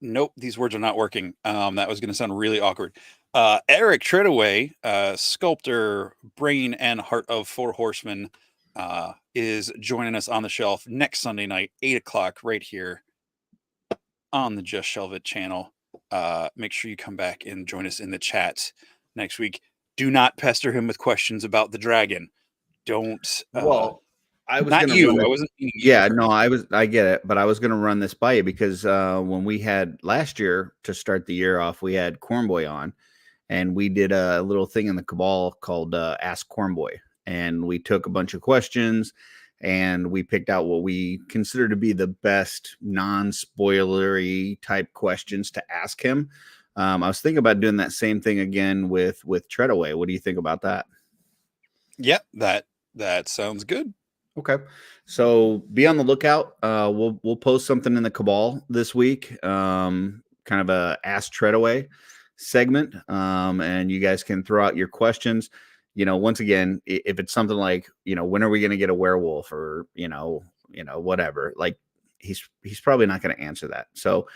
Nope, these words are not working. That was going to sound really awkward. Eric Treadaway, sculptor, brain and heart of Four Horsemen, is joining us on the shelf next Sunday night, 8:00, right here on the Just Shelve It channel. Make sure you come back and join us in the chat next week. Do not pester him with questions about the dragon. Don't. Well, I was not you. I wasn't. Yeah, no, I get it, but I was going to run this by you because when we had last year to start the year off, we had Cornboy on, and we did a little thing in the Cabal called Ask Cornboy, and we took a bunch of questions, and we picked out what we consider to be the best non-spoilery type questions to ask him. I was thinking about doing that same thing again with Treadaway. What do you think about that? Yep, that sounds good. Okay, so be on the lookout. We'll post something in the Cabal this week, kind of a Ask Treadaway segment, and you guys can throw out your questions. Once again, if it's something like, when are we going to get a werewolf, or whatever, like he's probably not going to answer that. So,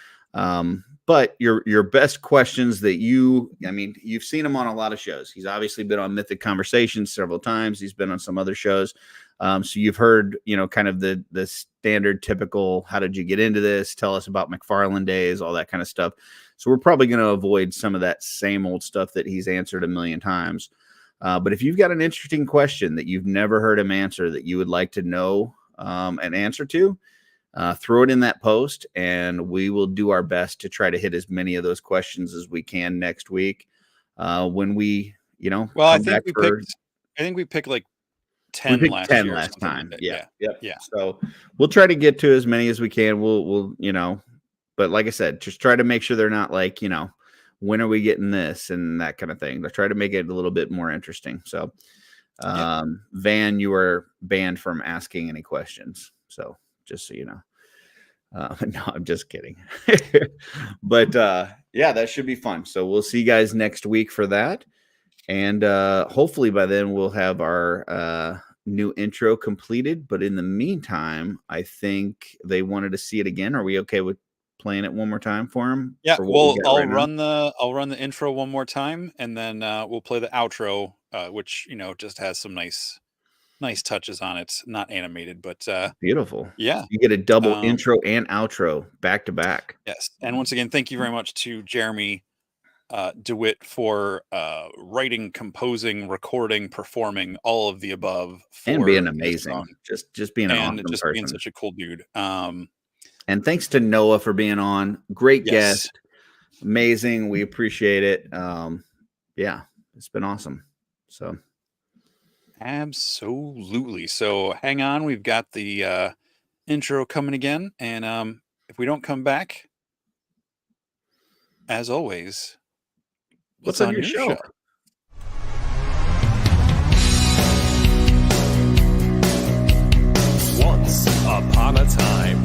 but your best questions that you've seen him on a lot of shows. He's obviously been on Mythic Conversations several times. He's been on some other shows. So you've heard, kind of the standard typical, how did you get into this? Tell us about McFarlane days, all that kind of stuff. So we're probably going to avoid some of that same old stuff that he's answered a million times. But if you've got an interesting question that you've never heard him answer that you would like to know an answer to, throw it in that post, and we will do our best to try to hit as many of those questions as we can next week. When we, well, I think we picked like 10 last year last time. Like Yeah. So we'll try to get to as many as we can. We'll but like I said, just try to make sure they're not like, when are we getting this and that kind of thing. They'll try to make it a little bit more interesting. So, Van, you are banned from asking any questions. So just so you know. No, I'm just kidding. But that should be fun. So we'll see you guys next week for that. And hopefully by then we'll have our new intro completed. But in the meantime, I think they wanted to see it again. Are we okay with playing it one more time for them? Yeah, well, I'll run the intro one more time, and then we'll play the outro, which just has some nice touches on it. Not animated, but beautiful. Yeah, you get a double intro and outro back to back. Yes, and once again, thank you very much to Jeremy DeWitt for writing, composing, recording, performing, all of the above, and being amazing. Just being an awesome person. Being such a cool dude. And thanks to Noah for being on. Great guest. Amazing. We appreciate it. It's been awesome. So absolutely. So hang on. We've got the intro coming again. And if we don't come back, as always, what's on your show? Once upon a time,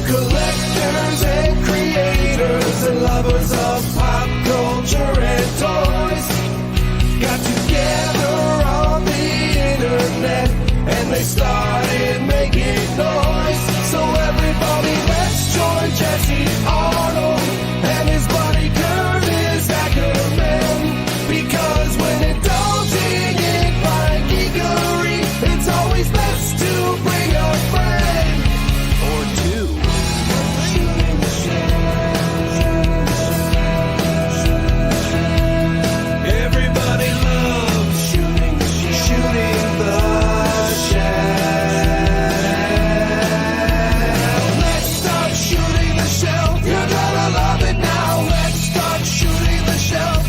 collectors and creators and lovers of pop culture and toys got together on the internet and they started making noise. So everybody, let's join Jesse Arnold and his buddy Curtis Ackerman, because when indulging in fine geekery, it's always best to bring a friend or two.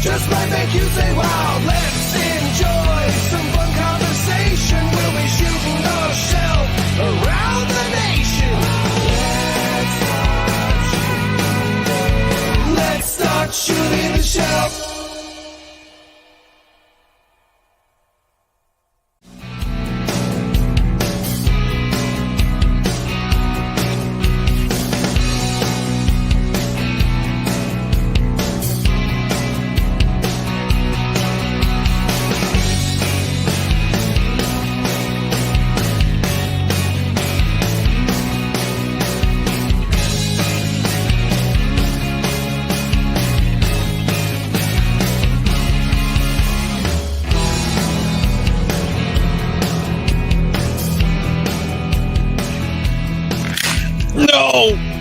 Just might make you say wow. Let's enjoy some fun conversation. We'll be shooting the shelf around the nation. Let's start shooting the shelf. No!